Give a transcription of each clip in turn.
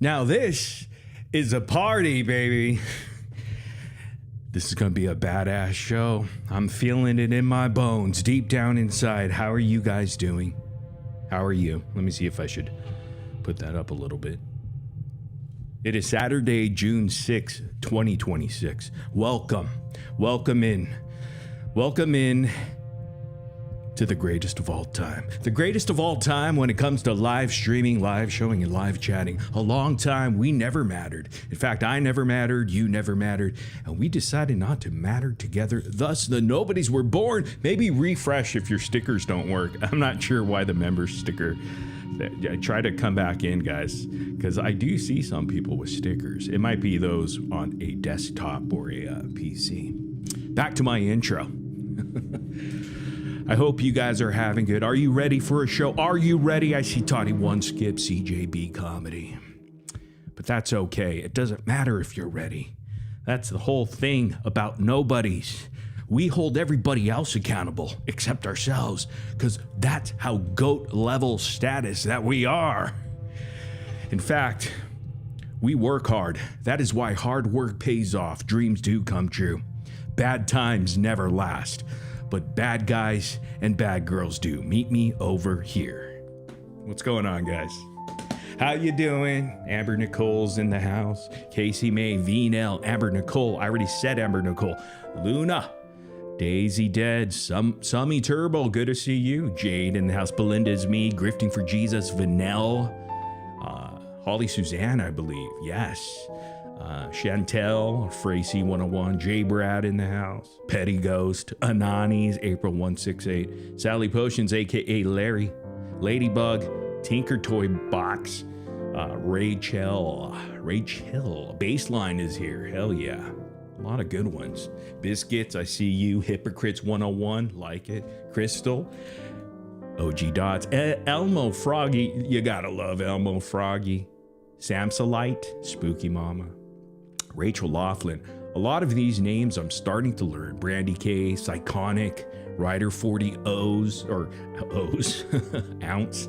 Now this is a party, baby. This is going to be a badass show. I'm feeling it in my bones, deep down inside. How are you guys doing? How are you? Let me see if I should put that up a little bit. It is Saturday, June 6, 2026. Welcome in to the greatest of all time. The greatest of all time when it comes to live streaming, live showing, and live chatting. A long time we never mattered. In fact, I never mattered, you never mattered, and we decided not to matter together. Thus, the nobodies were born. Maybe refresh if your stickers don't work. I'm not sure why the member sticker. I try to come back in, guys, because I do see some people with stickers. It might be those on a desktop or a PC. Back to my intro. I hope you guys are having good. Are you ready for a show? Are you ready? I see Toddy One Skip CJB comedy. But that's okay. It doesn't matter if you're ready. That's the whole thing about nobodies. We hold everybody else accountable except ourselves, because that's how GOAT level status that we are. In fact, we work hard. That is why hard work pays off. Dreams do come true. Bad times never last. But bad guys and bad girls do. Meet me over here. What's going on, guys? How you doing? Amber Nicole's in the house. Casey May, V-Nell, Amber Nicole. I already said Amber Nicole. Luna, Daisy Dead, Summy Turbo, good to see you. Jade in the house. Belinda's me, Grifting for Jesus, Vanell, Holly Suzanne, I believe. Yes. Chantel, Fracy 101, J Brad in the house, Petty Ghost, Anani's, April 168, Sally Potions, aka Larry, Ladybug, Tinker Toy Box, Rachel, Baseline is here, hell yeah, a lot of good ones. Biscuits, I see you. Hypocrites 101, like it. Crystal, OG Dots, Elmo Froggy, you gotta love Elmo Froggy. Samsolite, Spooky Mama, Rachel Laughlin. A lot of these names I'm starting to learn. Brandy K, Psychonic, Rider 40 O's, or O's, Ounce.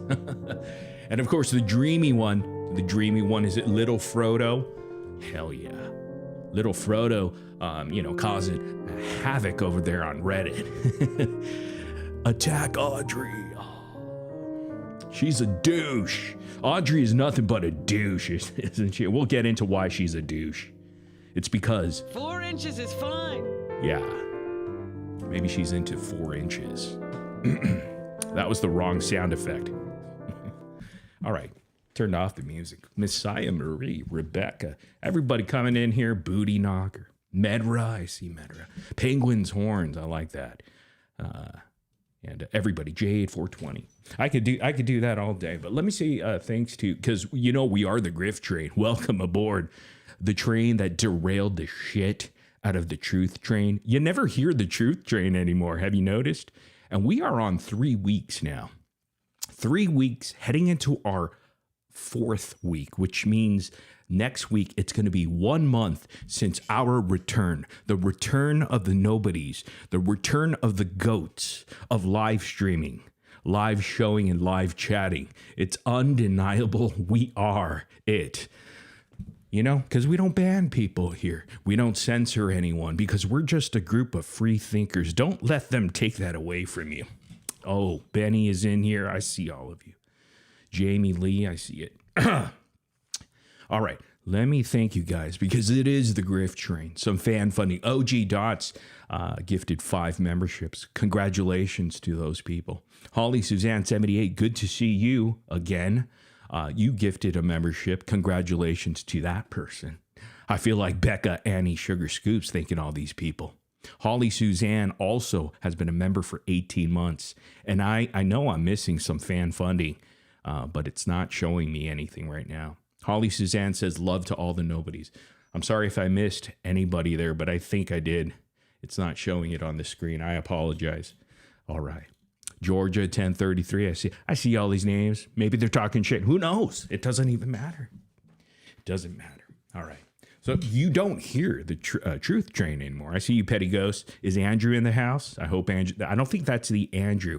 And of course the dreamy one. The dreamy one, is it Little Frodo? Hell yeah. Little Frodo, causing havoc over there on Reddit. Attack Audrey. She's a douche. Audrey is nothing but a douche, isn't she? We'll get into why she's a douche. It's because 4 inches is fine. Yeah. Maybe she's into 4 inches. That was the wrong sound effect. All right. Turned off the music. Messiah Marie, Rebecca, everybody coming in here. Booty Knocker. Medra, I see Medra. Penguin's Horns, I like that. And everybody, J8420. I could do that all day, but let me say thanks to, because we are the Grift Train. Welcome aboard the train that derailed the shit out of the Truth Train. You never hear the Truth Train anymore, have you noticed? And we are on 3 weeks now. 3 weeks heading into our 4th week, which means next week it's going to be 1 month since our return, the return of the nobodies, the return of the goats of live streaming, live showing, and live chatting. It's undeniable. We are it. Because we don't ban people here. We don't censor anyone because we're just a group of free thinkers. Don't let them take that away from you. Oh, Benny is in here. I see all of you. Jamie Lee, I see it. All right. Let me thank you guys because it is the Grift Train. Some fan funding. OG Dots gifted 5 memberships. Congratulations to those people. Holly Suzanne 78, good to see you again. You gifted a membership. Congratulations to that person. I feel like Becca Annie Sugar Scoops thanking all these people. Holly Suzanne also has been a member for 18 months. And I know I'm missing some fan funding, but it's not showing me anything right now. Holly Suzanne says, love to all the nobodies. I'm sorry if I missed anybody there, but I think I did. It's not showing it on the screen. I apologize. All right. Georgia 1033. I see all these names. Maybe they're talking shit. Who knows? It doesn't even matter. It doesn't matter. All right. So you don't hear the Truth Train anymore. I see you, Petty Ghost. Is Andrew in the house? I hope Andrew. I don't think that's the Andrew.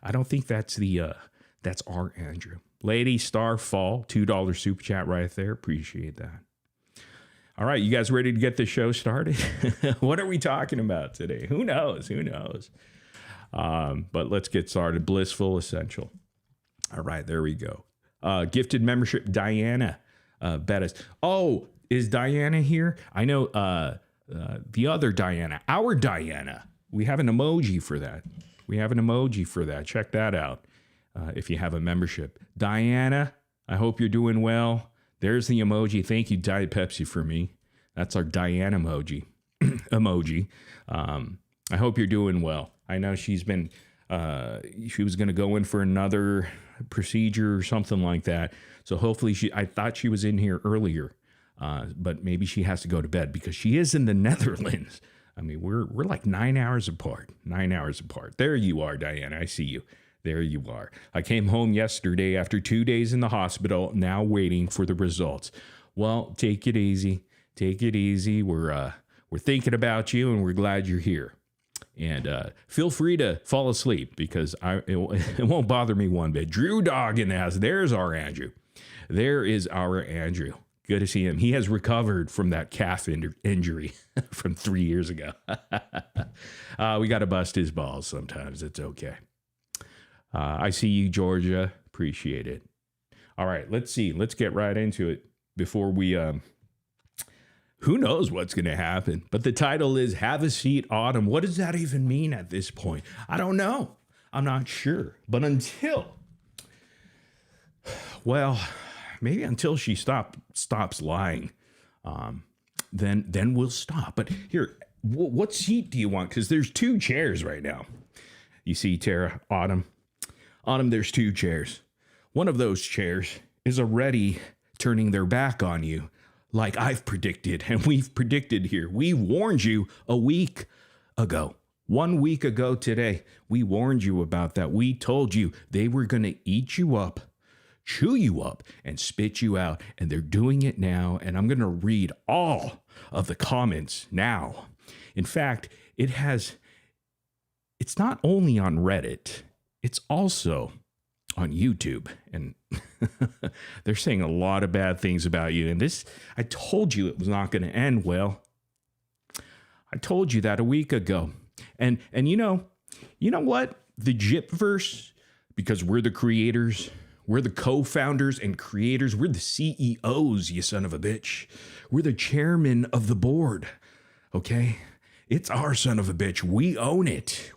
I don't think that's the that's our Andrew. Lady Starfall, $2 super chat right there. Appreciate that. All right, you guys ready to get the show started? What are we talking about today? Who knows? Who knows? But let's get started. Blissful Essential. All right, there we go. Gifted membership, Diana Bettis. Oh, is Diana here? I know the other Diana, our Diana. We have an emoji for that. Check that out if you have a membership. Diana, I hope you're doing well. There's the emoji. Thank you, Diet Pepsi, for me. That's our Diana emoji. I hope you're doing well. I know she's been, she was going to go in for another procedure or something like that. So hopefully I thought she was in here earlier, but maybe she has to go to bed because she is in the Netherlands. I mean, we're like 9 hours apart. There you are, Diana. I see you. There you are. I came home yesterday after 2 days in the hospital, now waiting for the results. Well, take it easy. We're thinking about you, and we're glad you're here. And feel free to fall asleep because it won't bother me one bit. Drew Dog in the house. There's our Andrew. There is our Andrew. Good to see him. He has recovered from that calf injury from 3 years ago. We got to bust his balls sometimes. It's okay. I see you, Georgia. Appreciate it. All right, let's see. Let's get right into it before we... who knows what's going to happen? But the title is Have a Seat, Autumn. What does that even mean at this point? I don't know. I'm not sure. But maybe until she stops lying, then we'll stop. But here, what seat do you want? Because there's 2 chairs right now. You see, Tara, Autumn, there's 2 chairs. One of those chairs is already turning their back on you, like I've predicted, and we've predicted here. We warned you a week ago. 1 week ago today, we warned you about that. We told you they were going to eat you up, chew you up, and spit you out. And they're doing it now. And I'm going to read all of the comments now. In fact, it's not only on Reddit, it's also on YouTube. And they're saying a lot of bad things about you. And this, I told you it was not going to end well. I told you that a week ago. And you know what? The Gypverse, because we're the creators, we're the co-founders and creators, we're the CEOs, you son of a bitch. We're the chairman of the board, okay? It's our son of a bitch. We own it.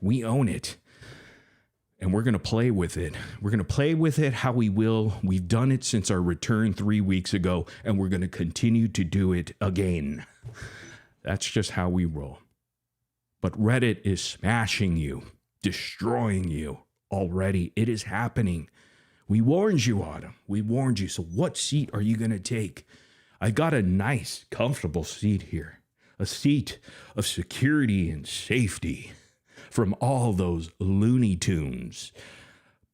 And we're going to play with it. We're going to play with it how we will. We've done it since our return 3 weeks ago, and we're going to continue to do it again. That's just how we roll. But Reddit is smashing you, destroying you already. It is happening. We warned you, Autumn. We warned you. So what seat are you going to take? I got a nice, comfortable seat here. A seat of security and safety from all those Looney Tunes.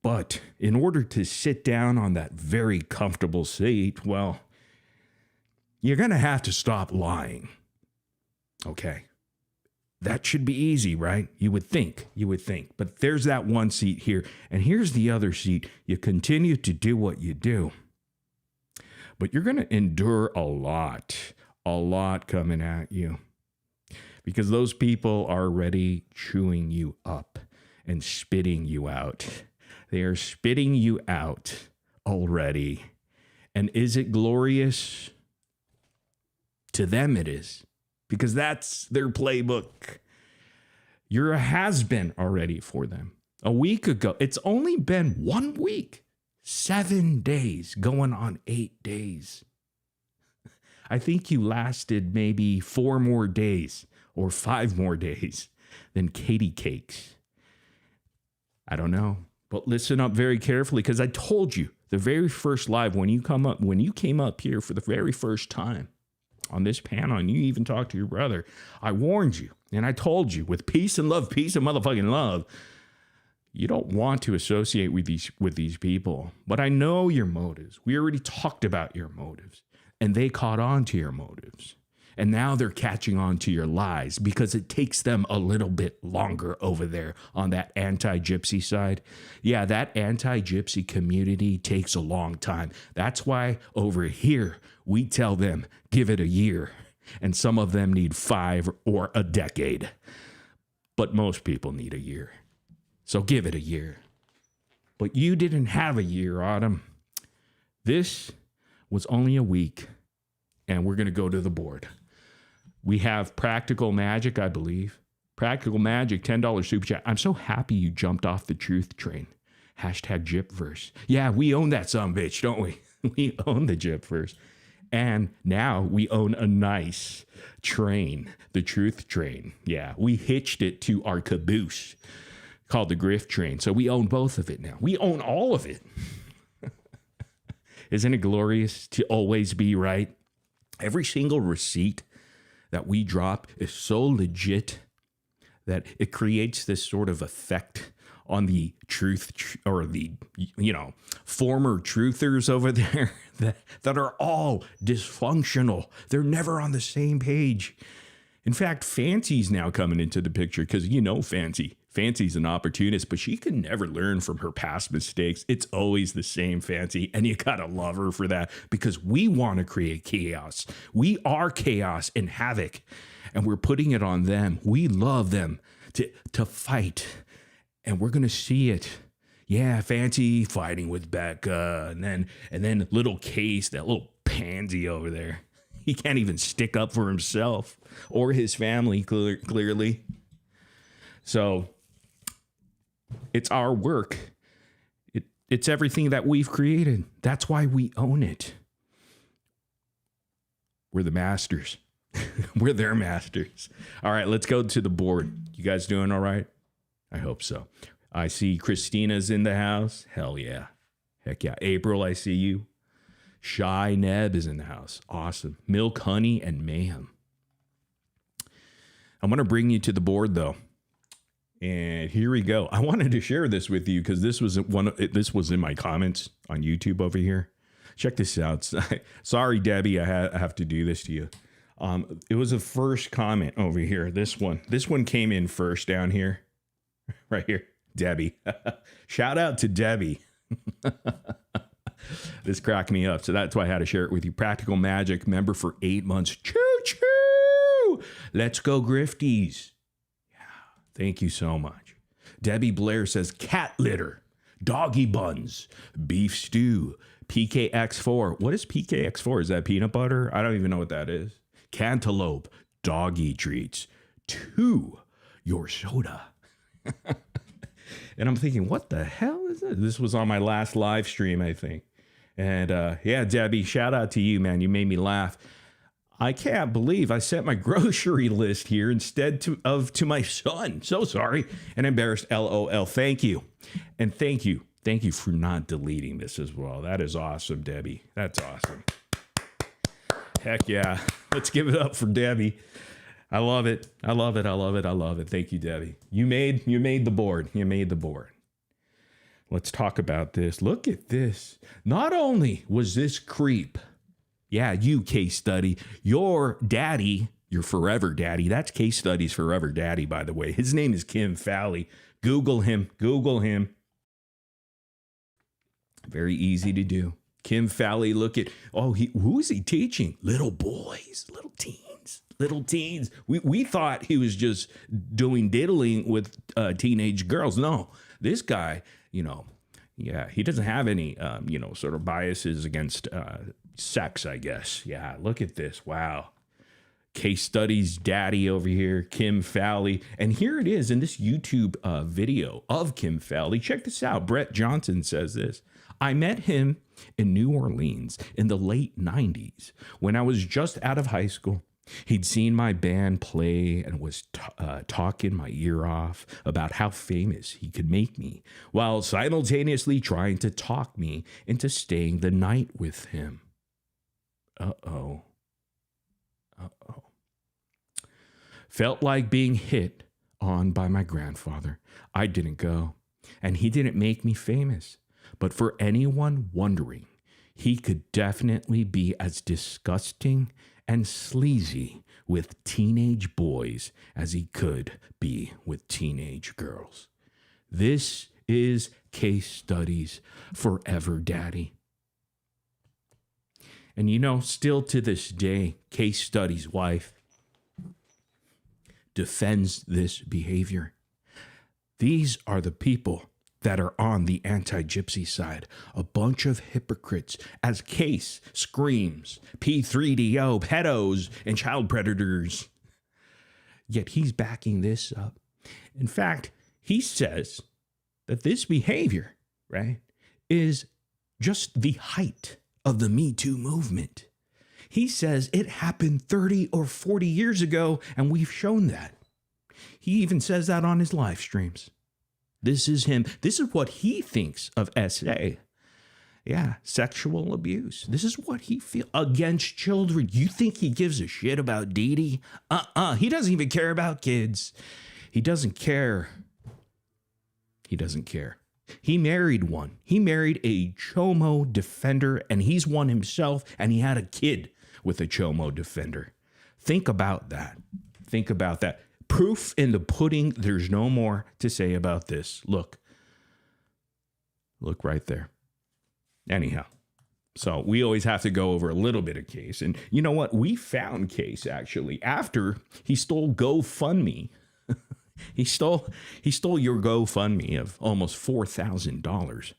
But in order to sit down on that very comfortable seat, well, you're going to have to stop lying. Okay. That should be easy, right? You would think. But there's that one seat here. And here's the other seat. You continue to do what you do. But you're going to endure a lot coming at you. Because those people are already chewing you up and spitting you out. They are spitting you out already. And is it glorious? To them it is. Because that's their playbook. You're a has-been already for them. A week ago, it's only been 1 week. 7 days, going on 8 days. I think you lasted maybe 4 more days or 5 more days than Katie Cakes. I don't know. But listen up very carefully, because I told you the very first live when you came up here for the very first time on this panel, and you even talked to your brother, I warned you, and I told you, with peace and motherfucking love, you don't want to associate with these people. But I know your motives. We already talked about your motives, and they caught on to your motives. And now they're catching on to your lies because it takes them a little bit longer over there on that anti-Gypsy side. Yeah, that anti-Gypsy community takes a long time. That's why over here, we tell them, give it a year. And some of them need 5 or a decade. But most people need a year. So give it a year. But you didn't have a year, Autumn. This was only a week. And we're going to go to the board. We have Practical Magic, I believe. Practical Magic, $10 super chat. I'm so happy you jumped off the truth train. Hashtag Gypverse. Yeah, we own that sumbitch, don't we? We own the Gypverse. And now we own a nice train, the truth train. Yeah, we hitched it to our caboose called the Grift train. So we own both of it now. We own all of it. Isn't it glorious to always be right? Every single receipt that we drop is so legit that it creates this sort of effect on the truth or the, former truthers over there that are all dysfunctional. They're never on the same page. In fact, Fancy's now coming into the picture because Fancy. Fancy's an opportunist, but she can never learn from her past mistakes. It's always the same, Fancy, and you gotta love her for that because we want to create chaos. We are chaos and havoc, and we're putting it on them. We love them to fight, and we're gonna see it. Yeah, Fancy fighting with Becca, and then little Case, that little pansy over there. He can't even stick up for himself or his family, clearly. So it's our work. It's everything that we've created. That's why we own it. We're the masters. We're their masters. All right, let's go to the board. You guys doing all right? I hope so. I see Christina's in the house. Hell yeah. Heck yeah. April, I see you. Shy Neb is in the house. Awesome. Milk, Honey, and Mayhem. I'm going to bring you to the board, though. And here we go. I wanted to share this with you because this was in my comments on YouTube over here. Check this out. Sorry, Debbie, I have to do this to you. It was the first comment over here. This one came in first down here, right here. Debbie. Shout out to Debbie. This cracked me up, so that's why I had to share it with you. Practical Magic member for 8 months. Choo choo. Let's go, Grifties. Thank you so much. Debbie Blair says cat litter, doggy buns, beef stew, PKX4. What is PKX4? Is that peanut butter? I don't even know what that is. Cantaloupe, doggy treats, 2, your soda. And I'm thinking, what the hell is this? This was on my last live stream, I think. And yeah, Debbie, shout out to you, man. You made me laugh. I can't believe I sent my grocery list here instead to my son. So sorry and embarrassed. LOL. Thank you. And thank you for not deleting this as well. That is awesome, Debbie. That's awesome. Heck yeah. Let's give it up for Debbie. I love it. I love it. I love it. I love it. Thank you, Debbie. You made the board. You made the board. Let's talk about this. Look at this. Not only was this creep, yeah, you case study, your daddy, your forever daddy. That's Case Study's forever daddy, by the way. His name is Kim Fowley. Google him. Google him. Very easy to do. Kim Fowley, look at, who is he teaching? Little boys, little teens. We thought he was just doing diddling with teenage girls. No, this guy, he doesn't have any, sort of biases against sex, I guess. Yeah, look at this. Wow. Case Study's daddy over here, Kim Fowley. And here it is in this YouTube video of Kim Fowley. Check this out. Brett Johnson says this. I met him in New Orleans in the late 90s when I was just out of high school. He'd seen my band play and was talking my ear off about how famous he could make me, while simultaneously trying to talk me into staying the night with him. Uh-oh. Felt like being hit on by my grandfather. I didn't go, and he didn't make me famous. But for anyone wondering, he could definitely be as disgusting and sleazy with teenage boys as he could be with teenage girls. This is Case Studies Forever Daddy. And you know, still to this day, Case Study's wife defends this behavior. These are the people that are on the anti-Gypsy side, a bunch of hypocrites, as Case screams, P3DO, pedos, and child predators. Yet he's backing this up. In fact, he says that this behavior, right, is just the height of the Me Too movement. He says it happened 30 or 40 years ago, and we've shown that. He even says that on his live streams. This is him. This is what he thinks of SA. Yeah, sexual abuse. This is what he feels against children. You think he gives a shit about Dee Dee? He doesn't even care about kids. He doesn't care. He doesn't care. He married one. He married a Chomo defender, and he's one himself, and he had a kid with a Chomo defender. Think about that. Think about that. Proof in the pudding. There's no more to say about this. Look. Look right there. Anyhow, so we always have to go over a little bit of Case. And you know what? We found Case, actually, after he stole GoFundMe. He stole your GoFundMe of almost $4,000,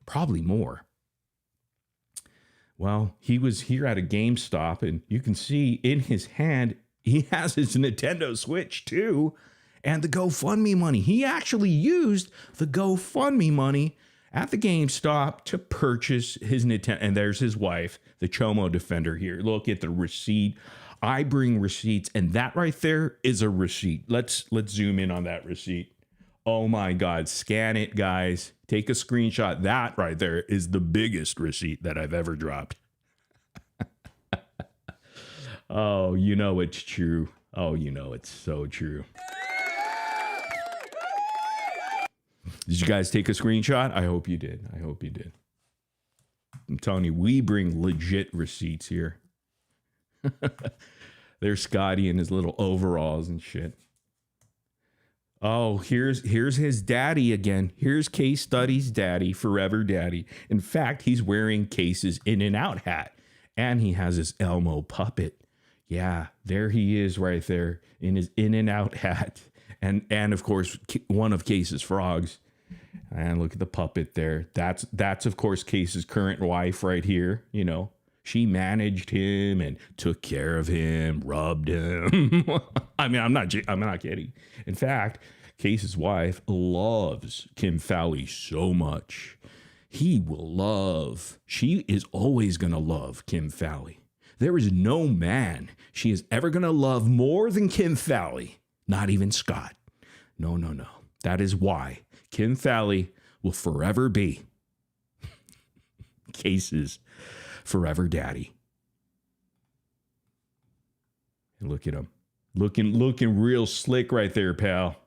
probably more. Well, he was here at a GameStop, and you can see in his hand, he has his Nintendo Switch too, and the GoFundMe money. He actually used the GoFundMe money at the GameStop to purchase his Nintendo. And there's his wife, the Chomo defender here. Look at the receipt. I bring receipts, and that right there is a receipt. Let's zoom in on that receipt. Oh my God, scan it, guys. Take a screenshot. That right there is the biggest receipt that I've ever dropped. Oh, you know it's true. Oh, you know it's so true. Did you guys take a screenshot? I hope you did. I hope you did. I'm telling you, we bring legit receipts here. There's Scotty in his little overalls and shit. Oh, here's his daddy again. Here's Case Study's daddy, Forever Daddy. In fact, he's wearing Case's In-N-Out hat, and he has his Elmo puppet. Yeah, there he is right there in his In-N-Out hat. And of course, one of Case's frogs. And look at the puppet there. That's of course Case's current wife right here. You know, she managed him and took care of him, rubbed him. I mean, I'm not kidding. In fact, Case's wife loves Kim Fowley so much. She is always going to love Kim Fowley. There is no man she is ever going to love more than Kim Fowley. Not even Scott. No. That is why Kim Fowley will forever be Case's Forever Daddy. And look at him. Looking real slick right there, pal.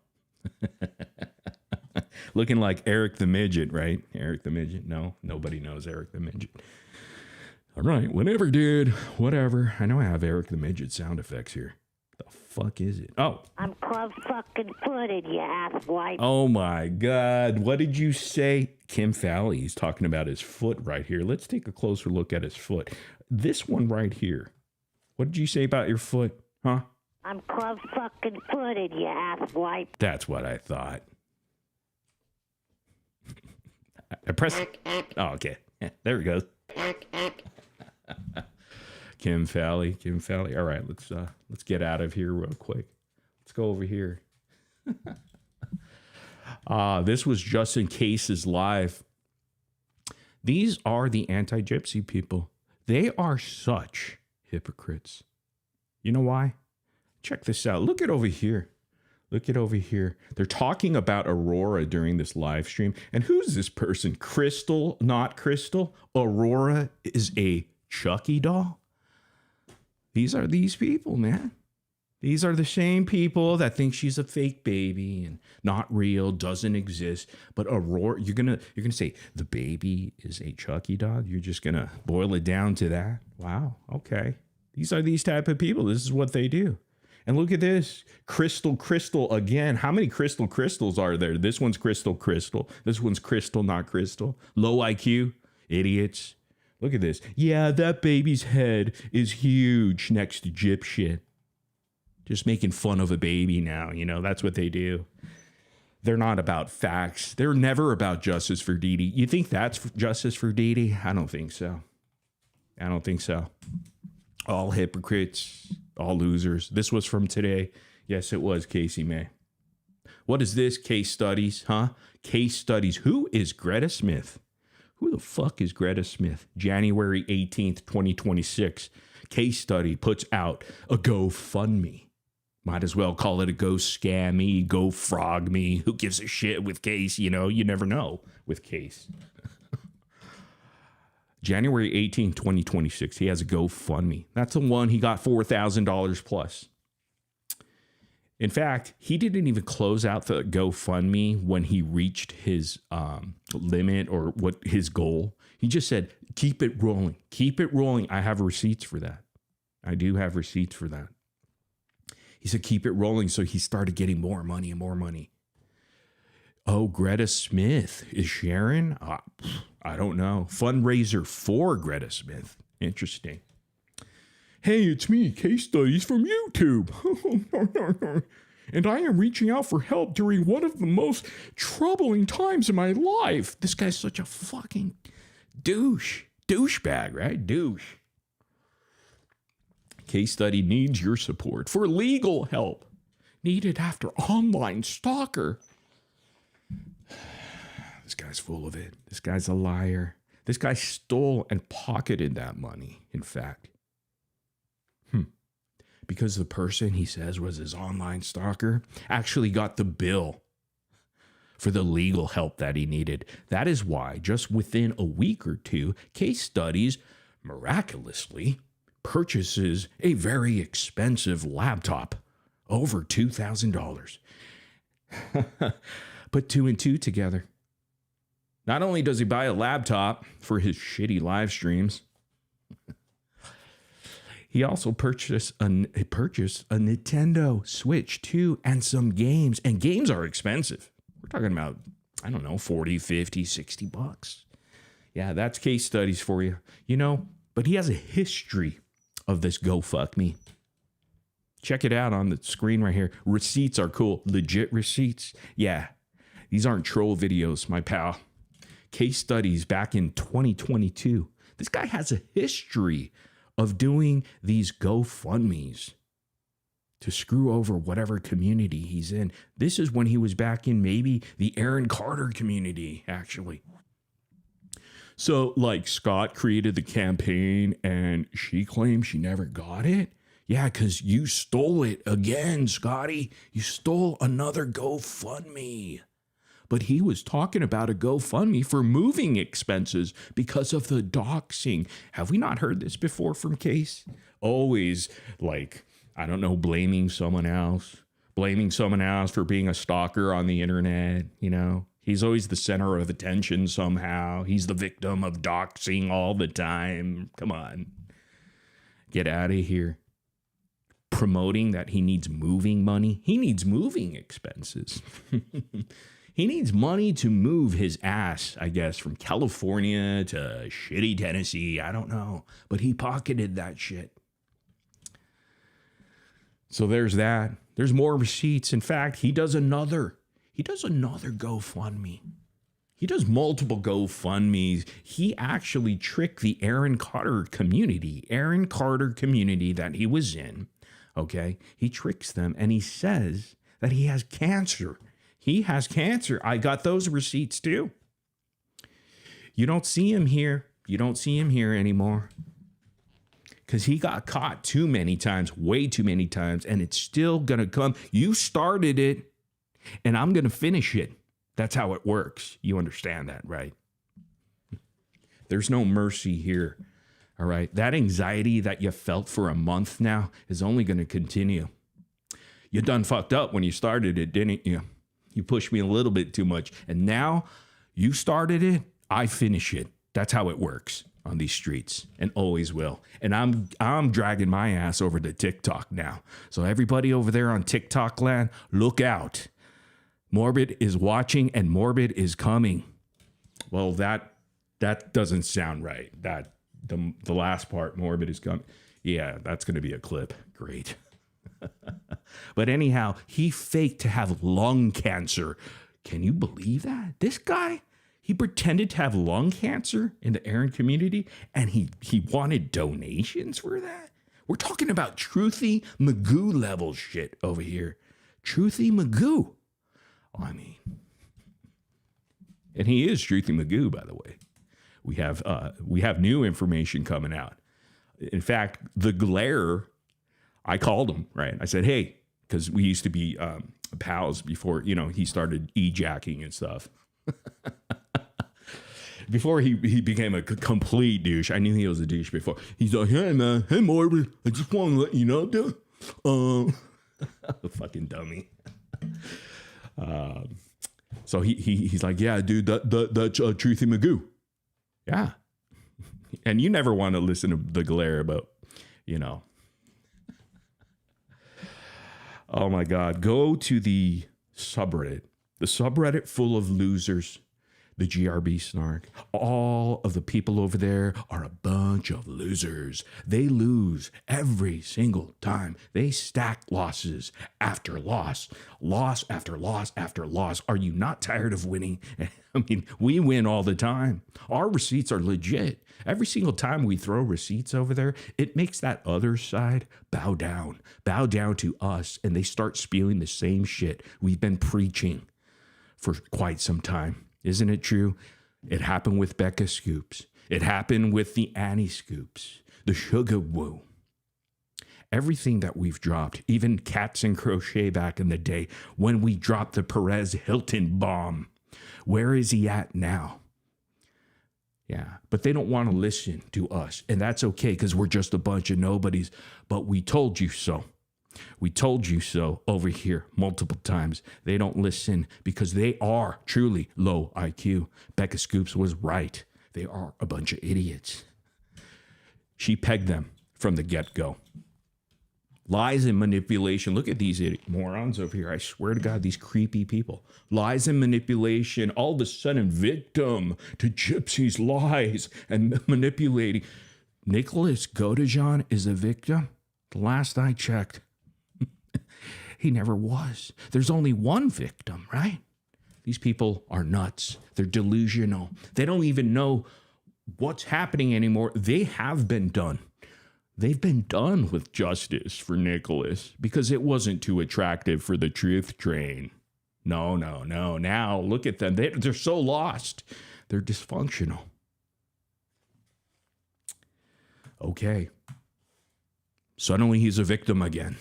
Looking like Eric the Midget, right? Eric the Midget. No, nobody knows Eric the Midget. All right, whatever, dude. Whatever. I know I have Eric the Midget sound effects here. The fuck is it? Oh. I'm club fucking footed, you asswipe. Oh my God. What did you say? Kim Fowley. He's talking about his foot right here. Let's take a closer look at his foot. This one right here. What did you say about your foot? Huh? I'm club fucking footed, you asswipe. That's what I thought. I pressed. Oh, okay. There it goes. Kim Fowley. All right, let's get out of here real quick. Let's go over here. This was just in Case's live. These are the anti-Gypsy people. They are such hypocrites. You know why? Check this out. Look at over here. They're talking about Aurora during this live stream. And who's this person? Crystal, not Crystal. Aurora is a Chucky doll. These are these people, man. These are the same people that think she's a fake baby and not real, doesn't exist. But Aurora, you're gonna say the baby is a Chucky doll? You're just gonna boil it down to that? Wow. Okay. These are these type of people. This is what they do. And look at this. Crystal again. How many crystals are there? This one's crystal. This one's crystal, not crystal. Low IQ. Idiots. Look at this. Yeah, that baby's head is huge next to Gyp shit. Just making fun of a baby now. You know, that's what they do. They're not about facts. They're never about justice for Dee Dee. You think that's justice for Dee Dee? I don't think so. I don't think so. All hypocrites, all losers. This was from today. Yes, it was, Casey May. What is this? Case studies, huh? Case studies. Who is Greta Smith? Who the fuck is Greta Smith? January 18th, 2026. Case study puts out a GoFundMe. Might as well call it a Go Scam Me, Go Frog Me. Who gives a shit with Case? You know, you never know with Case. January 18, 2026. He has a GoFundMe. That's the one he got $4,000 plus. In fact, he didn't even close out the GoFundMe when he reached his limit or what his goal. He just said, keep it rolling. Keep it rolling. I have receipts for that. I do have receipts for that. He said, keep it rolling. So he started getting more money and more money. Oh, Greta Smith is sharing? I don't know. Fundraiser for Greta Smith. Interesting. Hey, it's me, Case Studies from YouTube. And I am reaching out for help during one of the most troubling times in my life. This guy's such a fucking douchebag, right? Douche. Case Study needs your support for legal help. Needed after online stalker. This guy's full of it. This guy's a liar. This guy stole and pocketed that money, in fact. Because the person he says was his online stalker actually got the bill for the legal help that he needed. That is why just within a week or two, Case Studies miraculously purchases a very expensive laptop, over $2,000. Put two and two together. Not only does he buy a laptop for his shitty live streams, he also purchased a Nintendo Switch 2 and some games. And games are expensive. We're talking about, I don't know, 40, 50, 60 bucks. Yeah, that's Case Studies for you. You know, but he has a history of this GoFundMe. Check it out on the screen right here. Receipts are cool. Legit receipts. Yeah, these aren't troll videos, my pal. Case Studies back in 2022. This guy has a history of doing these GoFundMes to screw over whatever community he's in. This is when he was back in maybe the Aaron Carter community, actually. So, like, Scott created the campaign and she claimed she never got it. Yeah, because you stole it again, Scotty. You stole another GoFundMe. But he was talking about a GoFundMe for moving expenses because of the doxing. Have we not heard this before from Case? Always, like, I don't know, blaming someone else for being a stalker on the internet, you know? He's always the center of attention somehow. He's the victim of doxing all the time. Come on. Get out of here. Promoting that he needs moving money. He needs moving expenses. He needs money to move his ass, I guess, from California to shitty Tennessee. I don't know. But he pocketed that shit. So there's that. There's more receipts. In fact, he does another GoFundMe. He does multiple GoFundMes. He actually tricked the Aaron Carter community that he was in. Okay? He tricks them and he says that he has cancer. He has cancer. I got those receipts too. You don't see him here. You don't see him here anymore. Because he got caught too many times, way too many times, and it's still going to come. You started it, and I'm going to finish it. That's how it works. You understand that, right? There's no mercy here, all right? That anxiety that you felt for a month now is only going to continue. You done fucked up when you started it, didn't you? You pushed me a little bit too much, and now you started it, I finish it. That's how it works. on these streets and always will. And I'm dragging my ass over to TikTok now. So everybody over there on TikTok land, look out. Morbid is watching and Morbid is coming. Well, that doesn't sound right. That the last part, Morbid is coming. Yeah, that's going to be a clip. Great. But anyhow, he faked to have lung cancer. Can you believe that? This guy, he pretended to have lung cancer in the Aaron community, and he wanted donations for that? We're talking about Truthy Magoo level shit over here. Truthy Magoo. I mean, and he is Truthy Magoo, by the way. We have new information coming out. In fact, the glare, I called him, right? I said, hey, because we used to be pals before, he started e-jacking and stuff. Before he became a complete douche. I knew he was a douche before. He's like, hey, man. Hey, Morbid. I just want to let you know, dude. Fucking dummy. So he's like, yeah, dude, that's Truthy Magoo. Yeah. And you never want to listen to the glare about, Oh, my God. Go to the subreddit full of losers. The GRB snark. All of the people over there are a bunch of losers. They lose every single time. They stack losses after loss. Loss after loss after loss. Are you not tired of winning? I mean, we win all the time. Our receipts are legit. Every single time we throw receipts over there, it makes that other side bow down to us, and they start spewing the same shit we've been preaching for quite some time. Isn't it true? It happened with Becca Scoops. It happened with the Annie Scoops, the Sugar Woo. Everything that we've dropped, even Cats and Crochet back in the day, when we dropped the Perez Hilton bomb. Where is he at now? Yeah, but they don't want to listen to us. And that's okay, because we're just a bunch of nobodies. But we told you so. We told you so over here multiple times. They don't listen because they are truly low IQ. Becca Scoops was right. They are a bunch of idiots. She pegged them from the get-go. Lies and manipulation. Look at these morons over here. I swear to God, these creepy people. Lies and manipulation. All of a sudden, victim to Gypsy's lies and manipulating. Nicholas Godejohn is a victim? The last I checked. He never was. There's only one victim, right? These people are nuts. They're delusional. They don't even know what's happening anymore. They have been done. They've been done with justice for Nicholas because it wasn't too attractive for the truth train. No. Now look at them. They're so lost. They're dysfunctional. Okay. Suddenly he's a victim again.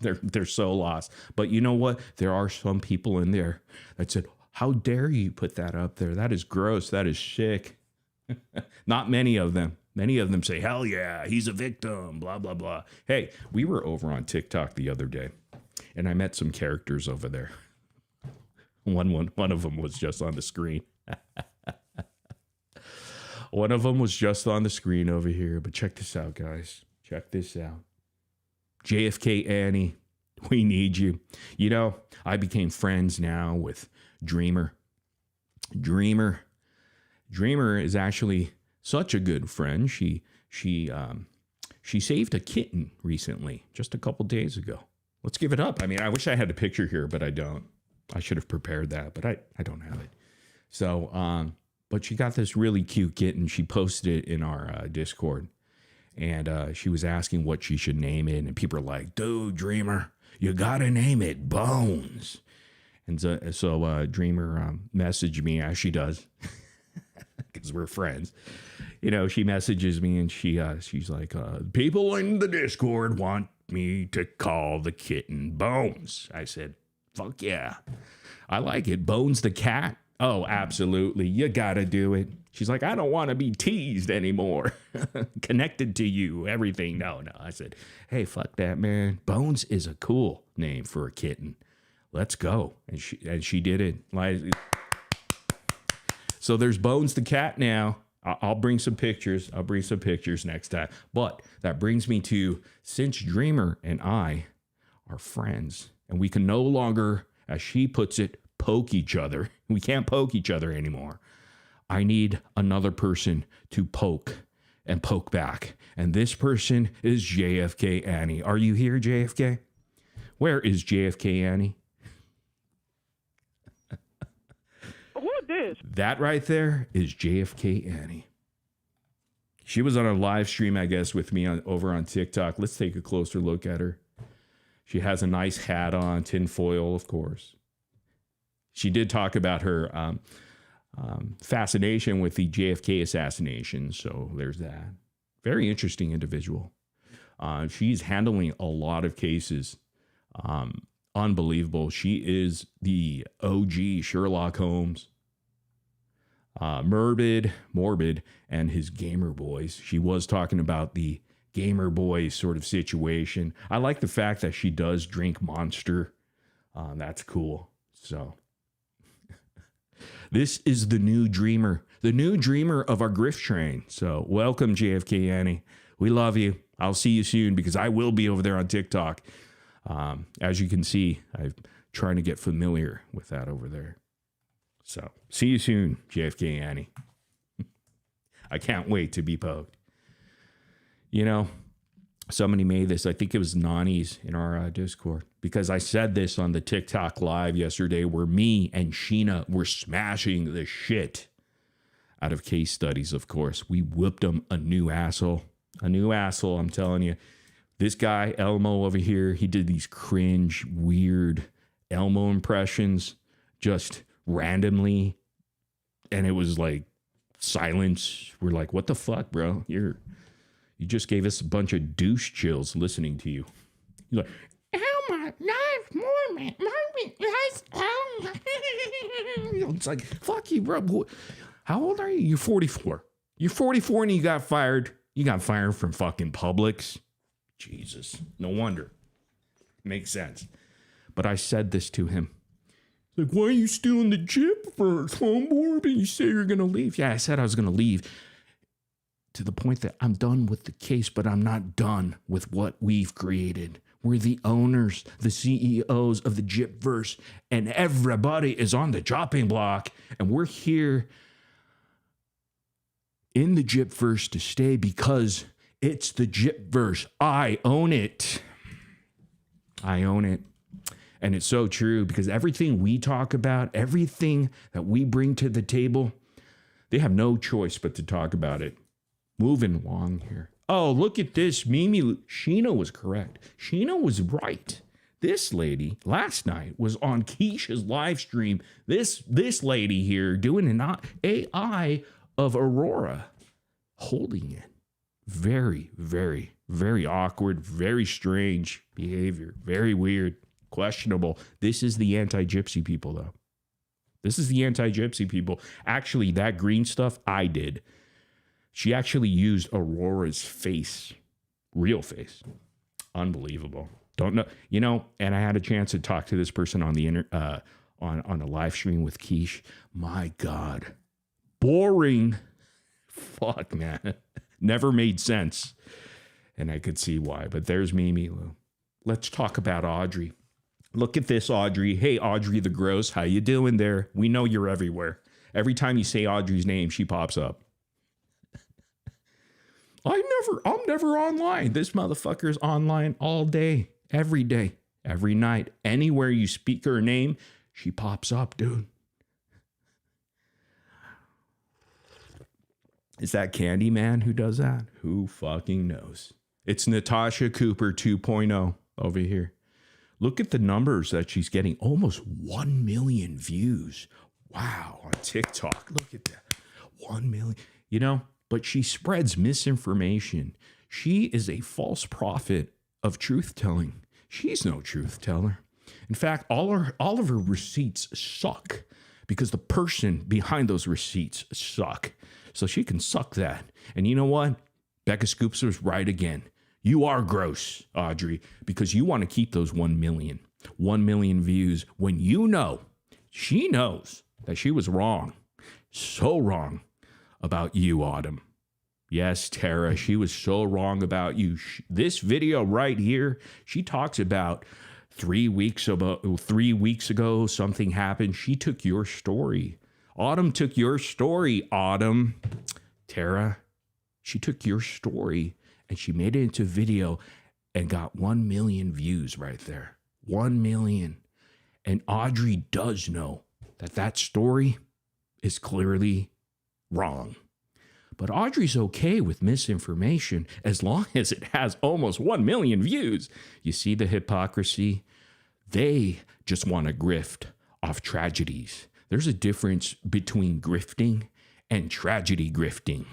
They're so lost. But you know what? There are some people in there that said, how dare you put that up there? That is gross. That is sick. Not many of them. Many of them say, hell yeah, he's a victim, blah, blah, blah. Hey, we were over on TikTok the other day, and I met some characters over there. One of them was just on the screen. One of them was just on the screen over here. But check this out, guys. Check this out. JFK Annie, we need you. I became friends now with Dreamer. Dreamer is actually such a good friend. She saved a kitten recently, just a couple days ago. Let's give it up. I mean, I wish I had a picture here, but I don't. I should have prepared that, but I don't have it. So, but she got this really cute kitten. She posted it in our Discord. And she was asking what she should name it. And people are like, dude, Dreamer, you got to name it Bones. And so Dreamer messaged me, as she does, because we're friends. She messages me and she's like, people in the Discord want me to call the kitten Bones. I said, fuck yeah. I like it. Bones the cat. Oh, absolutely. You got to do it. She's like, I don't want to be teased anymore. Connected to you, everything. No. I said, hey, fuck that, man. Bones is a cool name for a kitten. Let's go. And she did it. So there's Bones the cat now. I'll bring some pictures. I'll bring some pictures next time. But that brings me to, since Dreamer and I are friends, and we can no longer, as she puts it, poke each other. We can't poke each other anymore. I need another person to poke and poke back. And this person is JFK Annie. Are you here, JFK? Where is JFK Annie? Who is this? That right there is JFK Annie. She was on a live stream, I guess, with me over on TikTok. Let's take a closer look at her. She has a nice hat on, tinfoil, of course. She did talk about her fascination with the JFK assassination, so there's that. Very interesting individual. She's handling a lot of cases. Unbelievable. She is the OG Sherlock Holmes. Morbid, and his gamer boys. She was talking about the gamer boys sort of situation. I like the fact that she does drink Monster. That's cool. So this is the new dreamer of our grift train. So welcome, JFK Annie. We love you. I'll see you soon because I will be over there on TikTok. As you can see, I'm trying to get familiar with that over there. So see you soon, JFK Annie. I can't wait to be poked. You know, somebody made this, I think it was Nani's in our Discord, because I said this on the TikTok live yesterday where me and Sheena were smashing the shit out of case studies, of course. We whipped them a new asshole, I'm telling you. This guy, Elmo over here, he did these cringe, weird Elmo impressions just randomly. And it was like silence. We're like, what the fuck, bro? You just gave us a bunch of douche chills listening to you. You're like, Elmo, life, Mormon, it's like, fuck you, bro. How old are you? You're 44. You're 44 and you got fired. You got fired from fucking Publix. Jesus, no wonder. Makes sense. But I said this to him. Like, why are you still in the Gyp first, homeboy? You say you're going to leave. Yeah, I said I was going to leave. To the point that I'm done with the case, but I'm not done with what we've created. We're the owners, the CEOs of the Gypverse, and everybody is on the chopping block. And we're here in the Gypverse to stay because it's the Gypverse. I own it. I own it. And it's so true because everything we talk about, everything that we bring to the table, they have no choice but to talk about it. Moving along here. Oh, look at this. Mimi, Sheena was correct. Sheena was right. This lady last night was on Keisha's live stream. This lady here doing an AI of Aurora, holding it. Very, very, very awkward, very strange behavior. Very weird, questionable. This is the anti-Gypsy people, though. This is the anti-Gypsy people. Actually, that green stuff, I did. She actually used Aurora's face, real face. Unbelievable. Don't know, you know. And I had a chance to talk to this person on the on a live stream with Keish. My God, boring. Fuck, man. Never made sense, and I could see why. But there's Mimi Lou. Let's talk about Audrey. Look at this, Audrey. Hey, Audrey the Gross, how you doing there? We know you're everywhere. Every time you say Audrey's name, she pops up. I'm never online. This motherfucker's online all day, every night. Anywhere you speak her name, she pops up, dude. Is that Candyman who does that? Who fucking knows? It's Natasha Cooper 2.0 over here. Look at the numbers that she's getting. Almost 1 million views. Wow, on TikTok. Look at that. 1 million. You know, but she spreads misinformation. She is a false prophet of truth-telling. She's no truth-teller. In fact, all of her receipts suck because the person behind those receipts suck. So she can suck that. And you know what? Becca Scoops was right again. You are gross, Audrey, because you want to keep those 1 million. 1 million views when you know, she knows that she was wrong. So wrong about you, Autumn. Yes, Tara, she was so wrong about you. This video right here, she talks about 3 weeks ago, something happened. She took your story. Autumn took your story, Autumn. Tara, she took your story and she made it into a video and got 1 million views right there. 1 million. And Audrey does know that that story is clearly wrong. But Audrey's okay with misinformation as long as it has almost 1 million views. You see the hypocrisy? They just want to grift off tragedies. There's a difference between grifting and tragedy grifting.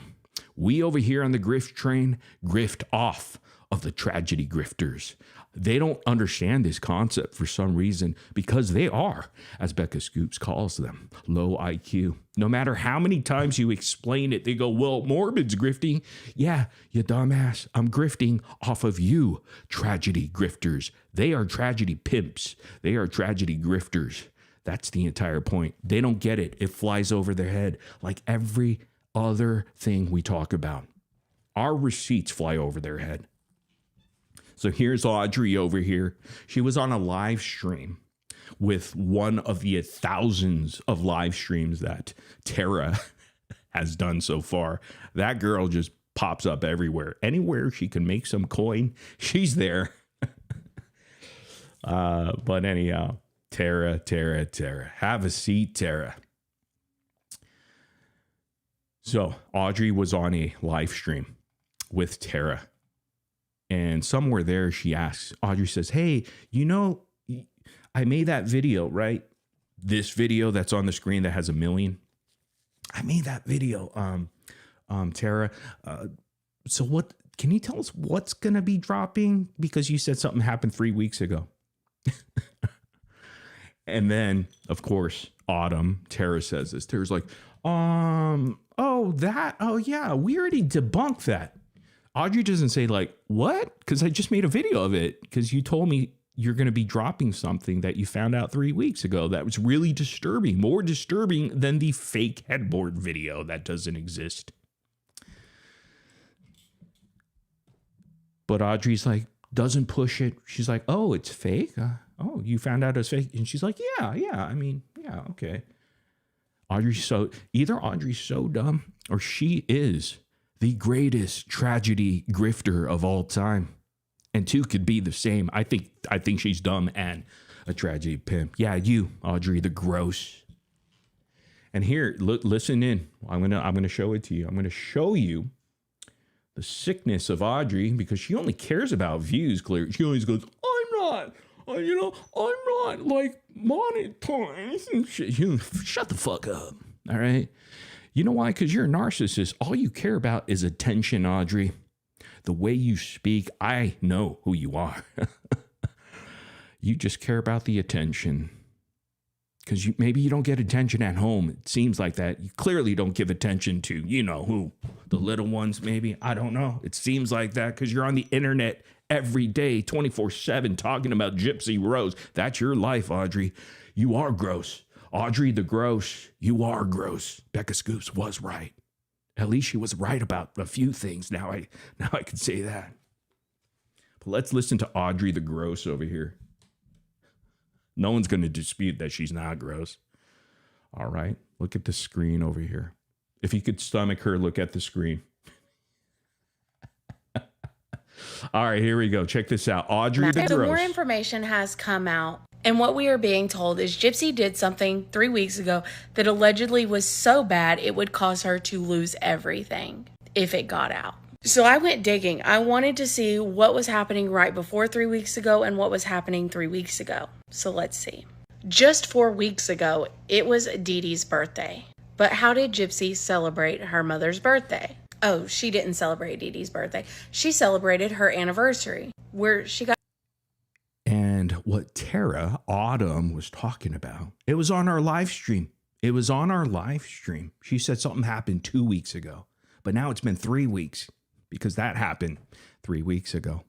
We over here on the grift train grift off of the tragedy grifters. They don't understand this concept for some reason because they are, as Becca Scoops calls them, low IQ. No matter how many times you explain it, they go, well, Morbid's grifting. Yeah, you dumbass. I'm grifting off of you, tragedy grifters. They are tragedy pimps. They are tragedy grifters. That's the entire point. They don't get it. It flies over their head like every other thing we talk about. Our receipts fly over their head. So here's Audrey over here. She was on a live stream with one of the thousands of live streams that Tara has done so far. That girl just pops up everywhere. Anywhere she can make some coin, she's there. But anyhow, Tara. Have a seat, Tara. So Audrey was on a live stream with Tara. And somewhere there, Audrey says, hey, I made that video, right? This video that's on the screen that has 1 million. I made that video, Tara. So what, can you tell us what's going to be dropping? Because you said something happened 3 weeks ago. And then, of course, Tara says this. Tara's like, oh, yeah, we already debunked that. Audrey doesn't say like, what? Because I just made a video of it because you told me you're going to be dropping something that you found out 3 weeks ago. That was really disturbing, more disturbing than the fake headboard video that doesn't exist. But Audrey's like, doesn't push it. She's like, oh, it's fake? Oh, you found out it's fake? And she's like, yeah, I mean, yeah, okay. Either Audrey's so dumb or she is the greatest tragedy grifter of all time. And two could be the same. I think she's dumb and a tragedy pimp. Yeah, you, Audrey the gross. And here, listen in. I'm gonna show it to you. I'm gonna show you the sickness of Audrey because she only cares about views. Clear. She always goes, I'm not like monetized and shit. Shut the fuck up. All right. You know why? Because you're a narcissist. All you care about is attention, Audrey. The way you speak, I know who you are. You just care about the attention. Because maybe you don't get attention at home. It seems like that. You clearly don't give attention to, you know who, the little ones maybe. I don't know. It seems like that because you're on the internet every day, 24/7, talking about Gypsy Rose. That's your life, Audrey. You are gross. Audrey the gross, you are gross. Becca Scoops was right. At least she was right about a few things. Now I can say that. But let's listen to Audrey the gross over here. No one's going to dispute that she's not gross. All right, look at the screen over here. If you could stomach her, look at the screen. All right, here we go. Check this out. Audrey the gross. So more information has come out. And what we are being told is Gypsy did something 3 weeks ago that allegedly was so bad it would cause her to lose everything if it got out. So I went digging. I wanted to see what was happening right before 3 weeks ago and what was happening 3 weeks ago. So let's see. Just 4 weeks ago, it was Dee Dee's birthday. But how did Gypsy celebrate her mother's birthday? Oh, she didn't celebrate Dee Dee's birthday. She celebrated her anniversary, where she got... And what Tara, Autumn, was talking about, it was on our live stream. She said something happened 2 weeks ago, but now it's been 3 weeks because that happened 3 weeks ago.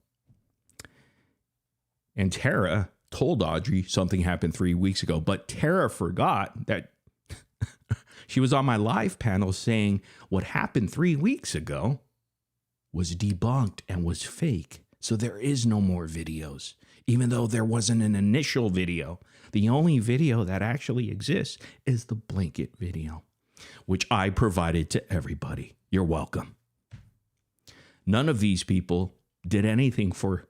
And Tara told Audrey something happened 3 weeks ago, but Tara forgot that She was on my live panel saying what happened 3 weeks ago was debunked and was fake. So there is no more videos, even though there wasn't an initial video. The only video that actually exists is the blanket video, which I provided to everybody. You're welcome. None of these people did anything for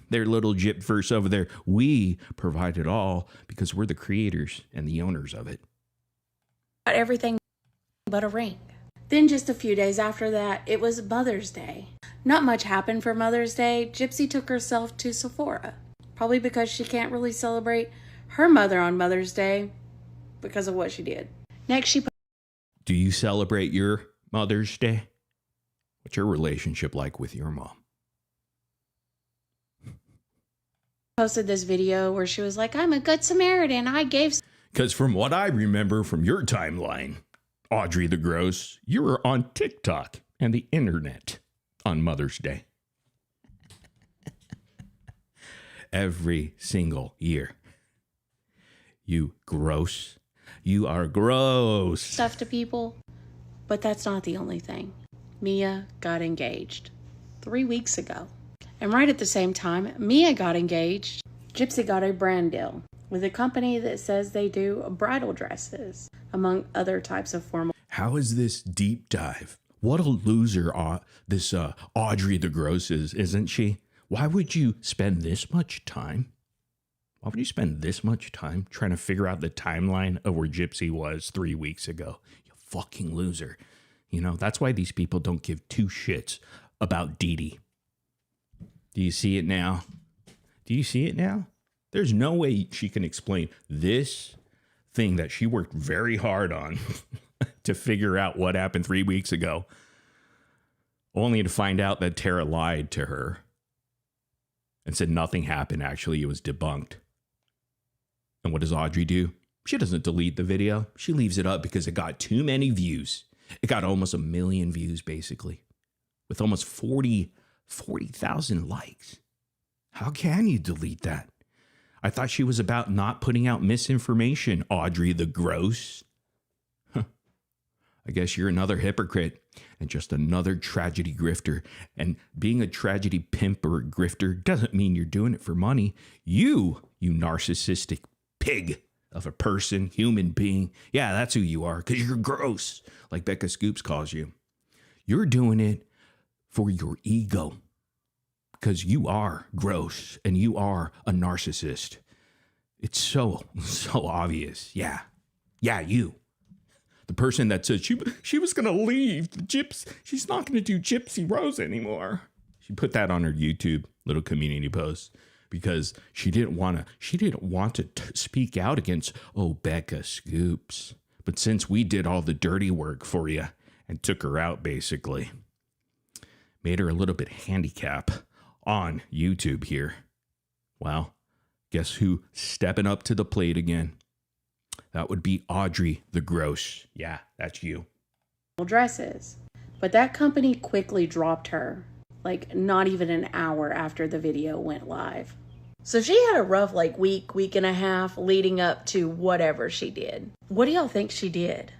their little Gypverse over there. We provide it all because we're the creators and the owners of it. Got everything but a ring. Then just a few days after that, it was Mother's Day. Not much happened for Mother's Day. Gypsy took herself to Sephora, probably because she can't really celebrate her mother on Mother's Day because of what she did. Next, she Do you celebrate your Mother's Day? What's your relationship like with your mom? posted this video where she was like, I'm a good Samaritan. I gave. Because from what I remember from your timeline, Audrey the Gross, you were on TikTok and the internet on Mother's Day. Every single year. You gross. You are gross. Stuff to people. But that's not the only thing. Mia got engaged 3 weeks ago. And right at the same time, Mia got engaged. Gypsy got a brand deal with a company that says they do bridal dresses, among other types of formal. How is this deep dive? What a loser this Audrey the Gross is, isn't she? Why would you spend this much time? Why would you spend this much time trying to figure out the timeline of where Gypsy was 3 weeks ago? You fucking loser. You know, that's why these people don't give two shits about Dee Dee. Do you see it now? Do you see it now? There's no way she can explain this thing that she worked very hard on to figure out what happened 3 weeks ago, only to find out that Tara lied to her and said nothing happened. Actually, it was debunked. And what does Audrey do? She doesn't delete the video. She leaves it up because it got too many views. It got almost 1 million views, basically, with almost 40,000 likes. How can you delete that? I thought she was about not putting out misinformation, Audrey the Gross. Huh. I guess you're another hypocrite and just another tragedy grifter. And being a tragedy pimp or a grifter doesn't mean you're doing it for money. You narcissistic pig of a person, human being. Yeah, that's who you are, because you're gross, like Becca Scoops calls you. You're doing it for your ego, because you are gross and you are a narcissist. It's so obvious. Yeah, you. The person that said she was going to leave the Gypsy. She's not going to do Gypsy Rose anymore. She put that on her YouTube little community post because she didn't want to speak out against, Becca Scoops. But since we did all the dirty work for you and took her out, basically, made her a little bit handicap on YouTube here. Well, guess who stepping up to the plate again? That would be Audrey the Gross. Yeah, that's you. Dresses. But that company quickly dropped her, like not even an hour after the video went live. So she had a rough week and a half leading up to whatever she did. What do y'all think she did?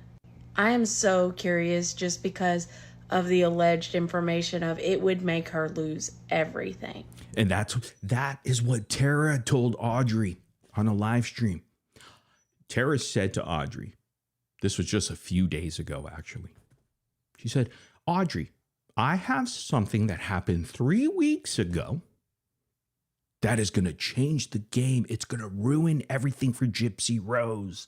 I am so curious just because of the alleged information of it would make her lose everything. And that is what Tara told Audrey on a live stream. Tara said to Audrey, this was just a few days ago, actually. She said, Audrey, I have something that happened 3 weeks ago that is going to change the game. It's going to ruin everything for Gypsy Rose.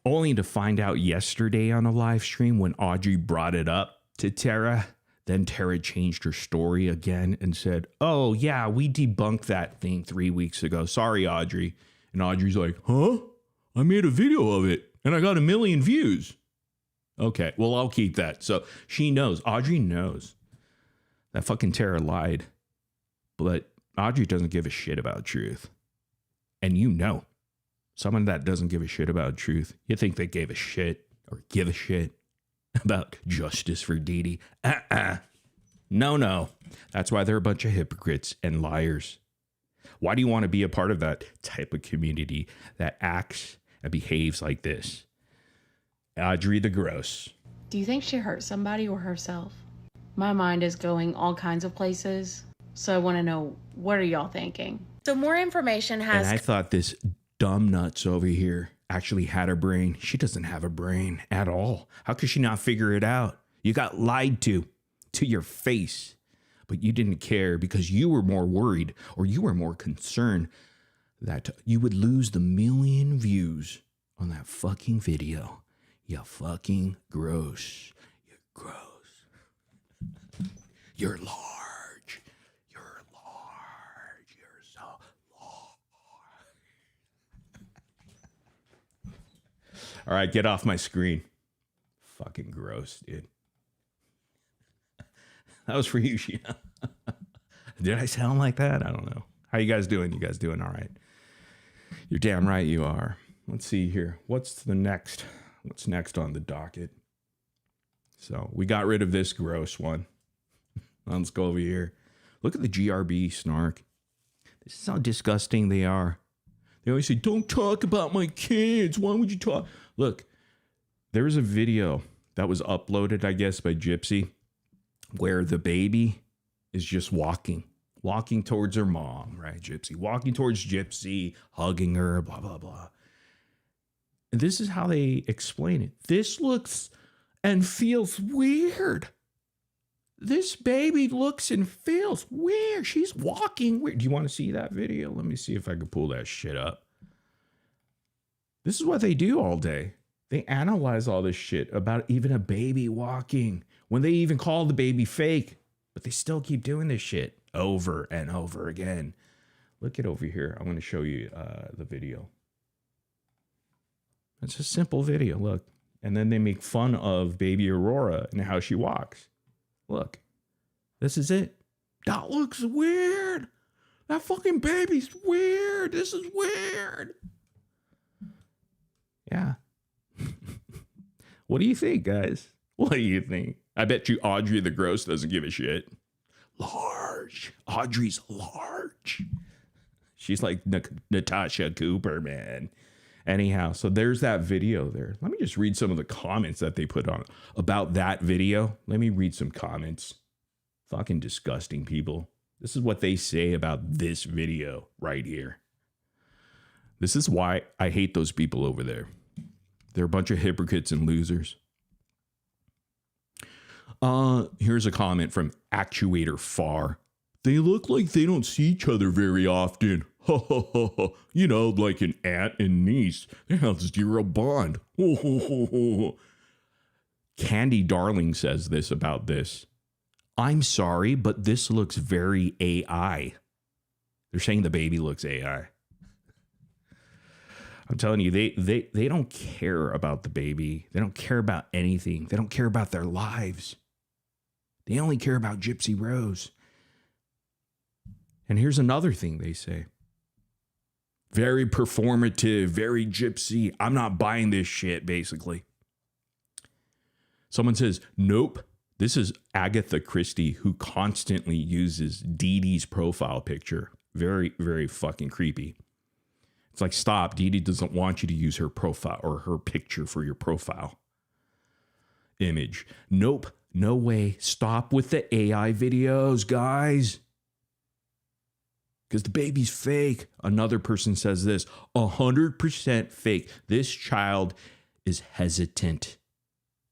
Only to find out yesterday on a live stream when Audrey brought it up to Tara. Then Tara changed her story again and said, oh, yeah, we debunked that thing 3 weeks ago. Sorry, Audrey. And Audrey's like, huh? I made a video of it and I got 1 million views. Okay, well, I'll keep that. So she knows. Audrey knows that fucking Tara lied. But Audrey doesn't give a shit about truth. And you know. Someone that doesn't give a shit about truth, you think they gave a shit or give a shit about justice for Dee Dee? No. That's why they're a bunch of hypocrites and liars. Why do you want to be a part of that type of community that acts and behaves like this? Audrey the Gross. Do you think she hurt somebody or herself? My mind is going all kinds of places, so I want to know, what are y'all thinking? So more information has... And I thought this dumb nuts over here actually had a brain. She doesn't have a brain at all. How could she not figure it out? You got lied to your face, but you didn't care because you were more worried, or you were more concerned that you would lose the 1 million views on that fucking video. You fucking gross. You're gross. You're large. You're large. You're so large. All right, get off my screen. Fucking gross, dude. That was for you, Sheena. Did I sound like that? I don't know. How you guys doing? You guys doing all right? You're damn right you are. Let's see here. What's next on the docket? So we got rid of this gross one. Let's go over here. Look at the GRB snark. This is how disgusting they are. They always say, don't talk about my kids. Why would you talk? Look, there was a video that was uploaded, I guess, by Gypsy, where the baby is just walking towards her mom, right? Gypsy, walking towards Gypsy, hugging her, blah, blah, blah. And this is how they explain it. This looks and feels weird. This baby looks and feels weird. She's walking weird. Do you want to see that video? Let me see if I can pull that shit up. This is what they do all day. They analyze all this shit about even a baby walking, when they even call the baby fake, but they still keep doing this shit over and over again. Look it over here. I'm going to show you the video. It's a simple video. Look. And then they make fun of baby Aurora and how she walks. Look. This is it. That looks weird. That fucking baby's weird. This is weird. Yeah. What do you think, guys? What do you think? I bet you Audrey the Gross doesn't give a shit. Large. Audrey's large. She's like Natasha Cooper, man. Anyhow, so there's that video there. Let me just read some of the comments that they put on about that video. Let me read some comments. Fucking disgusting people. This is what they say about this video right here. This is why I hate those people over there. They're a bunch of hypocrites and losers. Here's a comment from Actuator Far. They look like they don't see each other very often. You know, like an aunt and niece. They have zero bond. Candy Darling says this about this. I'm sorry, but this looks very AI. They're saying the baby looks AI. I'm telling you, they don't care about the baby. They don't care about anything. They don't care about their lives. They only care about Gypsy Rose. And here's another thing they say. Very performative, very Gypsy. I'm not buying this shit, basically. Someone says, nope. This is Agatha Christie, who constantly uses Dee Dee's profile picture. Very, very fucking creepy. It's like, stop. Dee Dee doesn't want you to use her profile or her picture for your profile image. Nope. No way. Stop with the AI videos, guys. Because the baby's fake. Another person says this, 100% fake. This child is hesitant.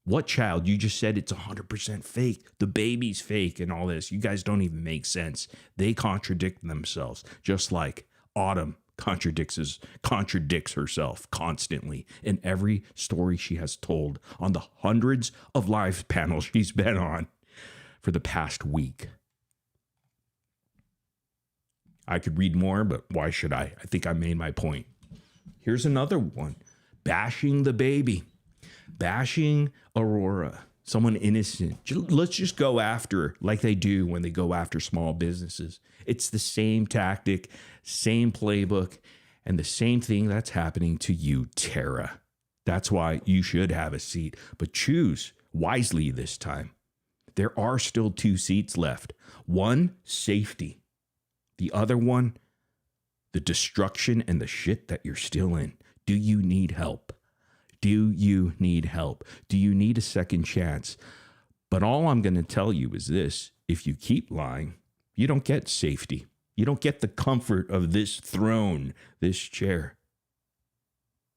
What child? You just said it's 100% fake. The baby's fake and all this. You guys don't even make sense. They contradict themselves, just like Autumn contradicts herself constantly in every story she has told on the hundreds of live panels she's been on for the past week. I could read more, but why should I? I think I made my point. Here's another one. Bashing the baby. Bashing Aurora. Someone innocent. Let's just go after her like they do when they go after small businesses. It's the same tactic, same playbook, and the same thing that's happening to you, Tara. That's why you should have a seat, but choose wisely this time. There are still 2 seats left. One, safety. The other one, the destruction and the shit that you're still in. Do you need help? Do you need help? Do you need a second chance? But all I'm going to tell you is this. If you keep lying, you don't get safety. You don't get the comfort of this throne, this chair.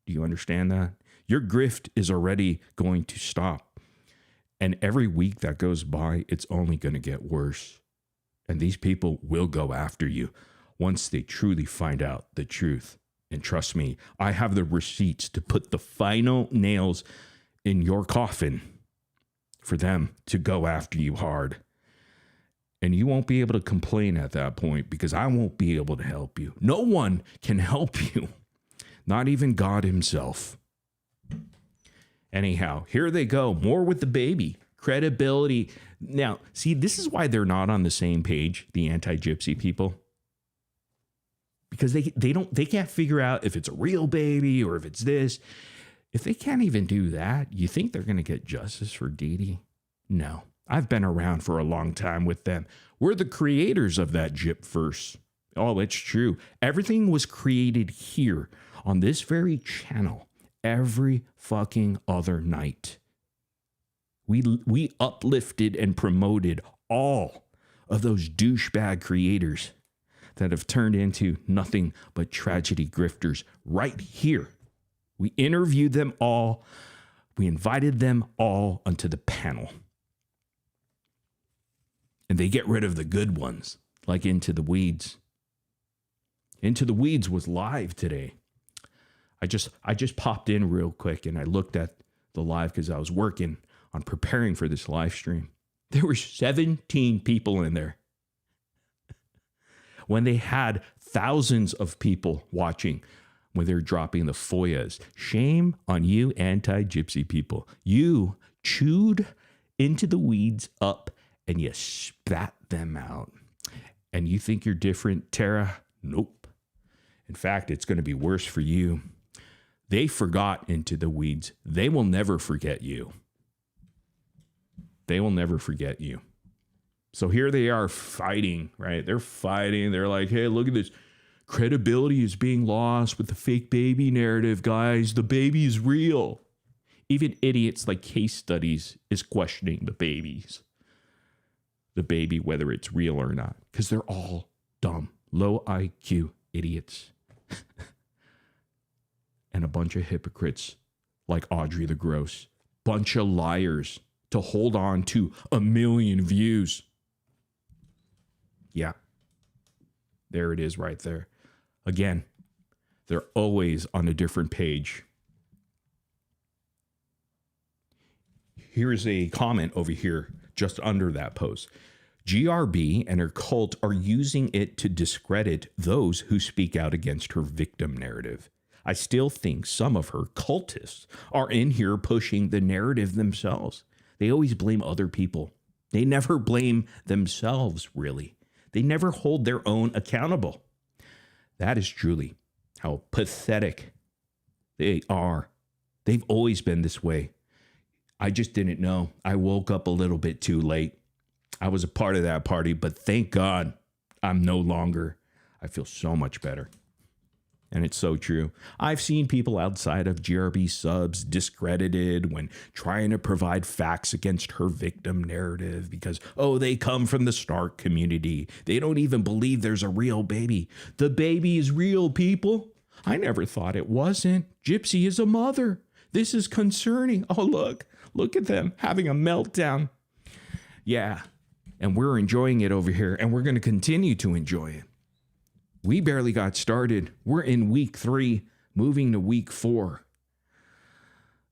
Do you understand that? Your grift is already going to stop. And every week that goes by, it's only going to get worse. And these people will go after you once they truly find out the truth. And trust me, I have the receipts to put the final nails in your coffin for them to go after you hard. And you won't be able to complain at that point because I won't be able to help you. No one can help you, not even God himself. Anyhow, here they go. More with the baby. Credibility. Now, see, this is why they're not on the same page, the anti-Gypsy people. Because they can't figure out if it's a real baby or if it's this. If they can't even do that, you think they're going to get justice for Dee Dee? No. I've been around for a long time with them. We're the creators of that Gyp verse. Oh, it's true. Everything was created here on this very channel every fucking other night. We uplifted and promoted all of those douchebag creators that have turned into nothing but tragedy grifters right here. We interviewed them all. We invited them all onto the panel. And they get rid of the good ones, like Into the Weeds. Into the Weeds was live today. I just popped in real quick and I looked at the live because I was working on preparing for this live stream. There were 17 people in there. When they had thousands of people watching when they're dropping the FOIAs. Shame on you anti-Gypsy people. You chewed Into the Weeds up and you spat them out. And you think you're different, Tara? Nope. In fact, it's going to be worse for you. They forgot Into the Weeds. They will never forget you. They will never forget you. So here they are fighting, right? They're fighting. They're like, hey, look at this. Credibility is being lost with the fake baby narrative, guys. The baby is real. Even idiots like Case Studies is questioning the baby, whether it's real or not, because they're all dumb, low IQ idiots. And a bunch of hypocrites like Audrey the Gross. Bunch of liars to hold on to 1 million views. Yeah. There it is right there. Again, they're always on a different page. Here's a comment over here just under that post. GRB and her cult are using it to discredit those who speak out against her victim narrative. I still think some of her cultists are in here pushing the narrative themselves. They always blame other people. They never blame themselves, really. They never hold their own accountable. That is truly how pathetic they are. They've always been this way. I just didn't know. I woke up a little bit too late. I was a part of that party, but thank God I'm no longer. I feel so much better. And it's so true. I've seen people outside of GRB subs discredited when trying to provide facts against her victim narrative because, oh, they come from the Stark community. They don't even believe there's a real baby. The baby is real, people. I never thought it wasn't. Gypsy is a mother. This is concerning. Oh, look at them having a meltdown. Yeah, and we're enjoying it over here, and we're going to continue to enjoy it. We barely got started. We're in week 3, moving to week 4.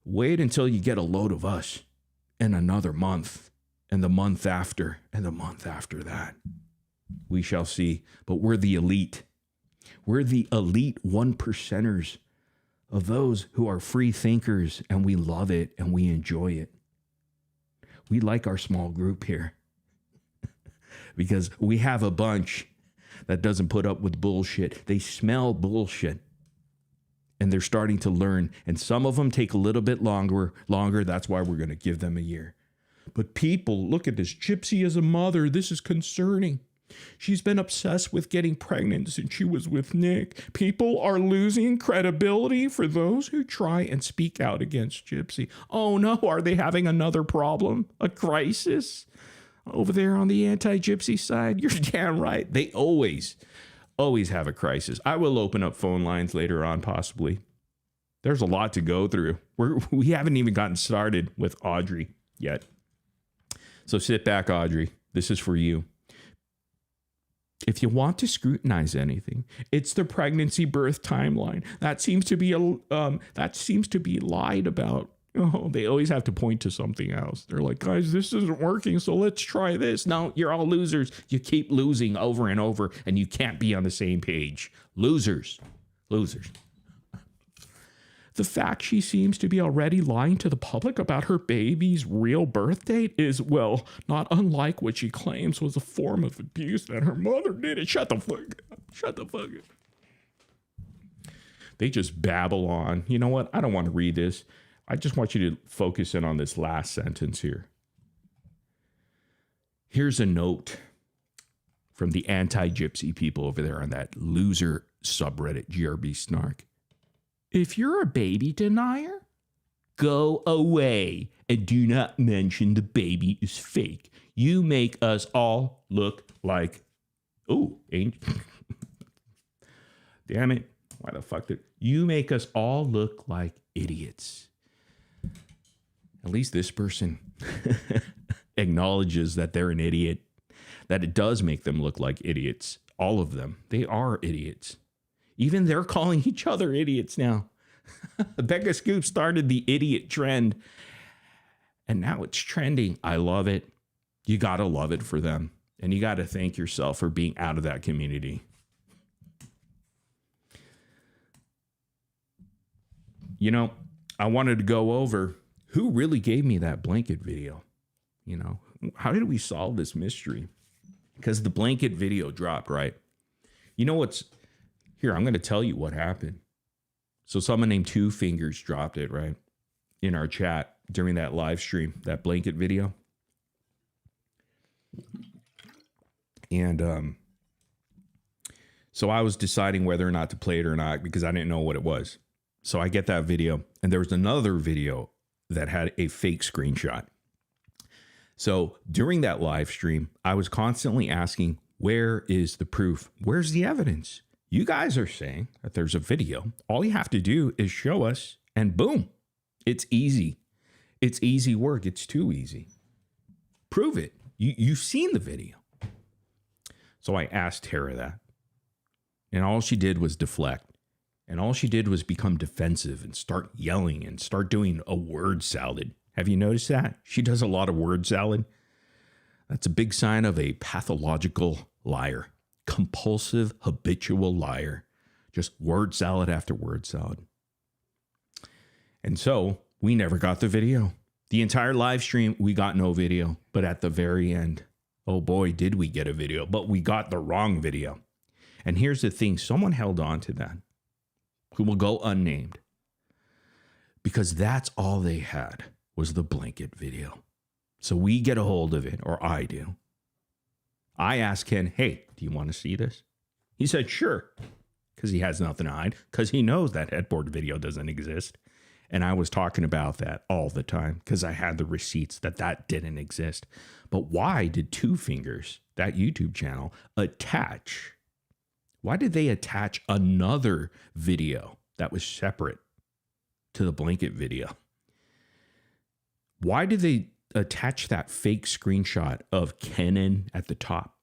Wait until you get a load of us in another month, and the month after, and the month after that. We shall see. But we're the elite. We're the elite 1%ers of those who are free thinkers, and we love it, and we enjoy it. We like our small group here because we have a bunch that doesn't put up with bullshit. They smell bullshit. And they're starting to learn. And some of them take a little bit longer. That's why we're going to give them a year. But people, look at this. Gypsy as a mother. This is concerning. She's been obsessed with getting pregnant since she was with Nick. People are losing credibility for those who try and speak out against Gypsy. Oh no, are they having another problem? A crisis? Over there on the anti-Gypsy side? You're damn right. They always have a crisis. I will open up phone lines later on, possibly. There's a lot to go through. We haven't even gotten started with Audrey yet. So sit back, Audrey. This is for you. If you want to scrutinize anything, it's the pregnancy birth timeline. That seems to be lied about. Oh, they always have to point to something else. They're like, guys, this isn't working, so let's try this. No, you're all losers. You keep losing over and over, and you can't be on the same page. Losers. The fact she seems to be already lying to the public about her baby's real birth date is, well, not unlike what she claims was a form of abuse that her mother did. Shut the fuck up. They just babble on. You know what? I don't want to read this. I just want you to focus in on this last sentence here. Here's a note from the anti-Gypsy people over there on that loser subreddit, GRB Snark. If you're a baby denier, go away and do not mention the baby is fake. You make us all look like, angel. Damn it. Why the fuck did you make us all look like idiots? At least this person acknowledges that they're an idiot, that it does make them look like idiots. All of them. They are idiots. Even they're calling each other idiots now. Becca Scoop started the idiot trend, and now it's trending. I love it. You got to love it for them, and you got to thank yourself for being out of that community. You know, I wanted to go over who really gave me that blanket video. You know, how did we solve this mystery? Because the blanket video dropped, right? You know what's here? I'm going to tell you what happened. So someone named Two Fingers dropped it, right? In our chat during that live stream, that blanket video. And so I was deciding whether or not to play it or not because I didn't know what it was. So I get that video, and there was another video that had a fake screenshot. So during that live stream, I was constantly asking, where is the proof? Where's the evidence? You guys are saying that there's a video. All you have to do is show us, and boom, it's easy. It's easy work. It's too easy. Prove it. You've seen the video. So I asked Tara that, and all she did was deflect. And all she did was become defensive and start yelling and start doing a word salad. Have you noticed that? She does a lot of word salad. That's a big sign of a pathological liar. Compulsive, habitual liar. Just word salad after word salad. And so we never got the video. The entire live stream, we got no video. But at the very end, oh boy, did we get a video. But we got the wrong video. And here's the thing. Someone held on to that, who will go unnamed, because that's all they had was the blanket video. So we get a hold of it, or I do. I asked Ken, hey, do you want to see this? He said, sure, because he has nothing to hide, because he knows that headboard video doesn't exist. And I was talking about that all the time because I had the receipts that didn't exist. But why did Two Fingers, that YouTube channel, attach? Why did they attach another video that was separate to the blanket video? Why did they attach that fake screenshot of Kenan at the top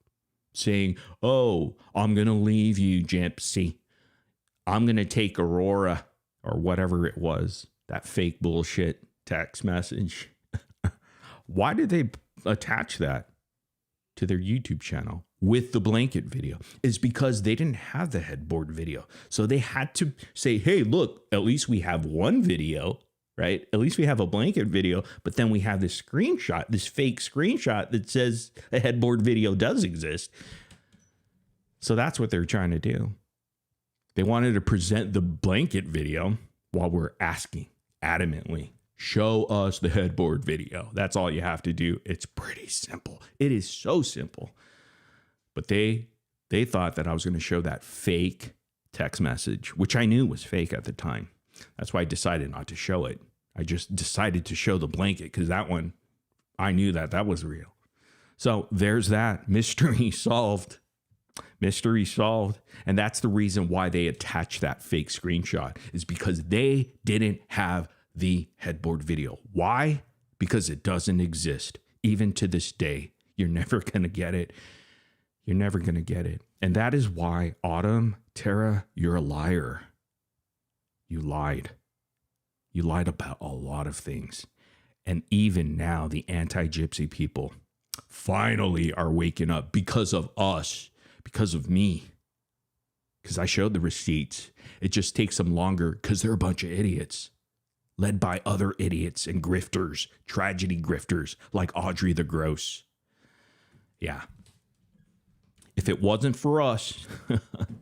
saying, oh, I'm going to leave you, Gypsy. I'm going to take Aurora, or whatever it was, that fake bullshit text message. Why did they attach that to their YouTube channel with the blanket video? Is because they didn't have the headboard video. So they had to say, hey, look, at least we have one video, right? At least we have a blanket video, but then we have this screenshot, this fake screenshot that says a headboard video does exist. So that's what they're trying to do. They wanted to present the blanket video while we're asking adamantly, show us the headboard video. That's all you have to do. It's pretty simple. It is so simple. But they thought that I was going to show that fake text message, which I knew was fake at the time. That's why I decided not to show it. I just decided to show the blanket because that one, I knew that was real. So there's that. Mystery solved. Mystery solved. And that's the reason why they attached that fake screenshot, is because they didn't have the headboard video. Why? Because it doesn't exist. Even to this day, you're never going to get it. You're never going to get it. And that is why, Autumn, Tara, you're a liar. You lied. You lied about a lot of things. And even now, the anti-Gypsy people finally are waking up because of us, because of me. Because I showed the receipts. It just takes them longer because they're a bunch of idiots. Led by other idiots and grifters, tragedy grifters like Audrey the Gross. Yeah. If it wasn't for us,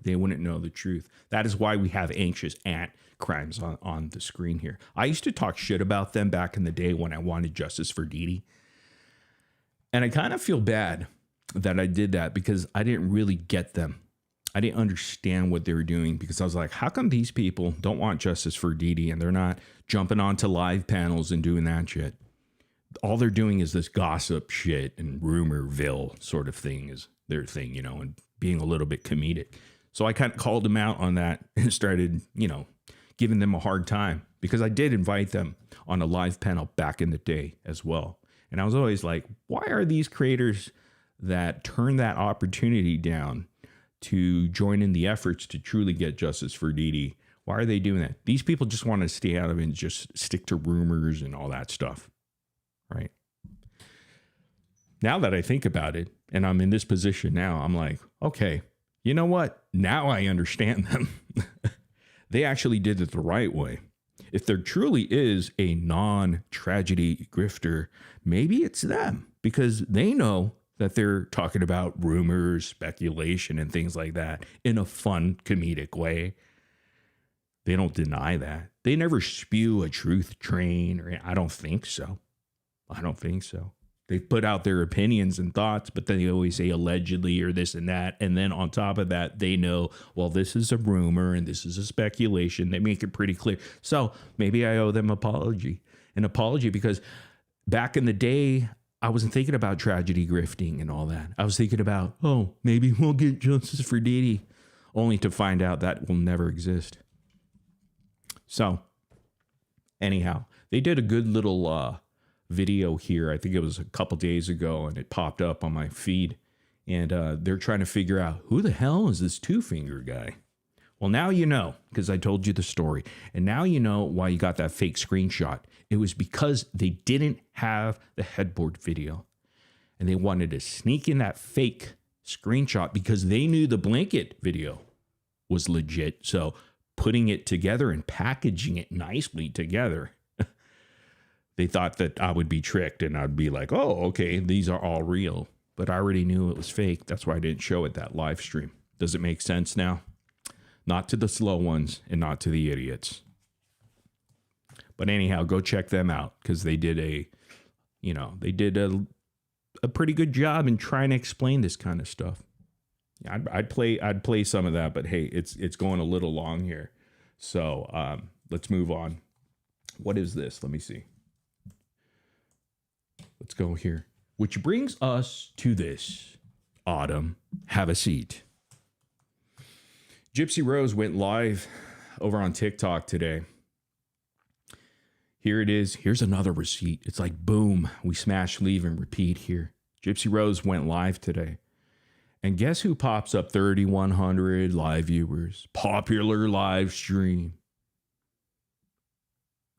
they wouldn't know the truth. That is why we have anxious ant crimes on the screen here. I used to talk shit about them back in the day when I wanted justice for Dee Dee. And I kind of feel bad that I did that because I didn't really get them. I didn't understand what they were doing because I was like, how come these people don't want justice for Dee Dee and they're not jumping onto live panels and doing that shit? All they're doing is this gossip shit and rumorville sort of thing is their thing, you know, and being a little bit comedic. So I kind of called them out on that and started, you know, giving them a hard time because I did invite them on a live panel back in the day as well. And I was always like, why are these creators that turn that opportunity down to join in the efforts to truly get justice for Dee Dee? Why are they doing that? These people just want to stay out of it and just stick to rumors and all that stuff, right? Now that I think about it, and I'm in this position now, I'm like, okay, you know what? Now I understand them. They actually did it the right way. If there truly is a non-tragedy grifter, maybe it's them because they know that they're talking about rumors, speculation, and things like that in a fun, comedic way. They don't deny that. They never spew a truth train, or I don't think so. I don't think so. They put out their opinions and thoughts, but then they always say allegedly or this and that. And then on top of that, they know, well, this is a rumor and this is a speculation. They make it pretty clear. So maybe I owe them an apology because back in the day, I wasn't thinking about tragedy grifting and all that. I was thinking about, oh, maybe we'll get justice for Dee Dee, only to find out that will never exist. So anyhow, they did a good little video here. I think it was a couple days ago and it popped up on my feed. And they're trying to figure out who the hell is this two-finger guy? Well, now you know, because I told you the story. And now you know why you got that fake screenshot. It was because they didn't have the headboard video. And they wanted to sneak in that fake screenshot because they knew the blanket video was legit. So putting it together and packaging it nicely together, they thought that I would be tricked and I'd be like, oh, okay, these are all real. But I already knew it was fake. That's why I didn't show it that live stream. Does it make sense now? Not to the slow ones and not to the idiots. But anyhow, go check them out because they did a pretty good job in trying to explain this kind of stuff. I'd play some of that, but hey, it's going a little long here. So let's move on. What is this? Let me see. Let's go here. Which brings us to this. Autumn, have a seat. Gypsy Rose went live over on TikTok today. Here it is. Here's another receipt. It's like, boom, we smash, leave, and repeat here. Gypsy Rose went live today. And guess who pops up 3,100 live viewers? Popular live stream.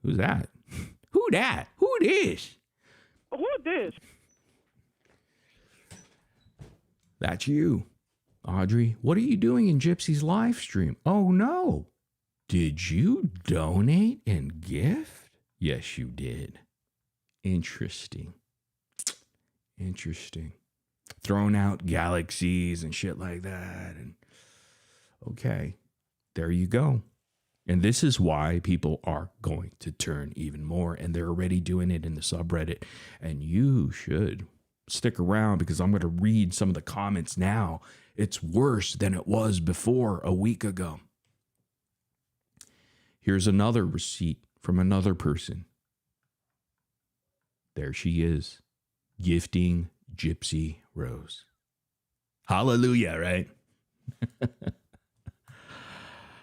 Who's that? Who that? Who this? Who this? That's you. Audrey, what are you doing in Gypsy's live stream? Oh, no. Did you donate and gift? Yes, you did. Interesting. Interesting. Throwing out galaxies and shit like that. And okay, there you go. And this is why people are going to turn even more. And they're already doing it in the subreddit. And you should stick around because I'm going to read some of the comments now. It's worse than it was before a week ago. Here's another receipt from another person. There she is, gifting Gypsy Rose. Hallelujah, right?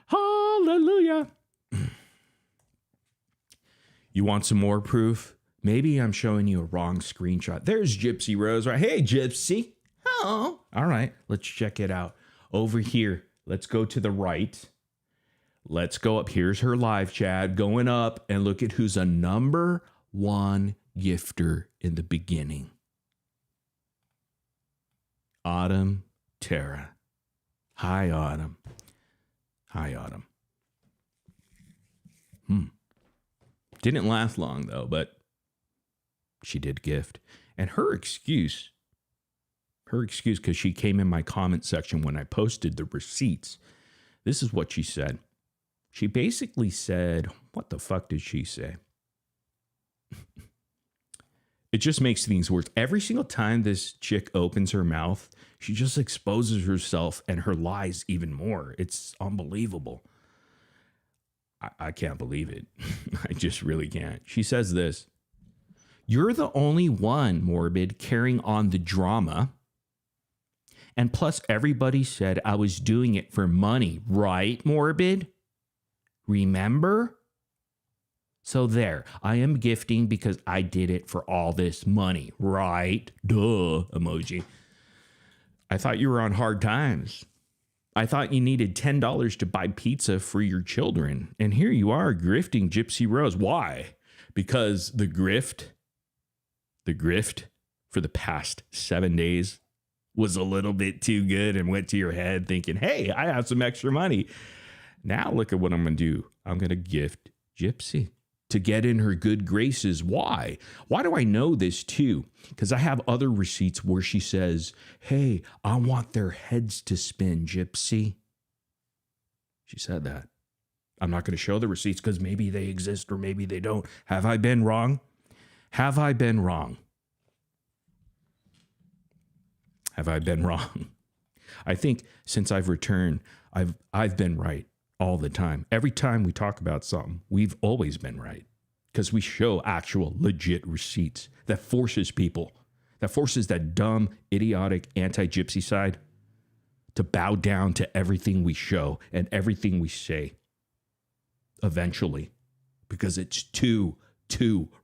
Hallelujah. You want some more proof? Maybe I'm showing you a wrong screenshot. There's Gypsy Rose, right? Hey, Gypsy. Oh. All right, let's check it out. Over here, let's go to the right. Let's go up. Here's her live chat going up, and look at who's a number one gifter in the beginning. Autumn Tara. Hi, Autumn. Hi, Autumn. Didn't last long, though, but she did gift. And her excuse, because she came in my comment section when I posted the receipts, this is what she said. She basically said, what the fuck did she say? It just makes things worse. Every single time this chick opens her mouth, she just exposes herself and her lies even more. It's unbelievable. I can't believe it. I just really can't. She says this. You're the only one, Morbid, carrying on the drama. And plus, everybody said I was doing it for money, right, Morbid? Remember? So there, I am gifting because I did it for all this money, right? Duh, emoji. I thought you were on hard times. I thought you needed $10 to buy pizza for your children. And here you are grifting Gypsy Rose. Why? Because the grift for the past 7 days was a little bit too good and went to your head thinking, hey, I have some extra money. Now look at what I'm going to do. I'm going to gift Gypsy to get in her good graces. Why? Why do I know this too? Because I have other receipts where she says, hey, I want their heads to spin, Gypsy. She said that. I'm not going to show the receipts because maybe they exist or maybe they don't. Have I been wrong? Have I been wrong? Have I been wrong? I think since I've returned, I've been right all the time. Every time we talk about something, we've always been right because we show actual legit receipts that forces people, that forces that dumb, idiotic anti-Gypsy side to bow down to everything we show and everything we say eventually because it's too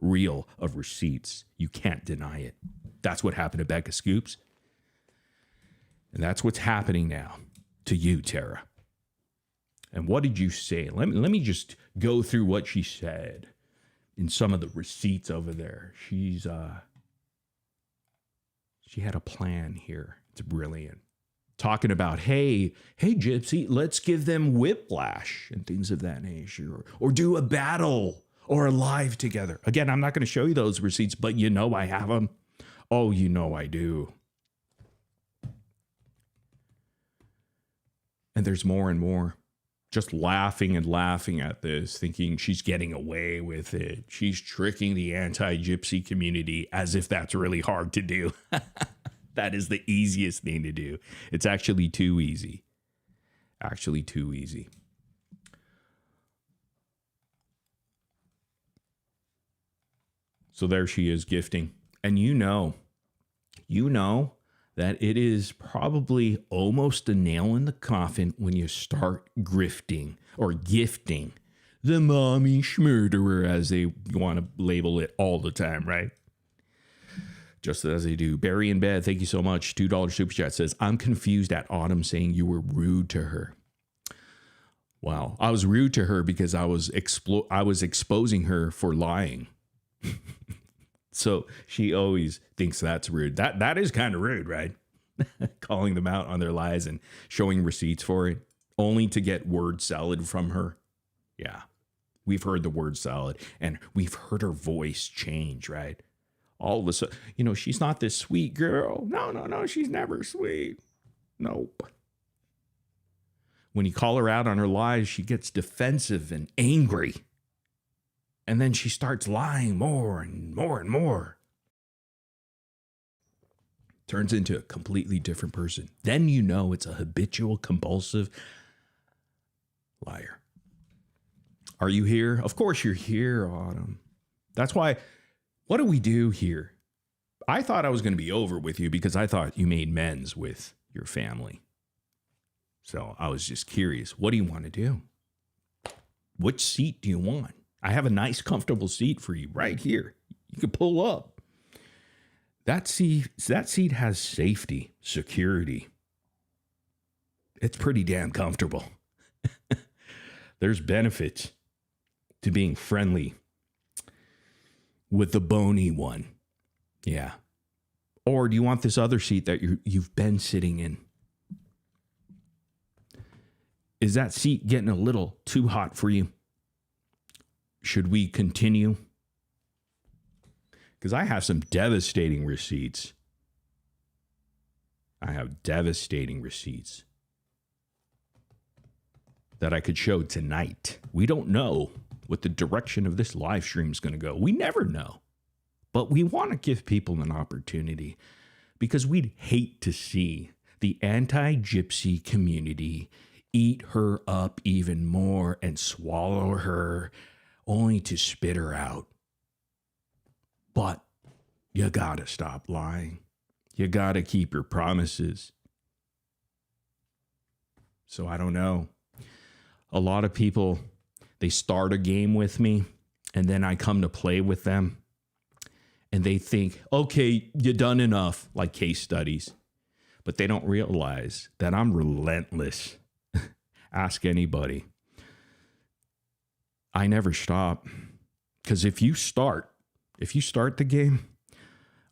real of receipts. You can't deny it. That's what happened to Becca Scoops. And that's what's happening now to you, Tara. And what did you say? Let me just go through what she said in some of the receipts over there. She had a plan here. It's brilliant. Talking about, hey, Gypsy, let's give them whiplash and things of that nature, or do a battle or a live together. Again, I'm not going to show you those receipts, but you know I have them. Oh, you know I do. And there's more and more. Just laughing and laughing at this, thinking she's getting away with it. She's tricking the anti-Gypsy community as if that's really hard to do. That is the easiest thing to do. It's actually too easy. Actually too easy. So there she is gifting. And you know that it is probably almost a nail in the coffin when you start grifting or gifting the mommy schmurderer, as they want to label it all the time, right? Just as they do. Barry in bed, thank you so much. $2 super chat says, I'm confused at Autumn saying you were rude to her. Wow. I was rude to her because I was exposing her for lying. So she always thinks that's rude. That is kind of rude, right? Calling them out on their lies and showing receipts for it, only to get word salad from her. Yeah, we've heard the word salad, and we've heard her voice change, right? All of a sudden, she's not this sweet girl. No, she's never sweet. Nope. When you call her out on her lies, she gets defensive and angry. And then she starts lying more and more and more. Turns into a completely different person. Then you know it's a habitual, compulsive liar. Are you here? Of course you're here, Autumn. That's why, what do we do here? I thought I was going to be over with you because I thought you made amends with your family. So I was just curious. What do you want to do? Which seat do you want? I have a nice, comfortable seat for you right here. You can pull up. That seat has safety, security. It's pretty damn comfortable. There's benefits to being friendly with the bony one. Yeah. Or do you want this other seat that you've been sitting in? Is that seat getting a little too hot for you? Should we continue? Because I have some devastating receipts. I have devastating receipts that I could show tonight. We don't know what the direction of this live stream is going to go. We never know. But we want to give people an opportunity because we'd hate to see the anti-Gypsy community eat her up even more and swallow her only to spit her out. But you gotta stop lying. You gotta keep your promises. So I don't know. A lot of people, they start a game with me and then I come to play with them and they think, okay, you done enough, like case studies. But they don't realize that I'm relentless. Ask anybody. I never stop. Because if you start the game,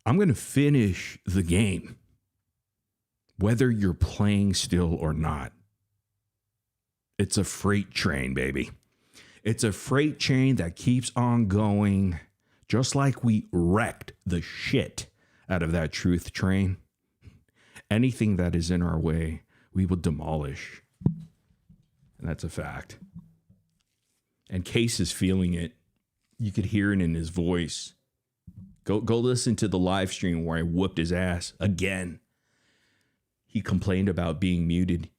I'm going to finish the game, whether you're playing still or not. It's a freight train, baby. It's a freight train that keeps on going, just like we wrecked the shit out of that truth train. Anything that is in our way, we will demolish. And that's a fact. And Case is feeling it. You could hear it in his voice. Go listen to the live stream where I whooped his ass again. He complained about being muted.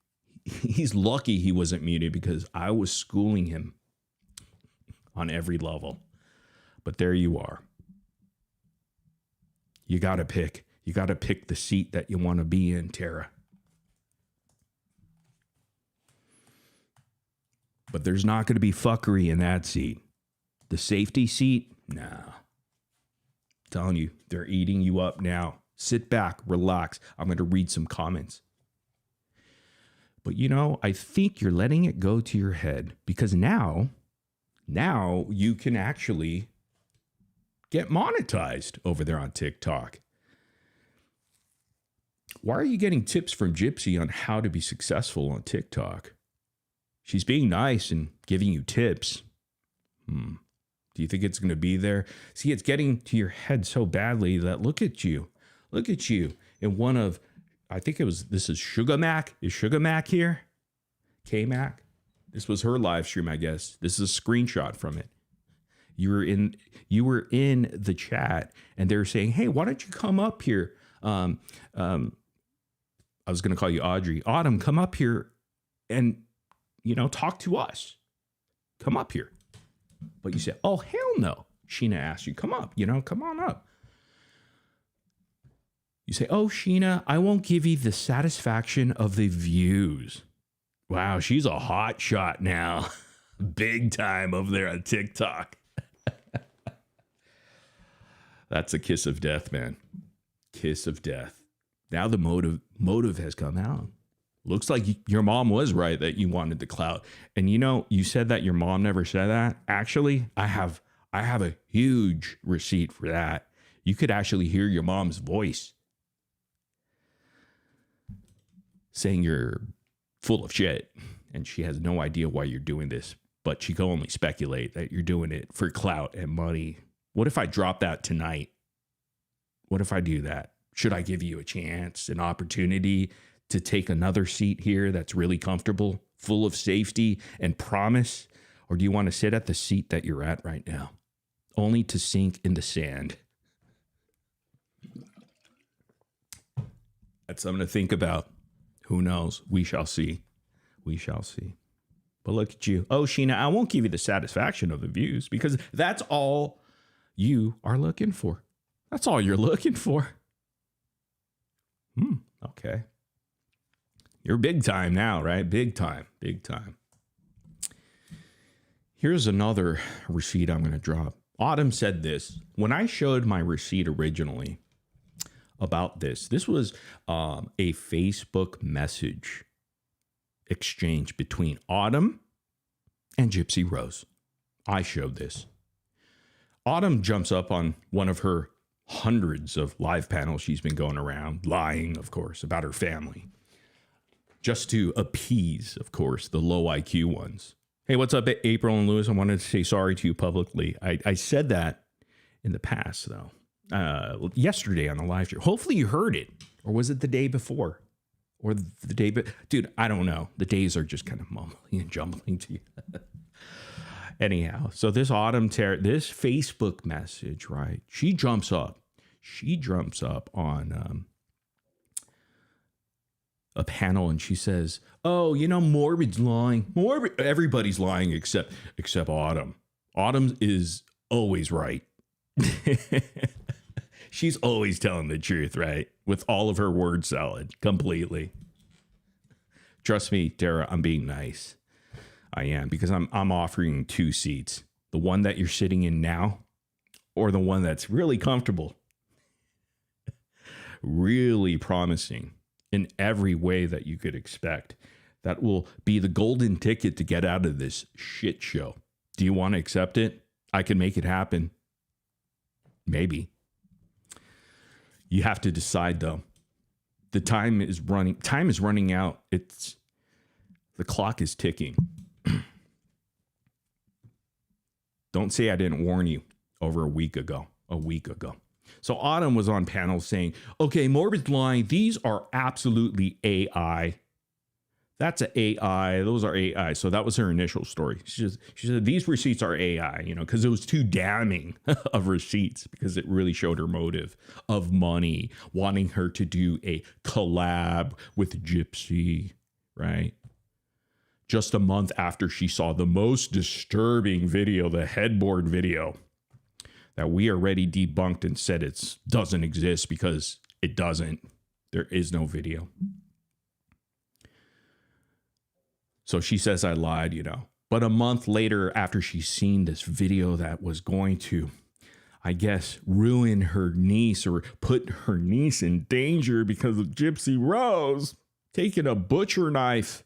He's lucky he wasn't muted because I was schooling him on every level. But there you are. You got to pick. You got to pick the seat that you want to be in, Tara. But there's not going to be fuckery in that seat. The safety seat, nah. I'm telling you, they're eating you up now. Sit back, relax. I'm going to read some comments. But you know, I think you're letting it go to your head because now you can actually get monetized over there on TikTok. Why are you getting tips from Gypsy on how to be successful on TikTok? She's being nice and giving you tips. Do you think it's going to be there? See, it's getting to your head so badly that look at you in one of, I think this is Sugar Mac. Is Sugar Mac here? K-Mac? This was her live stream, I guess. This is a screenshot from it. You were in the chat and they're saying, hey, why don't you come up here? I was going to call you Audrey. Autumn, come up here and, talk to us. Come up here. But you said, oh, hell no. Sheena asked you, come up, come on up. You say, oh, Sheena, I won't give you the satisfaction of the views. Wow, she's a hot shot now. Big time over there on TikTok. That's a kiss of death, man. Kiss of death. Now the motive has come out. Looks like your mom was right that you wanted the clout. And you said that your mom never said that. Actually, I have a huge receipt for that. You could actually hear your mom's voice saying you're full of shit. And she has no idea why you're doing this. But she can only speculate that you're doing it for clout and money. What if I drop that tonight? What if I do that? Should I give you a chance, an opportunity to take another seat here that's really comfortable, full of safety and promise? Or do you want to sit at the seat that you're at right now, only to sink in the sand? That's something to think about. Who knows? We shall see. We shall see. But look at you. Oh, Sheena, I won't give you the satisfaction of the views because that's all you are looking for. That's all you're looking for. Okay. You're big time now, right? Big time. Big time. Here's another receipt I'm going to drop. Autumn said this. When I showed my receipt originally about this was a Facebook message exchange between Autumn and Gypsy Rose. I showed this. Autumn jumps up on one of her hundreds of live panels she's been going around, lying, of course, about her family, just to appease, of course, the low IQ ones. Hey, what's up, April and Lewis? I wanted to say sorry to you publicly. I said that in the past, though, yesterday on the live stream. Hopefully you heard it. Or was it the day before? Or the day, but dude, I don't know. The days are just kind of mumbling and jumbling to you. Anyhow, so this this Facebook message, right? She jumps up on a panel and she says, "Oh, you know, Morbid's lying. Everybody's lying except Autumn. Autumn is always right." She's always telling the truth, right? With all of her word salad, completely. Trust me, Tara, I'm being nice. I am, because I'm offering 2 seats. The one that you're sitting in now, or the one that's really comfortable. Really promising in every way that you could expect. That will be the golden ticket to get out of this shit show. Do you want to accept it? I can make it happen. Maybe. You have to decide, though. The time is running out. The clock is ticking. Don't say I didn't warn you over a week ago. So Autumn was on panels saying, okay, Morbid's lying. These are absolutely AI. That's an AI. Those are AI. So that was her initial story. She said, these receipts are AI, because it was too damning of receipts, because it really showed her motive of money, wanting her to do a collab with Gypsy, right? Just a month after she saw the most disturbing video, the headboard video, that we already debunked and said it doesn't exist because it doesn't. There is no video. So she says I lied, But a month later, after she's seen this video that was going to, I guess, ruin her niece or put her niece in danger because of Gypsy Rose taking a butcher knife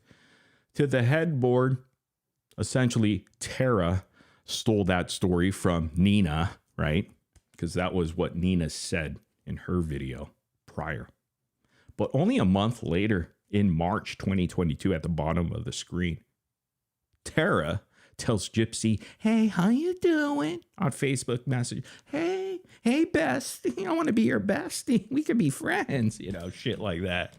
to the headboard. Essentially, Tara stole that story from Nina, right? Because that was what Nina said in her video prior. But only a month later, in March 2022, at the bottom of the screen, Tara tells Gypsy, "Hey, how you doing?" on Facebook message. Hey, bestie, I want to be your bestie. We could be friends, shit like that.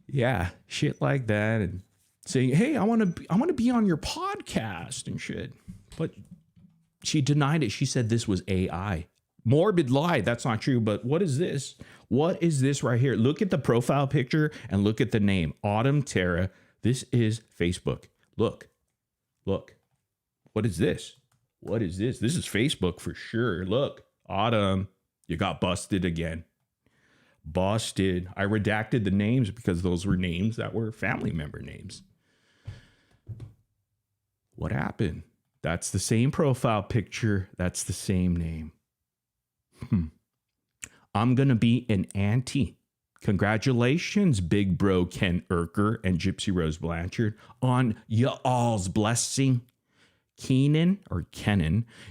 Yeah, shit like that, and saying, "Hey, I want to be on your podcast and shit." But she denied it. She said this was AI. Morbid lie. That's not true. But what is this? What is this right here? Look at the profile picture and look at the name. Autumn Tara. This is Facebook. Look. What is this? This is Facebook for sure. Look, Autumn, you got busted again. Busted. I redacted the names because those were names that were family member names. What happened? That's the same profile picture. That's the same name. I'm going to be an auntie. Congratulations, big bro Ken Urker and Gypsy Rose Blanchard, on y'all's blessing. Kenan,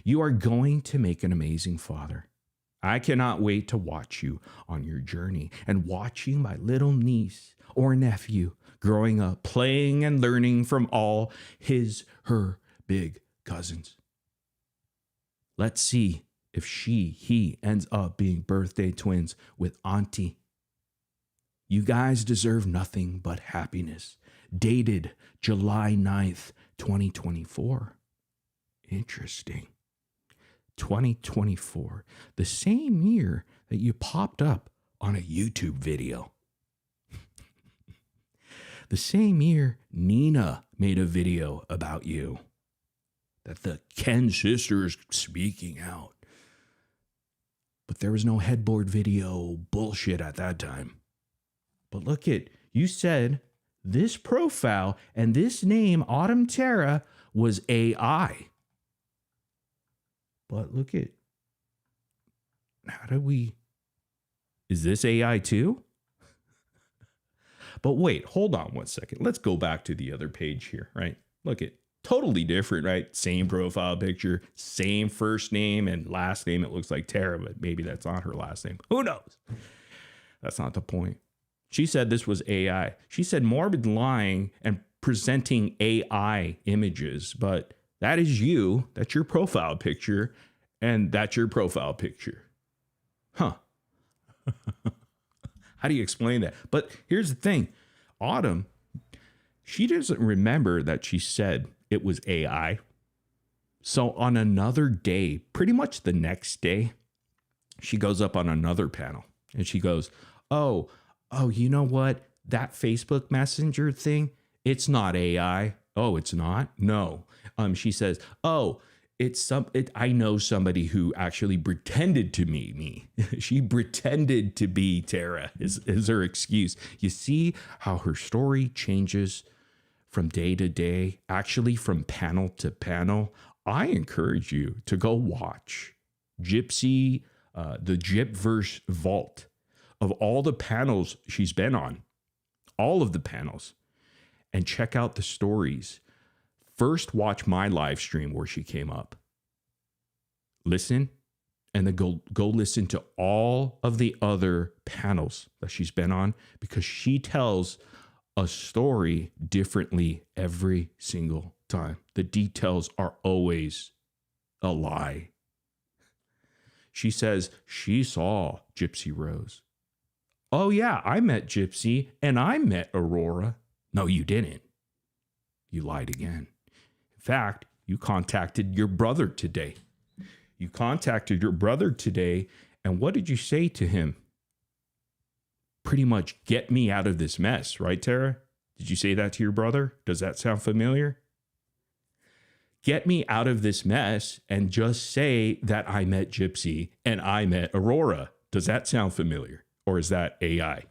you are going to make an amazing father. I cannot wait to watch you on your journey and watching my little niece or nephew growing up, playing and learning from all her big cousins. Let's see if he ends up being birthday twins with Auntie. You guys deserve nothing but happiness. Dated July 9th, 2024. Interesting. 2024, the same year that you popped up on a YouTube video. The same year, Nina made a video about you. That the Ken sisters speaking out. But there was no headboard video bullshit at that time. But look at, you said this profile and this name, Autumn Terra, was AI. But look at, is this AI too? But wait, hold on one second. Let's go back to the other page here, right? Look at, totally different, right? Same profile picture, same first name and last name. It looks like Tara, but maybe that's not her last name. Who knows? That's not the point. She said this was AI. She said morbid lying and presenting AI images, but that is you. That's your profile picture, and that's your profile picture. Huh. How do you explain that? But here's the thing. Autumn, she doesn't remember that she said it was AI. So on another day, pretty much the next day, she goes up on another panel and she goes, oh, you know what? That Facebook Messenger thing, it's not AI. Oh, it's not? No. She says, oh, I know somebody who actually pretended to be me. She pretended to be Tara is her excuse. You see how her story changes from day to day, actually from panel to panel. I encourage you to go watch Gypsy, the Gypverse Vault of all the panels she's been on, all of the panels, and check out the stories. First, watch my live stream where she came up. Listen, and then go listen to all of the other panels that she's been on, because she tells a story differently every single time. The details are always a lie. She says she saw Gypsy Rose. Oh yeah, I met Gypsy and I met Aurora. No, you didn't. You lied again. In fact, you contacted your brother today. And what did you say to him? Pretty much, get me out of this mess, right, Tara? Did you say that to your brother? Does that sound familiar? Get me out of this mess and just say that I met Gypsy and I met Aurora. Does that sound familiar? Or is that AI?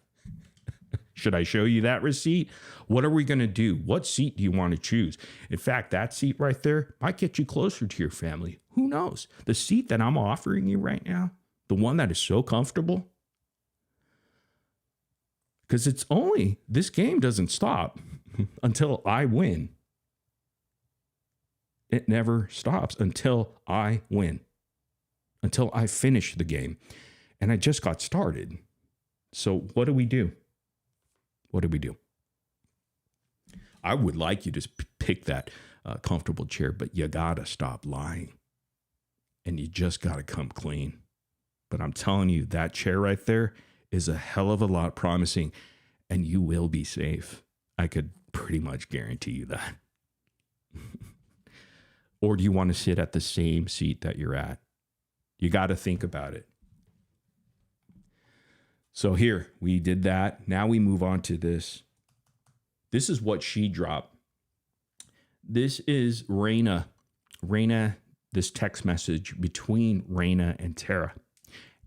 Should I show you that receipt? What are we going to do? What seat do you want to choose? In fact, that seat right there might get you closer to your family. Who knows? The seat that I'm offering you right now, the one that is so comfortable, because this game doesn't stop until I win. It never stops until I win, until I finish the game. And I just got started. So what do we do? What do we do? I would like you to pick that comfortable chair, but you got to stop lying. And you just got to come clean. But I'm telling you, that chair right there is a hell of a lot promising, and you will be safe. I could pretty much guarantee you that. Or do you want to sit at the same seat that you're at? You got to think about it. So here, we did that. Now we move on to this. This is what she dropped. This is Raina. This text message between Raina and Tara.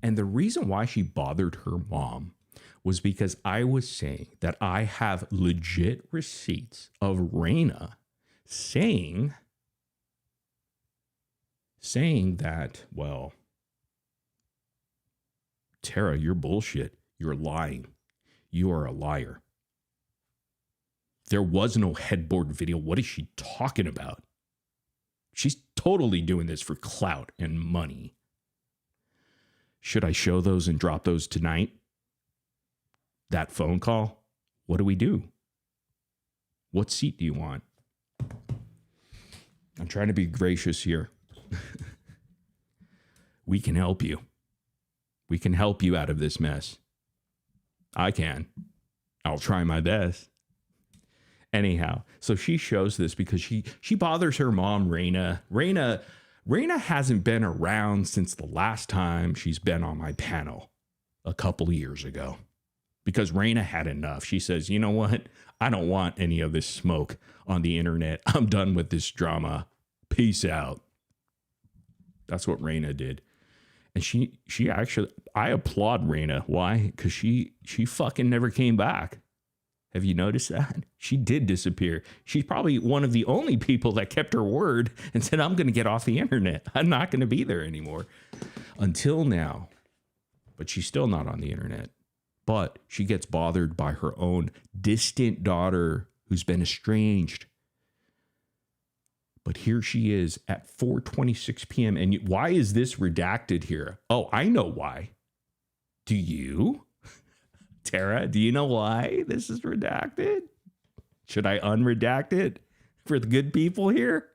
And the reason why she bothered her mom was because I was saying that I have legit receipts of Raina saying that, well, Tara, you're bullshit. You're lying. You are a liar. There was no headboard video. What is she talking about? She's totally doing this for clout and money. Should I show those and drop those tonight? That phone call? What do we do? What seat do you want? I'm trying to be gracious here. We can help you. We can help you out of this mess. I can. I'll try my best. Anyhow, so she shows this because she bothers her mom, Raina. Raina hasn't been around since the last time she's been on my panel. a couple years ago because Raina had enough. She says, you know what? I don't want any of this smoke on the internet. I'm done with this drama. Peace out. That's what Raina did. And she actually, I applaud Raina. Why? Because she fucking never came back. Have you noticed that? She did disappear. She's probably one of the only people that kept her word and said, I'm going to get off the internet. I'm not going to be there anymore. Until now. But she's still not on the internet. But she gets bothered by her own distant daughter who's been estranged. But here she is at 4:26 p.m. And why is this redacted here? Oh, I know why. Do you? Tara, do you know why this is redacted? Should I unredact it for the good people here?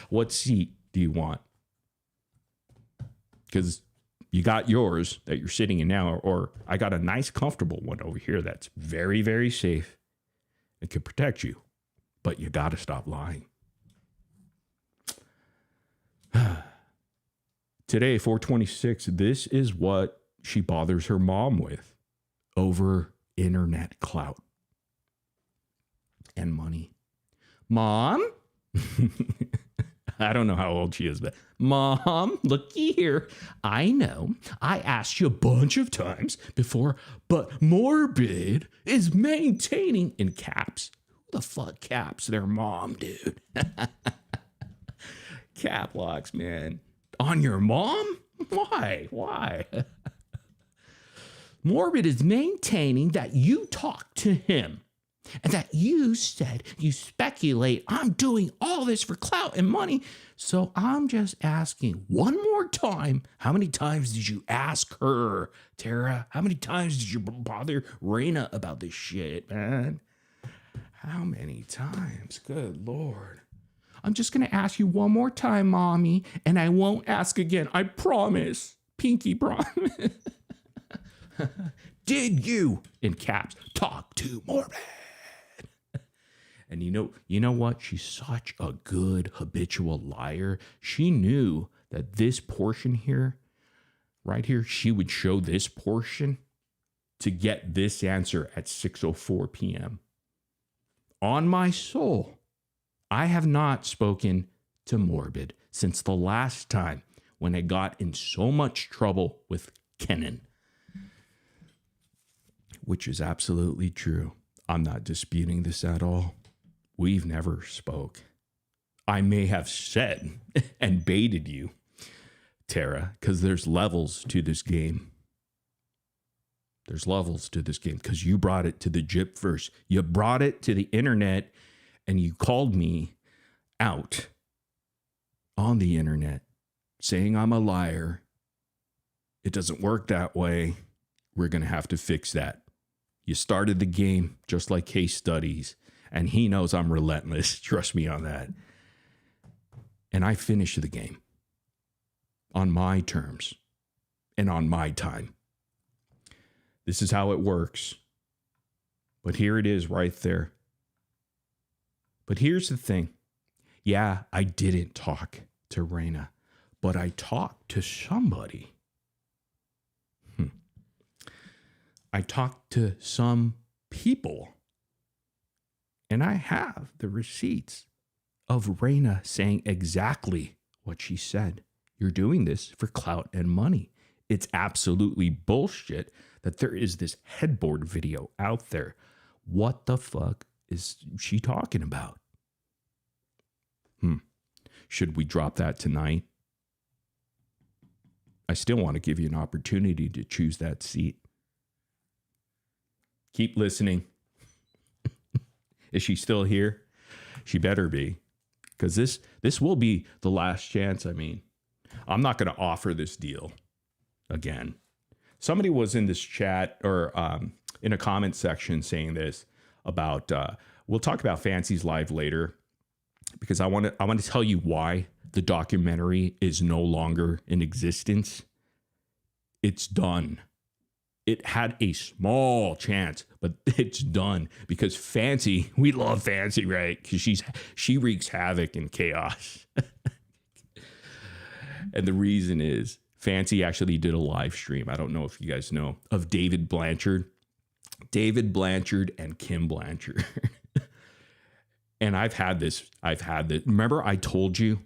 What seat do you want? Because you got yours that you're sitting in now, or I got a nice, comfortable one over here that's very, very safe. It can protect you, but you got to stop lying. Today, 4:26, this is what she bothers her mom with over internet clout and money. Mom? I don't know how old she is, but Mom, looky here. I know I asked you a bunch of times before, but Morbid is maintaining in caps. Who the fuck caps their mom, dude? Cap locks, man. On your mom? Why? Morbid is maintaining that you talked to him and that you said you speculate I'm doing all this for clout and money. So I'm just asking one more time. How many times did you ask her, Tara? How many times did you bother Raina about this shit, man? How many times? Good Lord. I'm just going to ask you one more time, Mommy, and I won't ask again. I promise. Pinky promise. Did you, in caps, talk to Morbid? And you know what? She's such a good habitual liar. She knew that this portion here, right here, she would show this portion to get this answer at 6:04 p.m. On my soul, I have not spoken to Morbid since the last time when I got in so much trouble with Kenan. Which is absolutely true. I'm not disputing this at all. We've never spoke. I may have said and baited you, Tara, because there's levels to this game. There's levels to this game because you brought it to the Gypverse. You brought it to the internet and you called me out on the internet saying I'm a liar. It doesn't work that way. We're going to have to fix that. You started the game just like case studies, and he knows I'm relentless. Trust me on that. And I finish the game on my terms and on my time. This is how it works. But here it is right there. But here's the thing. Yeah, I didn't talk to Raina, but I talked to somebody. I talked to some people, and I have the receipts of Raina saying exactly what she said. You're doing this for clout and money. It's absolutely bullshit that there is this headboard video out there. What the fuck is she talking about? Should we drop that tonight? I still want to give you an opportunity to choose that seat. Keep listening. Is she still here? She better be, because this will be the last chance. I mean, I'm not going to offer this deal again. Somebody was in this chat or in a comment section saying this about, we'll talk about Fancy's Live later, because I want to tell you why the documentary is no longer in existence. It's done. It had a small chance, but it's done because Fancy, we love Fancy, right? Because she wreaks havoc and chaos. And the reason is Fancy actually did a live stream. I don't know if you guys know of David Blanchard and Kim Blanchard. And I've had this. Remember I told you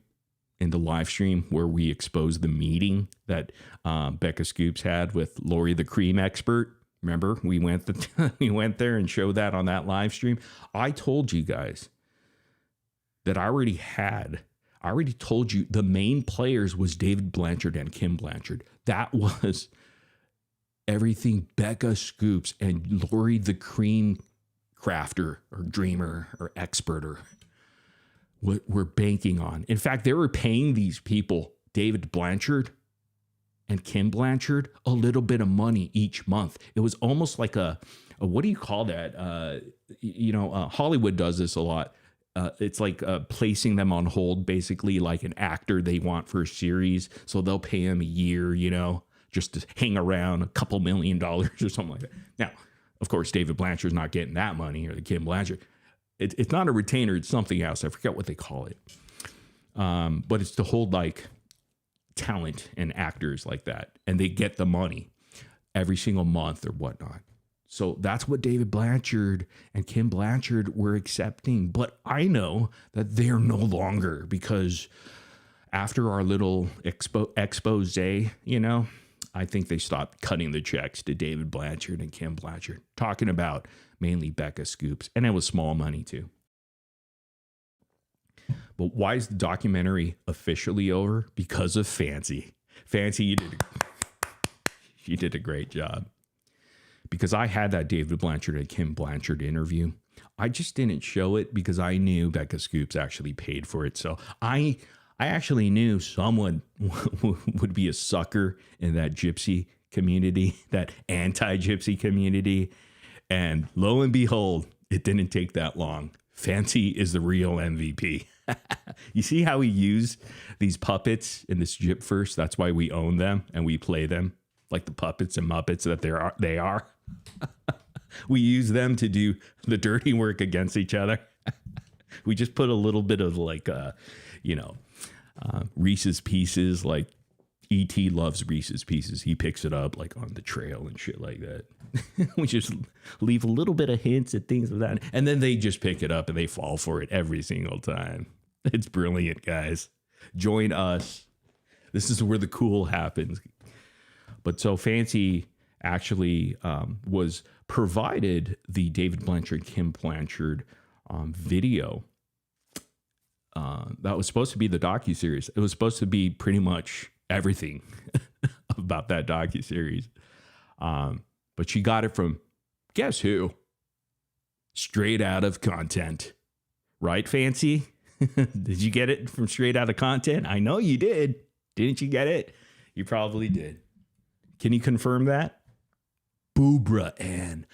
in the live stream where we exposed the meeting that Becca Scoops had with Lori, the cream expert. Remember we went there and showed that on that live stream. I told you guys that I already told you the main players was David Blanchard and Kim Blanchard. That was everything Becca Scoops and Lori the cream crafter or dreamer or expert or what we're banking on. In fact, they were paying these people, David Blanchard and Kim Blanchard, a little bit of money each month. It was almost like a what do you call that? Hollywood does this a lot. It's like placing them on hold, basically like an actor they want for a series. So they'll pay him a year, just to hang around, a couple $1 million or something like that. Now, of course, David Blanchard's not getting that money, or the Kim Blanchard. It's not a retainer. It's something else. I forget what they call it. But it's to hold like talent and actors like that. And they get the money every single month or whatnot. So that's what David Blanchard and Kim Blanchard were accepting. But I know that they're no longer, because after our little expose, I think they stopped cutting the checks to David Blanchard and Kim Blanchard, talking about mainly Becca Scoops. And it was small money too. But why is the documentary officially over? Because of Fancy. Fancy, you did a great job. Because I had that David Blanchard and Kim Blanchard interview. I just didn't show it because I knew Becca Scoops actually paid for it. So I actually knew someone would be a sucker in that gypsy community, that anti-gypsy community. And lo and behold, it didn't take that long. Fancy is the real MVP. You see how we use these puppets in this Gyp first? That's why we own them and we play them like the puppets and Muppets that they are. We use them to do the dirty work against each other. We just put a little bit of like, Reese's Pieces, like E.T. loves Reese's Pieces. He picks it up like on the trail and shit like that. We just leave a little bit of hints at things of that. And then they just pick it up and they fall for it every single time. It's brilliant, guys. Join us. This is where the cool happens. But so Fancy actually was provided the David Blanchard, Kim Blanchard video. That was supposed to be the docuseries. It was supposed to be pretty much everything about that docuseries. But she got it from, guess who? Straight Out of Content. Right, Fancy? Did you get it from Straight Out of Content? I know you did. Didn't you get it? You probably did. Can you confirm that? Boobra Ann,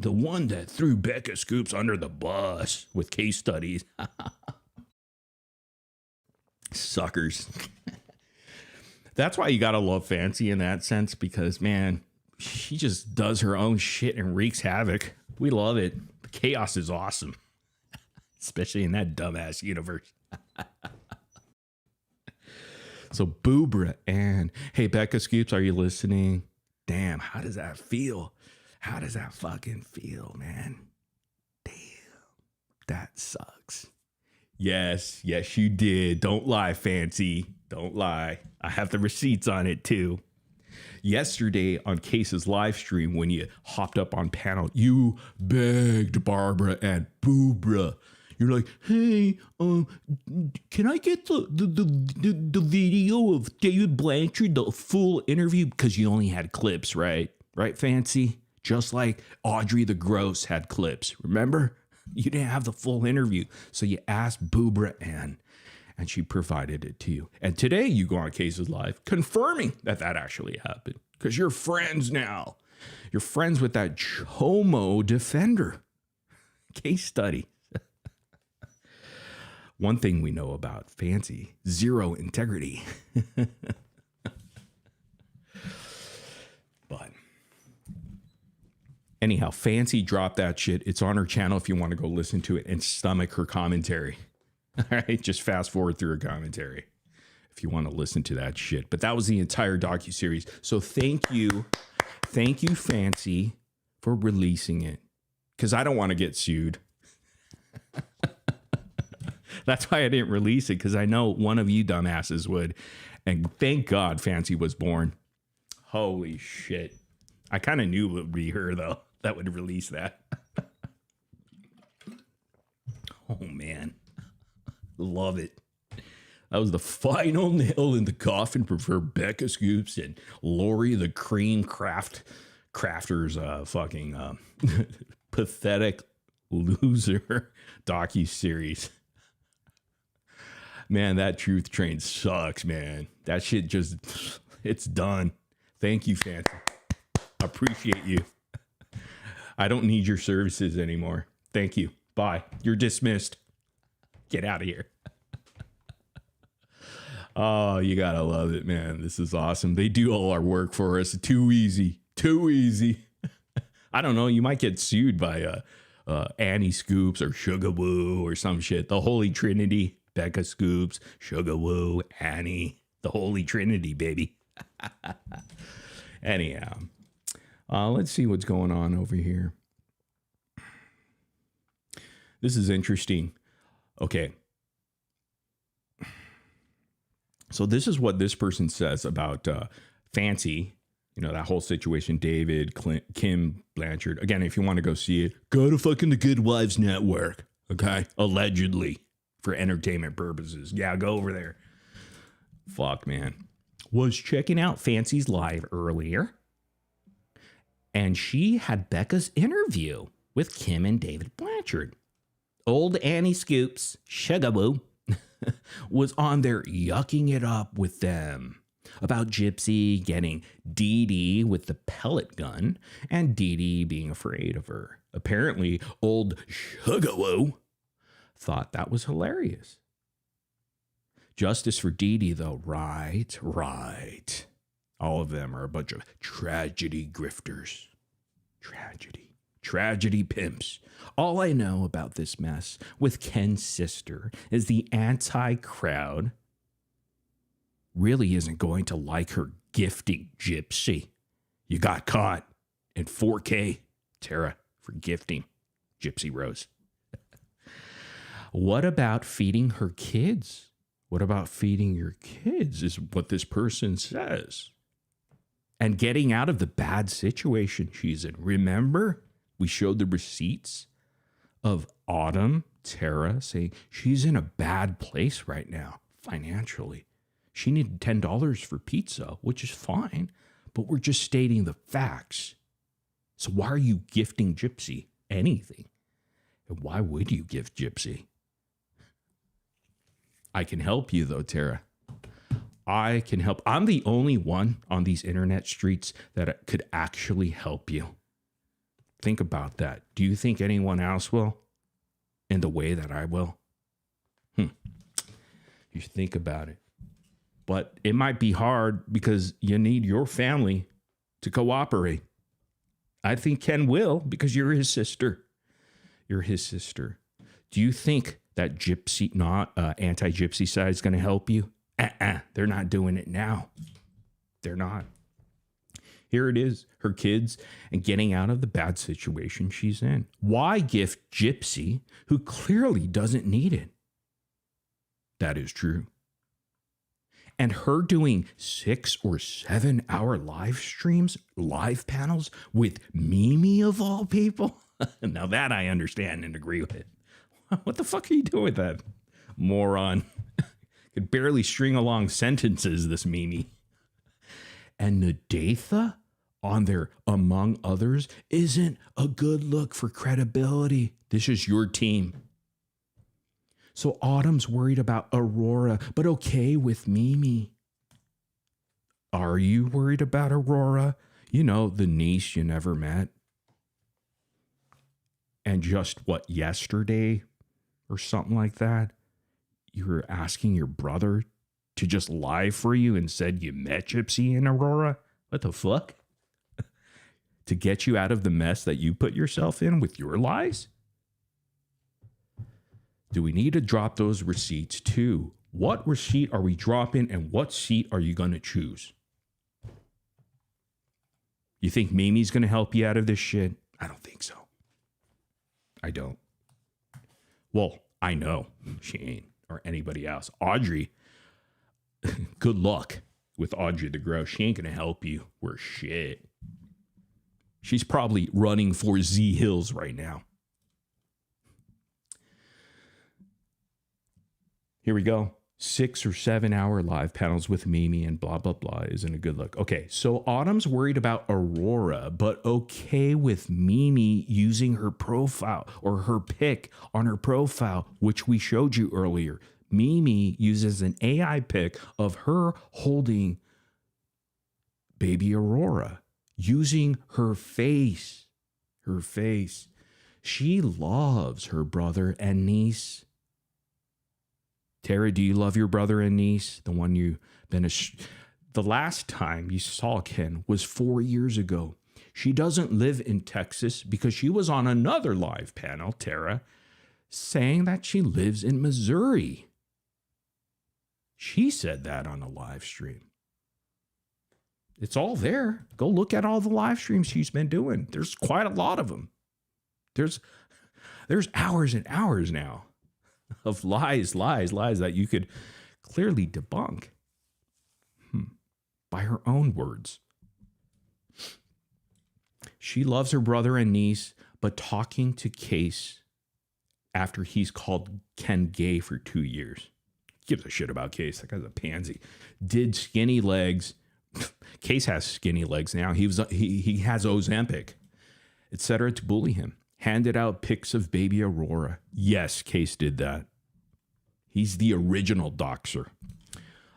the one that threw Becca Scoops under the bus with case studies. Suckers. That's why you gotta love Fancy in that sense, because man, she just does her own shit and wreaks havoc. We love it. The chaos is awesome, especially in that dumbass universe. So Boobra Ann. Hey, Becca Scoops, are you listening? Damn, how does that feel? How does that fucking feel, man? Damn, that sucks. Yes, you did. Don't lie, Fancy. Don't lie. I have the receipts on it too. Yesterday on Case's live stream, when you hopped up on panel, you begged Barbara and Boobra. You're like, hey, can I get the video of David Blanchard, the full interview? Because you only had clips, right? Right, Fancy? Just like Audrey the Gross had clips. Remember? You didn't have the full interview. So you asked Boobra Ann, and she provided it to you. And today you go on Cases Live confirming that actually happened. Because you're friends now. You're friends with that homo defender. Case study. One thing we know about Fancy, zero integrity. But anyhow, Fancy dropped that shit. It's on her channel if you want to go listen to it and stomach her commentary. All right, just fast forward through her commentary. if you want to listen to that shit. But that was the entire docuseries. So thank you, Fancy, for releasing it. Because I don't want to get sued. That's why I didn't release it, because I know one of you dumbasses would. And thank God Fancy was born. Holy shit. I kind of knew it would be her, though, that would release that. Oh, man. Love it. That was the final nail in the coffin for Becca Scoops and Lori the Cream Crafter's fucking pathetic loser docuseries. Man, that truth train sucks, man. That shit just, it's done. Thank you, Fancy. Appreciate you. I don't need your services anymore. Thank you. Bye. You're dismissed. Get out of here. Oh, you gotta love it, man. This is awesome. They do all our work for us. Too easy. Too easy. I don't know. You might get sued by Annie Scoops or Sugar Woo or some shit. The Holy Trinity. Becca Scoops, Sugar Woo, Annie. The Holy Trinity, baby. Anyhow, let's see what's going on over here. This is interesting. Okay. So this is what this person says about Fancy. You know, that whole situation, David, Kim Blanchard. Again, if you want to go see it, go to fucking the Good Wives Network. Okay? Allegedly. For entertainment purposes. Yeah, go over there. Fuck, man. Was checking out Fancy's live earlier. And she had Becca's interview with Kim and David Blanchard. Old Annie Scoops, Shugaboo, was on there yucking it up with them about Gypsy getting Dee Dee with the pellet gun and Dee Dee being afraid of her. Apparently, old Shugaboo thought that was hilarious. Justice for Dee Dee, though. Right. All of them are a bunch of tragedy grifters. Tragedy pimps. All I know about this mess with Ken's sister is the anti-crowd really isn't going to like her gifting Gypsy. You got caught in 4K, Tara, for gifting Gypsy Rose. What about feeding her kids? What about feeding your kids is what this person says. And getting out of the bad situation she's in. Remember, we showed the receipts of Autumn, Tara, saying she's in a bad place right now financially. She needed $10 for pizza, which is fine, but we're just stating the facts. So why are you gifting Gypsy anything? And why would you gift Gypsy? I can help you, though, Tara. I can help. I'm the only one on these internet streets that could actually help you. Think about that. Do you think anyone else will? In the way that I will? You should think about it. But it might be hard because you need your family to cooperate. I think Ken will because you're his sister. You're his sister. Do you think that Gypsy, anti-Gypsy side is going to help you? They're not doing it now. They're not. Here it is, her kids, and getting out of the bad situation she's in. Why gift Gypsy, who clearly doesn't need it? That is true. And her doing 6 or 7 hour live streams, live panels with Mimi of all people. Now that I understand and agree with it. What the fuck are you doing with that, moron? Could barely string along sentences, this Mimi. And Nadatha on there, among others, isn't a good look for credibility. This is your team. So Autumn's worried about Aurora, but okay with Mimi. Are you worried about Aurora? You know, the niece you never met. And just what, yesterday or something like that, you were asking your brother to just lie for you and said you met Gypsy and Aurora? What the fuck? To get you out of the mess that you put yourself in with your lies? Do we need to drop those receipts too? What receipt are we dropping and what seat are you going to choose? You think Mimi's going to help you out of this shit? I don't think so. I don't. Well, I know she ain't, or anybody else. Audrey, good luck with Audrey the Gross. She ain't going to help you. We're shit. She's probably running for Z Hills right now. Here we go. 6 or 7 hour live panels with Mimi and blah, blah, blah isn't a good look. Okay, so Autumn's worried about Aurora, but okay with Mimi using her profile or her pic on her profile, which we showed you earlier. Mimi uses an AI pic of her holding baby Aurora, using her face. Her face. She loves her brother and niece. Tara, do you love your brother and niece? The one you've been the last time you saw Ken was 4 years ago. She doesn't live in Texas because she was on another live panel, Tara, saying that she lives in Missouri. She said that on a live stream. It's all there. Go look at all the live streams she's been doing. There's quite a lot of them. There's hours and hours now of lies that you could clearly debunk by her own words. She loves her brother and niece, but talking to Case after he's called Ken gay for 2 years. Gives a shit about Case. That guy's a pansy. Did skinny legs. Case has skinny legs now. He has Ozempic, etc. to bully him. Handed out pics of baby Aurora. Yes, Case did that. He's the original doxer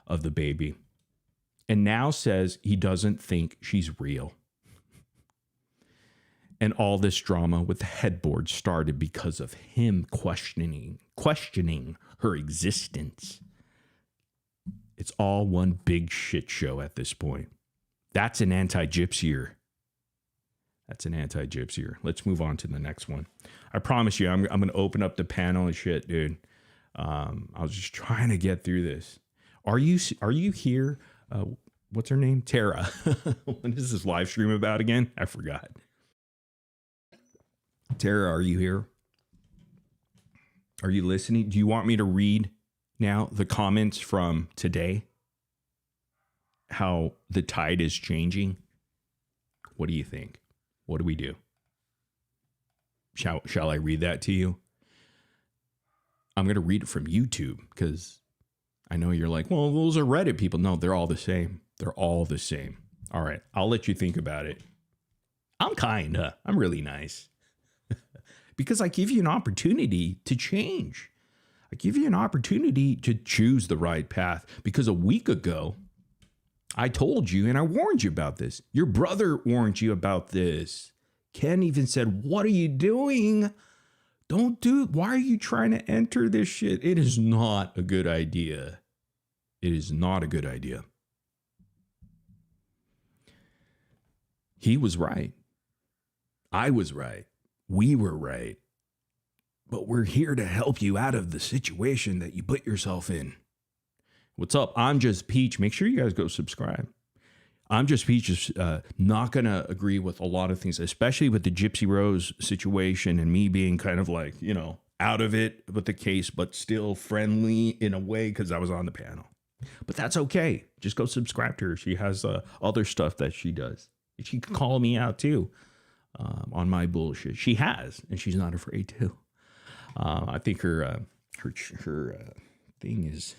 of the baby. And now says he doesn't think she's real. And all this drama with the headboard started because of him questioning her existence. It's all one big shit show at this point. That's an anti-Gypsyer. That's an anti-Gypsyer. Let's move on to the next one. I promise you, I'm going to open up the panel and shit, dude. I was just trying to get through this. Are you here? What's her name? Tara. What is this live stream about again? I forgot. Tara, are you here? Are you listening? Do you want me to read now the comments from today? How the tide is changing? What do you think? What do we do? Shall I read that to you? I'm going to read it from YouTube because I know you're like, well, those are Reddit people. No, they're all the same. They're all the same. All right, I'll let you think about it. I'm really nice. Because I give you an opportunity to change. I give you an opportunity to choose the right path. Because a week ago, I told you and I warned you about this. Your brother warned you about this. Ken even said, what are you doing? Why are you trying to enter this shit? It is not a good idea. It is not a good idea. He was right. I was right. We were right. But we're here to help you out of the situation that you put yourself in. What's up? I'm Just Peach. Make sure you guys go subscribe. I'm Just Peach is not going to agree with a lot of things, especially with the Gypsy Rose situation and me being kind of like, out of it with the case, but still friendly in a way because I was on the panel. But that's okay. Just go subscribe to her. She has other stuff that she does. She can call me out too on my bullshit. She has, and she's not afraid to. I think her thing is,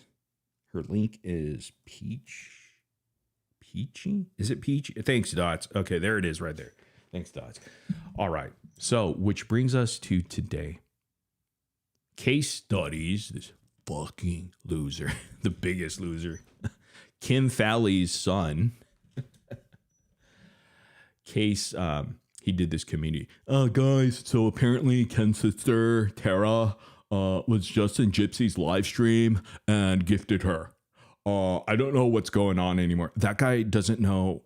her link is Peachy? Is it Peachy? Thanks, Dots. Okay, there it is right there. Thanks, Dots. All right. So, which brings us to today. Case studies, this fucking loser, the biggest loser, Kim Fowley's son. Case, he did this community. Guys, so apparently Ken's sister, Tara, was just in Gypsy's live stream and gifted her. I don't know what's going on anymore. That guy doesn't know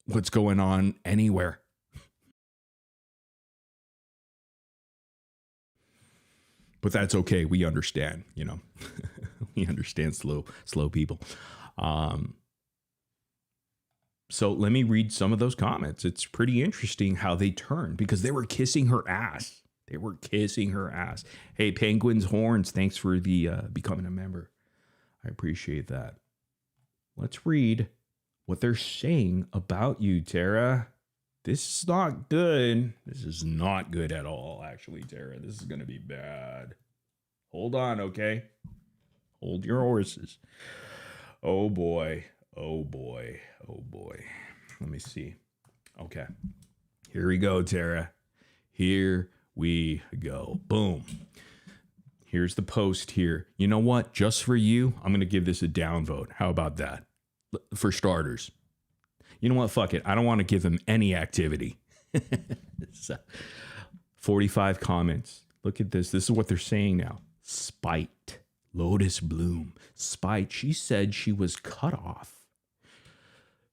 what's going on anywhere. But that's okay. We understand, He understands slow people. So let me read some of those comments. It's pretty interesting how they turned because they were kissing her ass. They were kissing her ass. Hey, Penguin's Horns, thanks for the becoming a member. I appreciate that. Let's read what they're saying about you, Tara. This is not good. This is not good at all, actually, Tara. This is going to be bad. Hold on, okay? Hold your horses. Oh, boy. Oh, boy. Oh, boy. Let me see. Okay. Here we go, Tara. Here we go. Boom. Here's the post here. You know what? Just for you, I'm going to give this a downvote. How about that? For starters. You know what? Fuck it. I don't want to give him any activity. 45 comments. Look at this. This is what they're saying now. Spite. Lotus Bloom. Spite. She said she was cut off.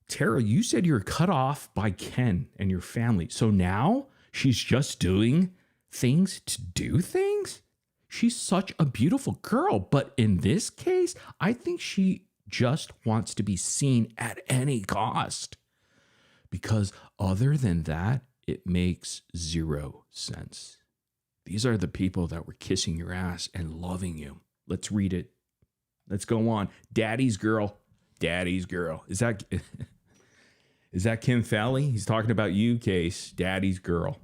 Tara, you said you're cut off by Ken and your family. So now she's just doing things to do things? She's such a beautiful girl. But in this case, I think she just wants to be seen at any cost. Because other than that, it makes zero sense. These are the people that were kissing your ass and loving you. Let's read it. Let's go on. Daddy's girl. Daddy's girl. Is that Kim Fowley? He's talking about you, Case. Daddy's girl.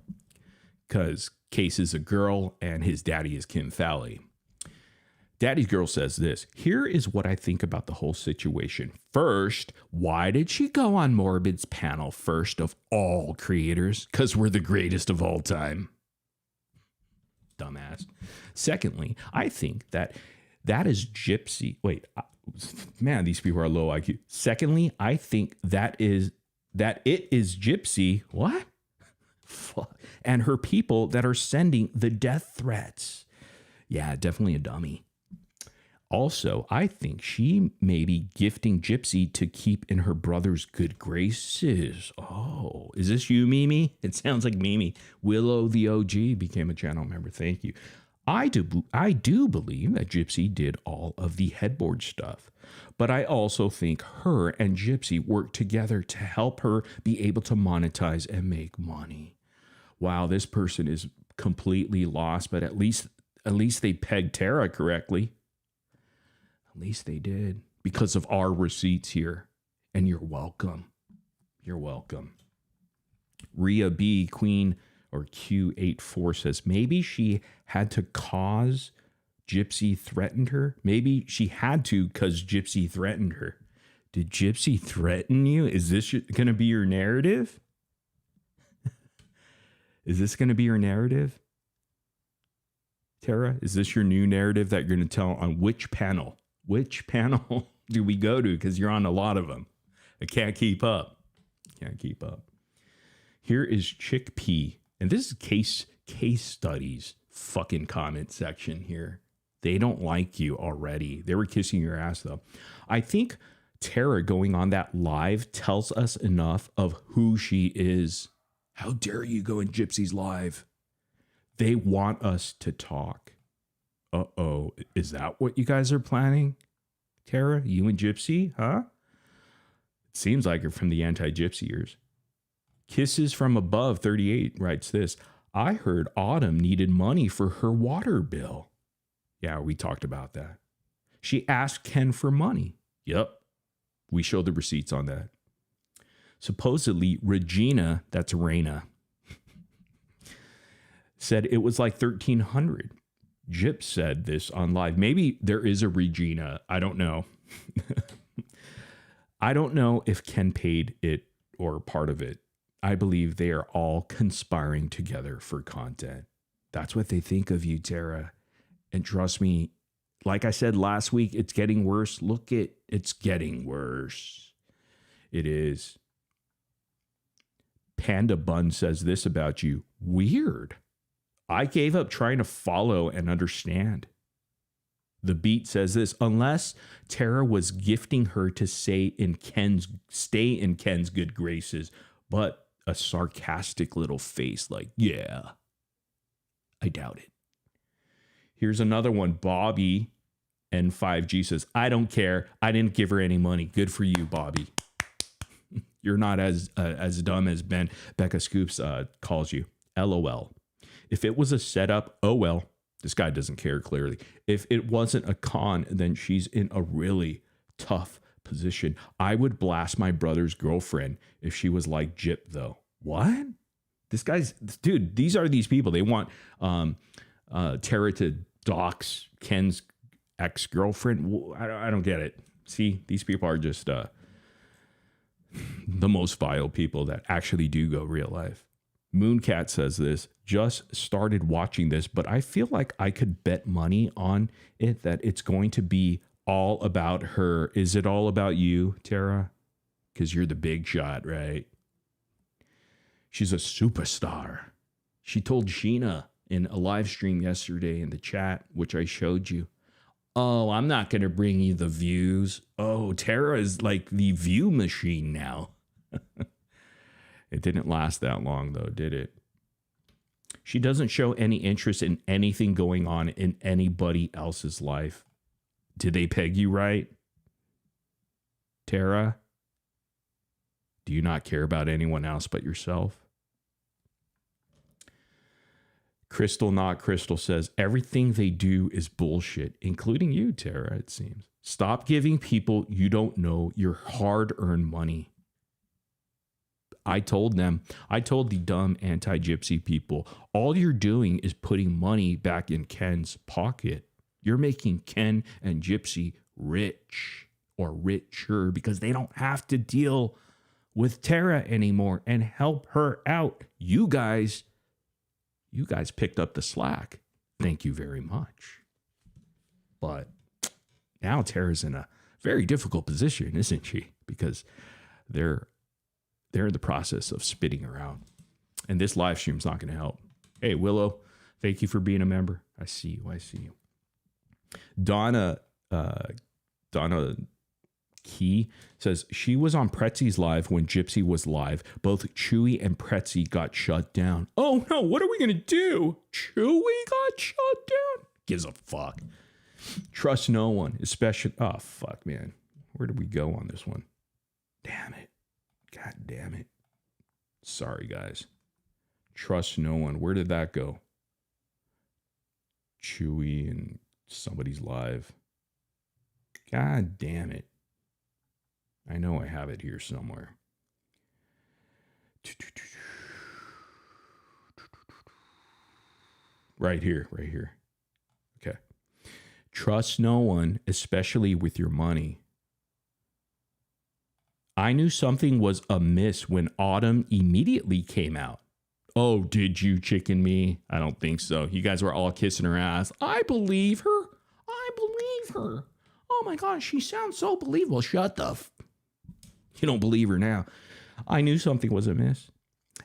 Because Case is a girl and his daddy is Kim Fowley. Daddy's girl says this. Here is what I think about the whole situation. First, why did she go on Morbid's panel first of all creators? Because we're the greatest of all time. Dumbass. Secondly, I think that is Gypsy. Wait, man, these people are low IQ. Secondly, I think that it is Gypsy. What? Fuck. And her people that are sending the death threats. Yeah, definitely a dummy. Also, I think she may be gifting Gypsy to keep in her brother's good graces. Oh, is this you, Mimi? It sounds like Mimi. Willow the OG became a channel member. Thank you. I do believe that Gypsy did all of the headboard stuff, but I also think her and Gypsy worked together to help her be able to monetize and make money. Wow, this person is completely lost, but at least they pegged Tara correctly. At least they did because of our receipts here. And you're welcome. You're welcome. Rhea B, Queen or Q84 says, maybe she had to cause Gypsy threatened her. Maybe she had to because Gypsy threatened her. Did Gypsy threaten you? Is this going to be your narrative? Is this going to be your narrative? Tara, is this your new narrative that you're going to tell on which panel? Which panel do we go to? Because you're on a lot of them. I can't keep up. Can't keep up. Here is Chickpea. And this is case studies fucking comment section here. They don't like you already. They were kissing your ass, though. I think Tara going on that live tells us enough of who she is. How dare you go in Gypsy's live? They want us to talk. Uh-oh. Is that what you guys are planning? Tara, you and Gypsy, huh? It seems like you're from the anti-Gypsy years. Kisses from Above 38 writes this. I heard Autumn needed money for her water bill. Yeah, we talked about that. She asked Ken for money. Yep. We showed the receipts on that. Supposedly, Regina, that's Raina, said it was like $1,300. Gyp said this on live. Maybe there is a Regina. I don't know. I don't know if Ken paid it or part of it. I believe they are all conspiring together for content. That's what they think of you, Tara. And trust me, like I said last week, it's getting worse. It's getting worse. It is. Panda Bun says this about you. Weird. I gave up trying to follow and understand. The Beat says this. Unless Tara was gifting her to stay in Ken's good graces, but a sarcastic little face like, yeah, I doubt it. Here's another one. Bobby N5G says, I don't care. I didn't give her any money. Good for you, Bobby. You're not as dumb as Becca Scoops calls you. LOL. If it was a setup, oh well. This guy doesn't care, clearly. If it wasn't a con, then she's in a really tough position. I would blast my brother's girlfriend if she was like Jip, though. What? Dude, these are these people. They want Tara to dox Ken's ex-girlfriend. I don't get it. See, these people are just the most vile people that actually do go real life. Mooncat says this, just started watching this, but I feel like I could bet money on it that it's going to be all about her. Is it all about you, Tara? Because you're the big shot, right? She's a superstar. She told Sheena in a live stream yesterday in the chat, which I showed you, oh, I'm not going to bring you the views. Oh, Tara is like the view machine now. It didn't last that long, though, did it? She doesn't show any interest in anything going on in anybody else's life. Did they peg you right? Tara? Do you not care about anyone else but yourself? Crystal Not Crystal says, everything they do is bullshit, including you, Tara, it seems. Stop giving people you don't know your hard-earned money. I told the dumb anti-Gypsy people, all you're doing is putting money back in Ken's pocket. You're making Ken and Gypsy rich or richer because they don't have to deal with Tara anymore and help her out. You guys picked up the slack. Thank you very much. But now Tara's in a very difficult position, isn't she? Because they're in the process of spitting her out. And this live stream's not going to help. Hey, Willow, thank you for being a member. I see you. Donna Key says, she was on Pretzi's live when Gypsy was live. Both Chewy and Pretzi got shut down. Oh no, what are we going to do? Chewy got shut down? Gives a fuck. Trust no one, especially... Oh, fuck, man. Where did we go on this one? Damn it. God damn it. Sorry, guys. Trust no one. Where did that go? Chewy and somebody's live. God damn it. I know I have it here somewhere. Right here. Okay. Trust no one, especially with your money. I knew something was amiss when Autumn immediately came out. Oh, did you, Chicken Me? I don't think so. You guys were all kissing her ass. I believe her. Oh my gosh, she sounds so believable. Shut the You don't believe her now. I knew something was amiss.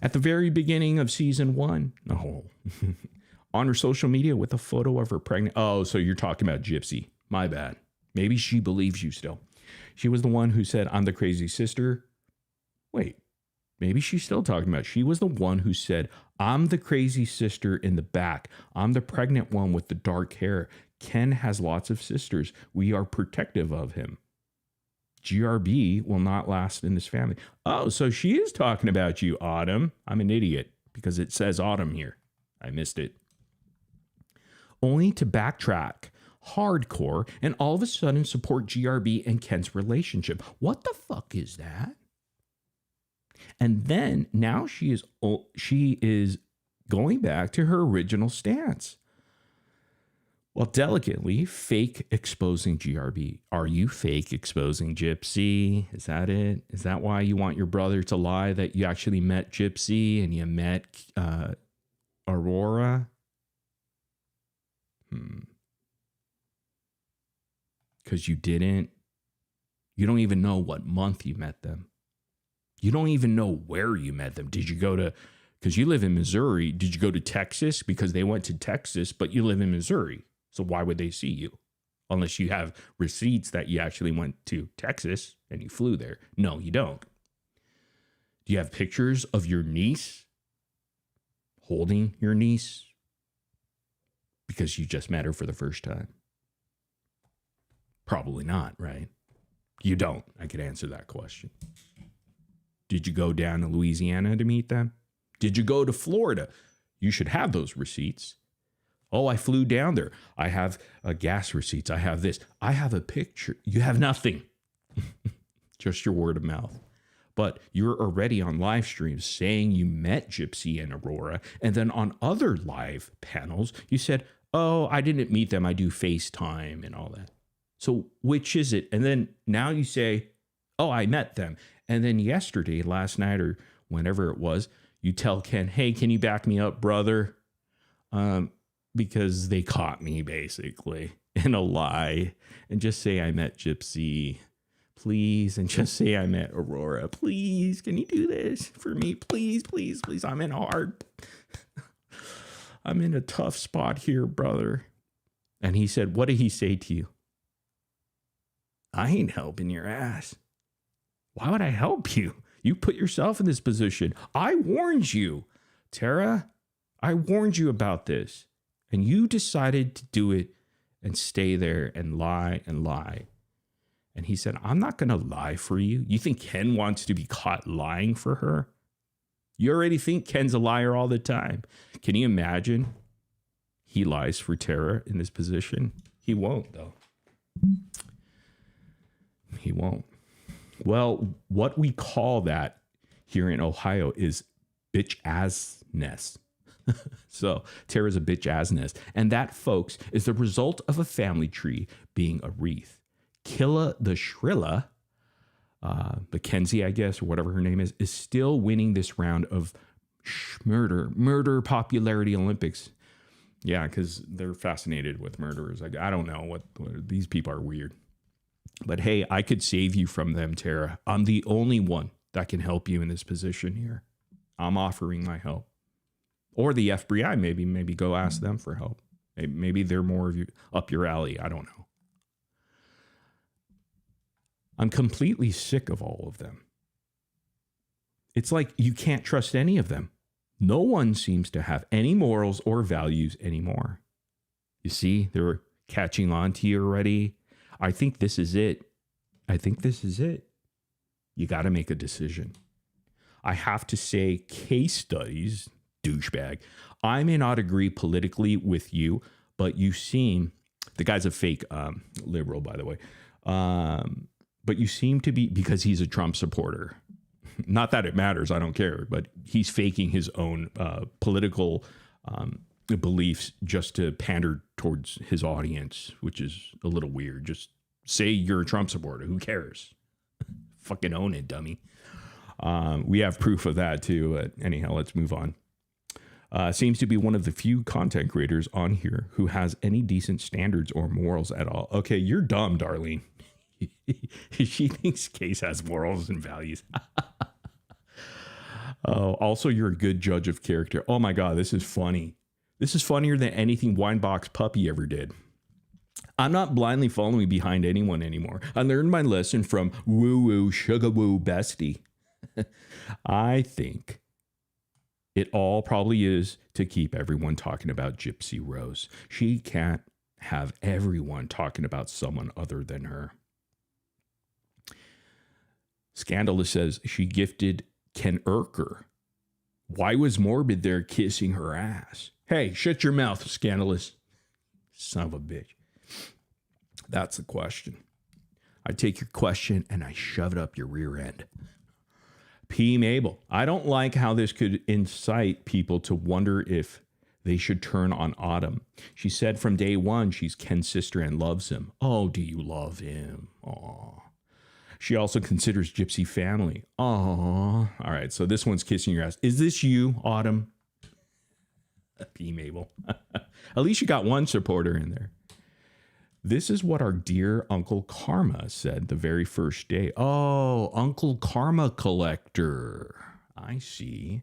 At the very beginning of season 1. No. On her social media with a photo of her pregnant. Oh, so you're talking about Gypsy. My bad. Maybe she believes you still. She was the one who said, I'm the crazy sister. Wait, maybe she's still talking about. She was the one who said, I'm the crazy sister in the back. I'm the pregnant one with the dark hair. Ken has lots of sisters. We are protective of him. GRB will not last in this family. Oh, so she is talking about you, Autumn. I'm an idiot because it says Autumn here. I missed it. Only to backtrack hardcore and all of a sudden support GRB and Ken's relationship. What the fuck is that? And then now she is going back to her original stance. Well, delicately fake exposing GRB. Are you fake exposing Gypsy? Is that it? Is that why you want your brother to lie that you actually met Gypsy and you met Aurora? Because you didn't. You don't even know what month you met them. You don't even know where you met them. Did you go to, because you live in Missouri, did you go to Texas? Because they went to Texas, but you live in Missouri. So why would they see you? Unless you have receipts that you actually went to Texas and you flew there. No, you don't. Do you have pictures of your niece holding your niece? Because you just met her for the first time. Probably not, right? You don't. I could answer that question. Did you go down to Louisiana to meet them? Did you go to Florida? You should have those receipts. Oh, I flew down there. I have gas receipts. I have this. I have a picture. You have nothing. Just your word of mouth. But you're already on live streams saying you met Gypsy and Aurora. And then on other live panels, you said, oh, I didn't meet them. I do FaceTime and all that. So which is it? And then now you say, oh, I met them. And then yesterday, last night, or whenever it was, you tell Ken, hey, can you back me up, brother? Because they caught me basically in a lie. And just say I met Gypsy, please. And just say I met Aurora, please. Can you do this for me? Please, please, please. I'm in a tough spot here, brother. And he said, what did he say to you? I ain't helping your ass. Why would I help you? You put yourself in this position. I warned you, Tara. I warned you about this. And you decided to do it and stay there and lie and lie. And he said, I'm not going to lie for you. You think Ken wants to be caught lying for her? You already think Ken's a liar all the time. Can you imagine he lies for Tara in this position? He won't, though. He won't. Well, what we call that here in Ohio is bitch-assness. So Tara's a bitch-assness. And that, folks, is the result of a family tree being a wreath. Killa the Shrilla, Mackenzie, I guess, or whatever her name is still winning this round of murder popularity Olympics. Yeah, because they're fascinated with murderers. I don't know what these people are weird. But hey, I could save you from them, Tara. I'm the only one that can help you in this position here. I'm offering my help. Or the FBI, maybe go ask them for help. Maybe they're more of you up your alley. I don't know. I'm completely sick of all of them. It's like you can't trust any of them. No one seems to have any morals or values anymore. You see, they're catching on to you already. I think this is it. You got to make a decision. I have to say, case studies, douchebag. I may not agree politically with you, but you seem, the guy's a fake liberal, by the way. But you seem to be, because he's a Trump supporter. Not that it matters, I don't care, but he's faking his own political beliefs just to pander towards his audience, which is a little weird. Just say you're a Trump supporter. Who cares? Fucking own it, dummy. We have proof of that too. Anyhow, let's move on. Seems to be one of the few content creators on here who has any decent standards or morals at all. Okay, you're dumb, Darlene. She thinks Case has morals and values. Oh, also, you're a good judge of character. Oh my God, this is funny. This is funnier than anything Winebox Puppy ever did. I'm not blindly following behind anyone anymore. I learned my lesson from woo-woo, sugar-woo bestie. I think it all probably is to keep everyone talking about Gypsy Rose. She can't have everyone talking about someone other than her. Scandalous says she gifted Ken Urker. Why was Morbid there kissing her ass? Hey, shut your mouth, Scandalous. Son of a bitch. That's the question. I take your question and I shove it up your rear end. P. Mabel. I don't like how this could incite people to wonder if they should turn on Autumn. She said from day one she's Ken's sister and loves him. Oh, do you love him? Aw. She also considers Gypsy family. Aw. All right, so this one's kissing your ass. Is this you, Autumn? P. Mabel. At least you got one supporter in there. This is what our dear Uncle Karma said the very first day. Oh, Uncle Karma Collector. I see.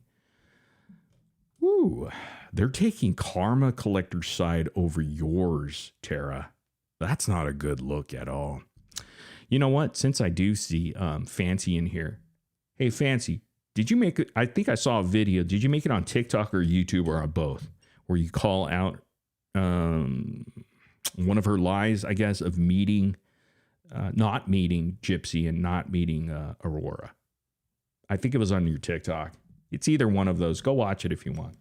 Woo. They're taking Karma Collector's side over yours, Tara. That's not a good look at all. You know what? Since I do see Fancy in here. Hey, Fancy, did you make it? I think I saw a video. Did you make it on TikTok or YouTube or on both? Where you call out one of her lies, I guess, of meeting not meeting Gypsy and not meeting Aurora. I think it was on your TikTok. It's either one of those. Go watch it if you want.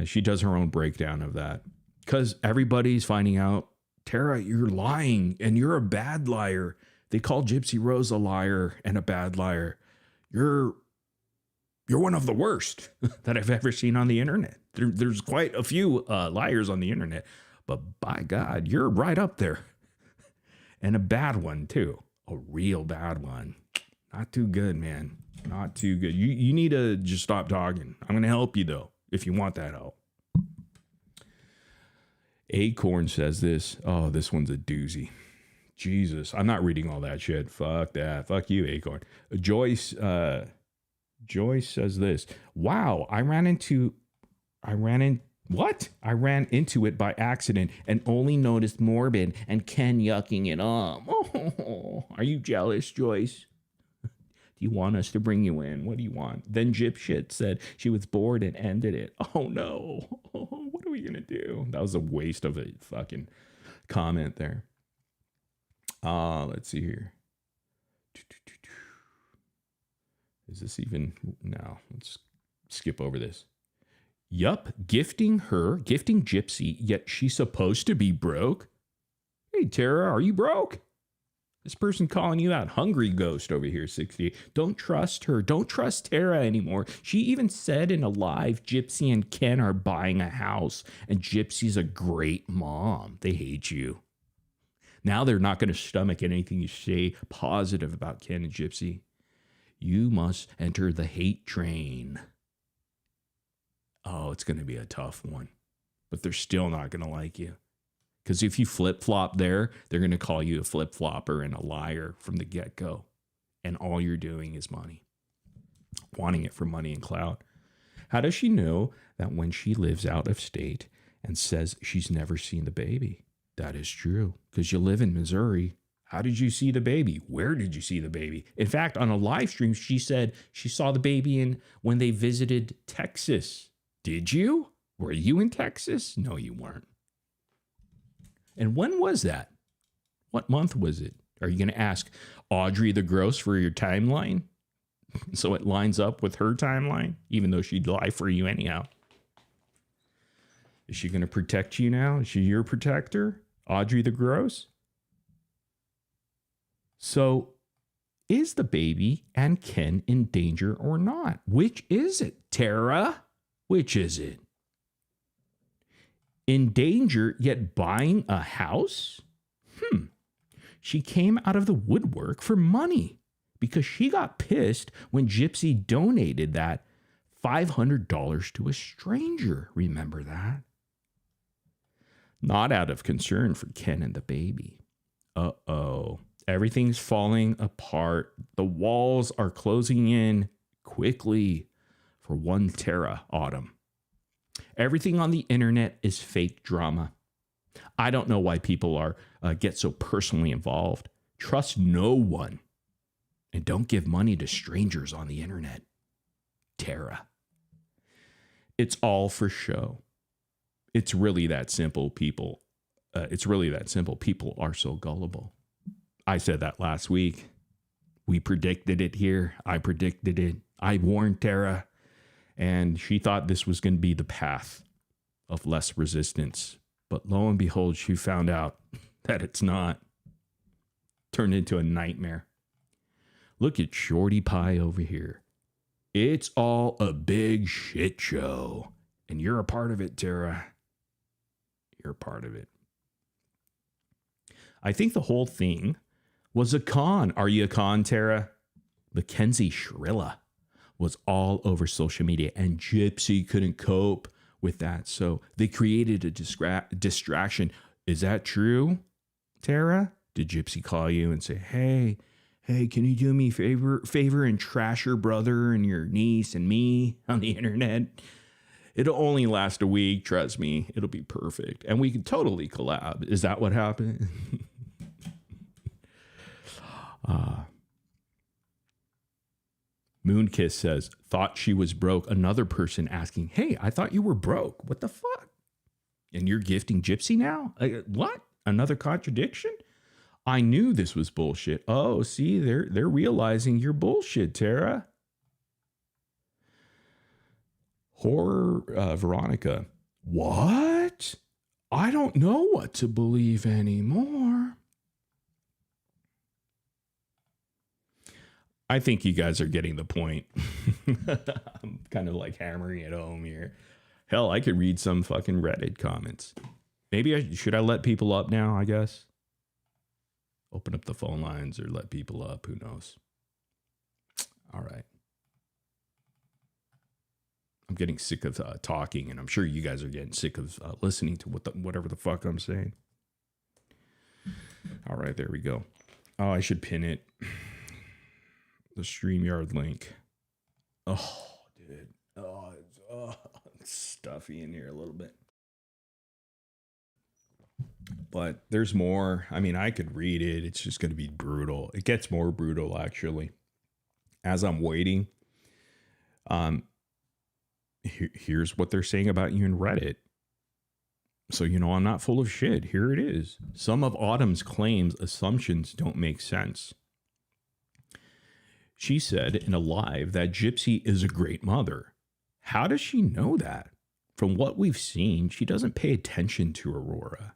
She does her own breakdown of that. Because everybody's finding out, Tara, you're lying and you're a bad liar. They call Gypsy Rose a liar and a bad liar. You're one of the worst that I've ever seen on the internet. There's quite a few liars on the internet. But by God, you're right up there. And a bad one, too. A real bad one. Not too good, man. Not too good. You need to just stop talking. I'm going to help you, though, if you want that help. Acorn says this. Oh, this one's a doozy. Jesus. I'm not reading all that shit. Fuck that. Fuck you, Acorn. Joyce says this. Wow, I ran into it by accident and only noticed Morbid and Ken yucking it up. Oh, are you jealous, Joyce? Do you want us to bring you in? What do you want? Then Gypshit said she was bored and ended it. Oh, no. Oh, what are we going to do? That was a waste of a fucking comment there. Let's see here. Is this even... No, let's skip over this. Yup, gifting Gypsy, yet she's supposed to be broke? Hey, Tara, are you broke? This person calling you out, Hungry Ghost over here, 60. Don't trust her. Don't trust Tara anymore. She even said in a live, Gypsy and Ken are buying a house, and Gypsy's a great mom. They hate you. Now they're not going to stomach anything you say positive about Ken and Gypsy. You must enter the hate train. Oh, it's going to be a tough one. But they're still not going to like you. Because if you flip-flop there, they're going to call you a flip-flopper and a liar from the get-go. And all you're doing is money. Wanting it for money and clout. How does she know that when she lives out of state and says she's never seen the baby? That is true. Because you live in Missouri. How did you see the baby? Where did you see the baby? In fact, on a live stream, she said she saw the baby when they visited Texas. Did you? Were you in Texas? No, you weren't. And when was that? What month was it? Are you going to ask Audrey the Gross for your timeline? So it lines up with her timeline, even though she'd lie for you anyhow. Is she going to protect you now? Is she your protector? Audrey the Gross? So is the baby and Ken in danger or not? Which is it, Tara? Which is it? In danger, yet buying a house? She came out of the woodwork for money because she got pissed when Gypsy donated that $500 to a stranger. Remember that? Not out of concern for Ken and the baby. Uh-oh. Everything's falling apart. The walls are closing in quickly for one Tara Autumn. Everything on the internet is fake drama. I don't know why people get so personally involved. Trust no one. And don't give money to strangers on the internet. Tara. It's all for show. It's really that simple, people. It's really that simple. People are so gullible. I said that last week. We predicted it here. I predicted it. I warned Tara. And she thought this was going to be the path of less resistance. But lo and behold, she found out that it's not. Turned into a nightmare. Look at Shorty Pie over here. It's all a big shit show. And you're a part of it, Tara. You're a part of it. I think the whole thing was a con. Are you a con, Tara? Mackenzie Shrilla was all over social media, and Gypsy couldn't cope with that. So they created a distraction. Is that true, Tara? Did Gypsy call you and say, hey, can you do me a favor and trash your brother and your niece and me on the internet? It'll only last a week. Trust me. It'll be perfect. And we could totally collab. Is that what happened? Moonkiss says, thought she was broke. Another person asking, hey, I thought you were broke. What the fuck? And you're gifting Gypsy now? What? Another contradiction? I knew this was bullshit. Oh, see, they're realizing you're bullshit, Tara. Horror Veronica. What? I don't know what to believe anymore. I think you guys are getting the point. I'm kind of like hammering it home here. Hell, I could read some fucking Reddit comments. Maybe should I let people up now, I guess? Open up the phone lines or let people up. Who knows? All right. I'm getting sick of talking, and I'm sure you guys are getting sick of listening to whatever the fuck I'm saying. All right, there we go. Oh, I should pin it. The StreamYard link. Oh, dude. It's stuffy in here a little bit. But there's more. I mean, I could read it. It's just going to be brutal. It gets more brutal, actually. As I'm waiting, here's what they're saying about you in Reddit. So, I'm not full of shit. Here it is. Some of Autumn's claims, assumptions don't make sense. She said in a live that Gypsy is a great mother. How does she know that? From what we've seen, she doesn't pay attention to Aurora.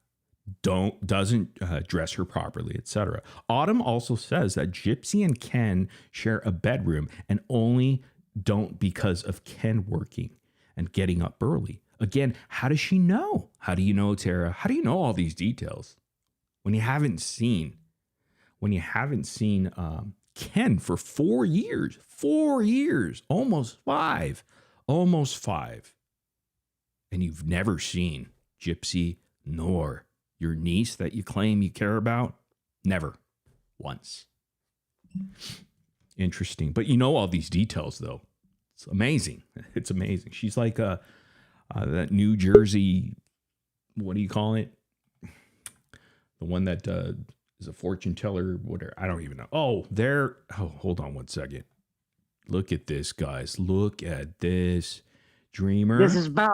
Doesn't dress her properly, etc. Autumn also says that Gypsy and Ken share a bedroom and only don't because of Ken working and getting up early. Again, how does she know? How do you know, Tara? How do you know all these details when you haven't seen Ken for 4 years? 4 years, almost five, and you've never seen Gypsy nor your niece that you claim you care about? Never. Once. Interesting. But you know all these details, though. It's amazing. It's amazing. She's like that New Jersey, what do you call it? The one that is a fortune teller, whatever. I don't even know. Oh, hold on one second. Look at this, guys. Look at this. Dreamer. This is Bones.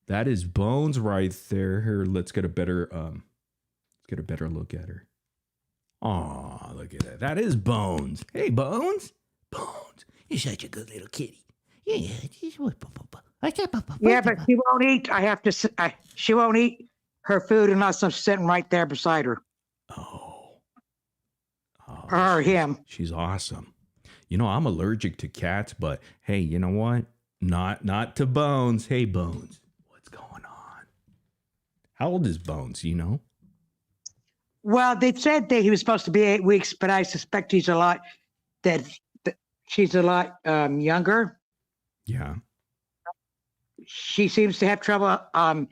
That is Bones right there. Here, let's get a better look at her. Aw, look at that. That is Bones. Hey, Bones. Bones, you're such a good little kitty. Yeah, but she won't eat. She won't eat her food unless I'm sitting right there beside her. Oh, or him. She's awesome. I'm allergic to cats, but hey, you know what? Not to Bones. Hey, Bones. What's going on? How old is Bones, Well, they said that he was supposed to be 8 weeks, but I suspect she's a lot younger. Yeah. She seems to have trouble. I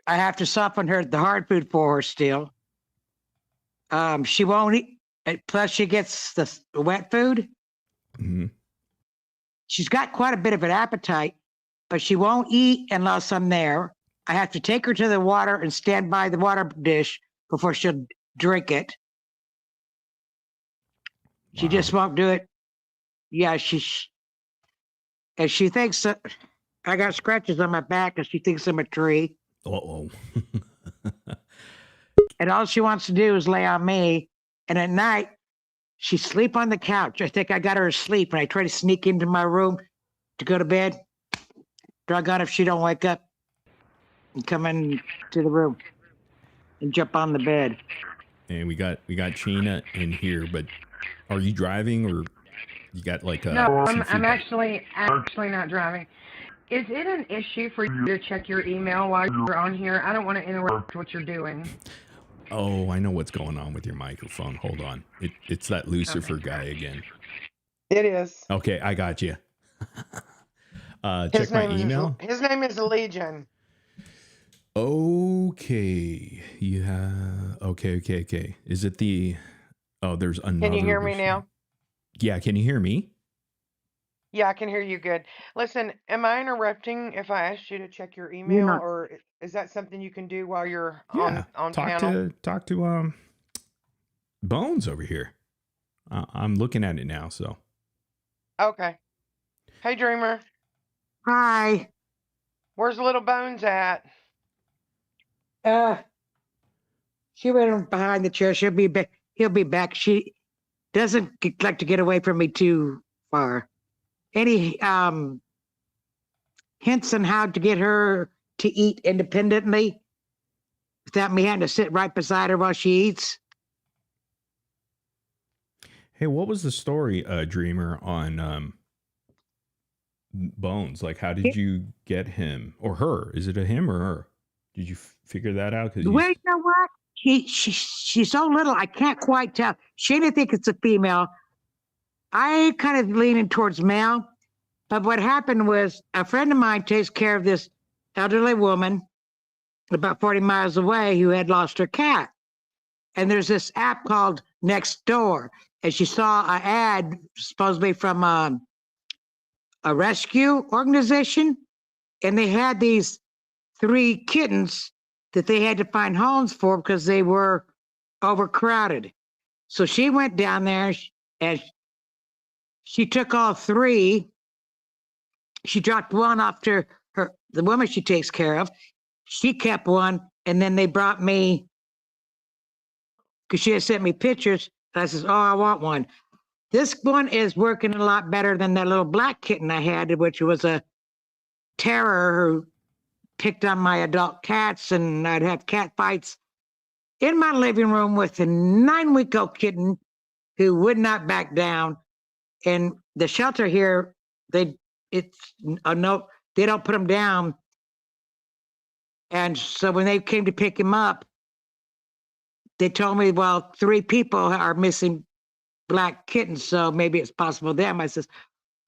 have to soften the hard food for her still. She won't eat. Plus, she gets the wet food. Mm-hmm. She's got quite a bit of an appetite, but she won't eat unless I'm there. I have to take her to the water and stand by the water dish before she'll drink it. Wow. She just won't do it. Yeah, she thinks that I got scratches on my back and she thinks I'm a tree. Uh-oh. And all she wants to do is lay on me. And at night, she sleep on the couch. I think I got her asleep, and I try to sneak into my room to go to bed. Drug on if she don't wake up and come into the room and jump on the bed. And we got Sheena in here, but are you driving or you got like a... No, I'm actually not driving. Is it an issue for you to check your email while you're on here? I don't want to interrupt what you're doing. Oh, I know what's going on with your microphone. Hold on. It's that Lucifer guy again. It is. Okay, I got you. Check my email. His name is Legion. Okay. Yeah. Okay. Is it the... Oh, there's another... Can you hear me now? Yeah, can you hear me? Yeah, I can hear you good. Listen, am I interrupting if I asked you to check your email, or is that something you can do while you're on panel? Talk to Bones over here. I'm looking at it now, so. Okay. Hey, Dreamer. Hi. Where's little Bones at? She went behind the chair. She'll be back. He'll be back. She doesn't like to get away from me too far. Any hints on how to get her to eat independently without me having to sit right beside her while she eats? Hey, what was the story, Dreamer, on Bones? Like, how did you get him or her? Is it a him or her? Did you figure that out? Well, you know what? She's so little, I can't quite tell. She didn't think it's a female. I kind of leaning towards male. But what happened was a friend of mine takes care of this elderly woman about 40 miles away who had lost her cat. And there's this app called Nextdoor. And she saw an ad supposedly from a rescue organization. And they had these 3 kittens that they had to find homes for because they were overcrowded. So she went down there and she took all 3. She dropped one off to the woman she takes care of. She kept one, and then they brought me, because she had sent me pictures, and I says, oh, I want one. This one is working a lot better than that little black kitten I had, which was a terror who picked on my adult cats, and I'd have cat fights in my living room with a 9-week-old kitten who would not back down. And the shelter here, they don't put him down. And so when they came to pick him up, they told me, well, 3 people are missing black kittens, so maybe it's possible them. I says,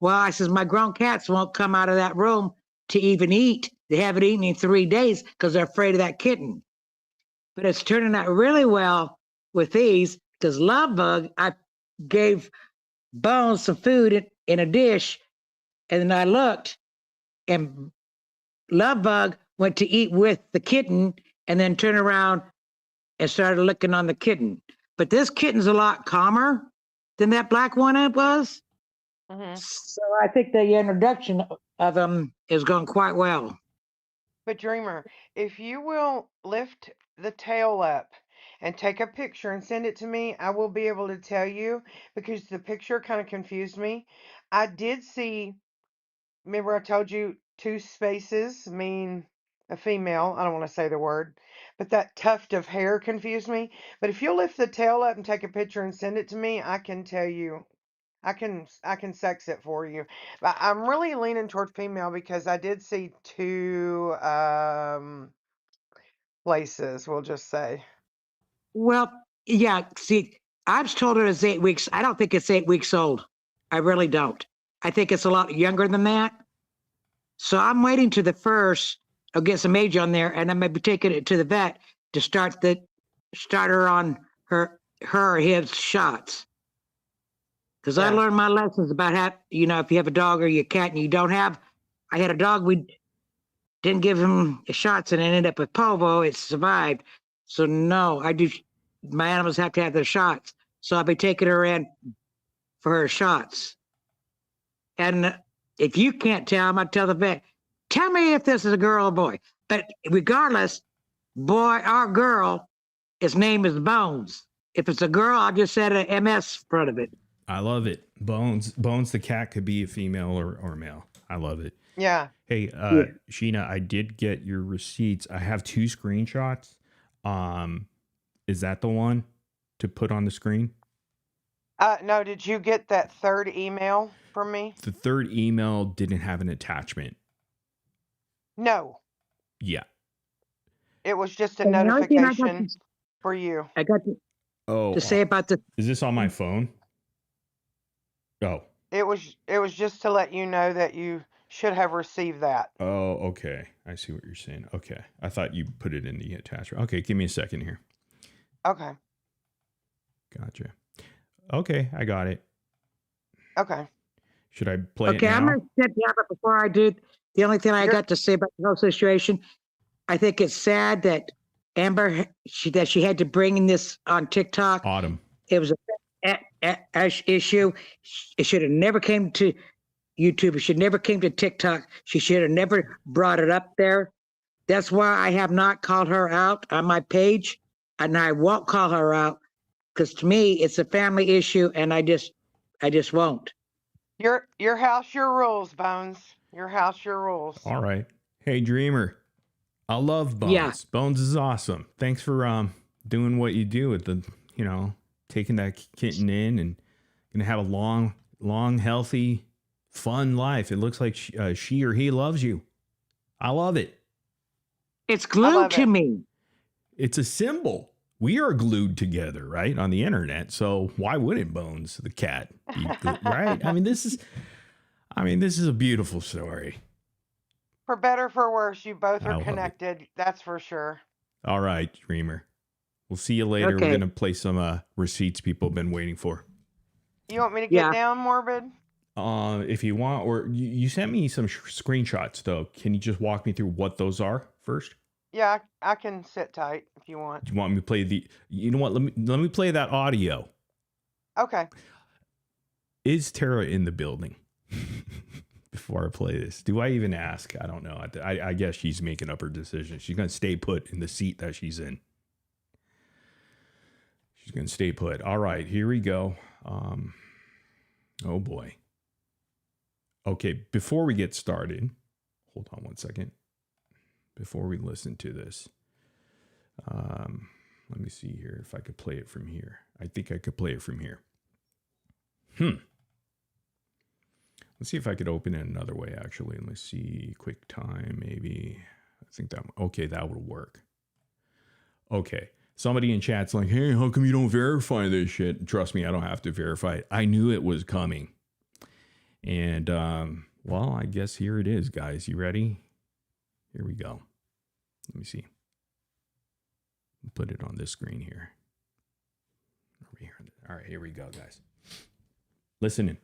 my grown cats won't come out of that room to even eat. They haven't eaten in 3 days because they're afraid of that kitten. But it's turning out really well with these, because Lovebug, I gave Bones some food in a dish, and then I looked, and Lovebug went to eat with the kitten and then turned around and started licking on the kitten. But this kitten's a lot calmer than that black one it was. Mm-hmm. So I think the introduction of them is going quite well. But Dreamer, if you will lift the tail up and take a picture and send it to me, I will be able to tell you, because the picture kind of confused me. I did see, remember I told you 2 spaces mean a female. I don't want to say the word, but that tuft of hair confused me. But if you'll lift the tail up and take a picture and send it to me, I can tell you. I can sex it for you. But I'm really leaning toward female because I did see 2 places, we'll just say. Well, yeah, see, I was told it was 8 weeks. I don't think it's 8 weeks old. I really don't. I think it's a lot younger than that. So I'm waiting to the first. I'll get some age on there, and I may be taking it to the vet to start her on her or his shots. Because I learned my lessons about how, if you have a dog or your cat and you don't have, I had a dog, we didn't give him the shots and it ended up with polio. It survived. So no, my animals have to have their shots. So I'll be taking her in for her shots. And if you can't tell, I'm going to tell the vet, tell me if this is a girl or boy. But regardless, boy or girl, its name is Bones. If it's a girl, I'll just set an MS in front of it. I love it. Bones the cat could be a female or male. I love it. Yeah. Hey, Sheena, I did get your receipts. I have 2 screenshots. Is that the one to put on the screen? No, did you get that 3rd email from me? The 3rd email didn't have an attachment. No. Yeah. It was just a notification for you. I got to say about the... Is this on my phone? Oh. It was just to let you know that you should have received that. Oh, okay. I see what you're saying. Okay. I thought you put it in the attachment. Okay, give me a second here. Okay. Gotcha. Okay, I got it. Okay. Should I play it now? Okay, I'm going to step down, but before I do, the only thing I got to say about the whole situation, I think it's sad that Amber, she had to bring in this on TikTok. Autumn. It was a issue. It should have never came to YouTube. It should never came to TikTok. She should have never brought it up there. That's why I have not called her out on my page. and I won't call her out because to me it's a family issue, and I just won't. Your house, your rules, Bones. Your house, your rules. All right. Hey, Dreamer. I love Bones. Yeah. Bones is awesome. Thanks for doing what you do with the, taking that kitten in and gonna have a long, healthy, fun life. It looks like she or he loves you. I love it. It's glued to me. It's a symbol. We are glued together, right, on the internet. So why wouldn't Bones, the cat, be right? I mean, this is a beautiful story. For better, for worse, you both are connected. That's for sure. All right, Dreamer. We'll see you later. Okay. We're gonna play some receipts people have been waiting for. You want me to get down, Morbid? If you want, or you sent me some screenshots though. Can you just walk me through what those are first? Yeah, I can sit tight if you want. Do you want me to play the? You know what? Let me play that audio. Okay. Is Tara in the building? Before I play this, do I even ask? I don't know. I guess she's making up her decision. She's gonna stay put in the seat that she's in. She's gonna stay put. All right, here we go. Oh boy. Okay, before we get started, hold on one second. Before we listen to this, let me see here if I could play it from here. I think I could play it from here. Let's see if I could open it another way, actually. Let me see. QuickTime, maybe. I think that would work. Okay. Somebody in chat's like, hey, how come you don't verify this shit? Trust me, I don't have to verify it. I knew it was coming. And, well, I guess here it is, guys. You ready? Here we go. Let me see. Put it on this screen here. Over here. All right, here we go, guys. Listening.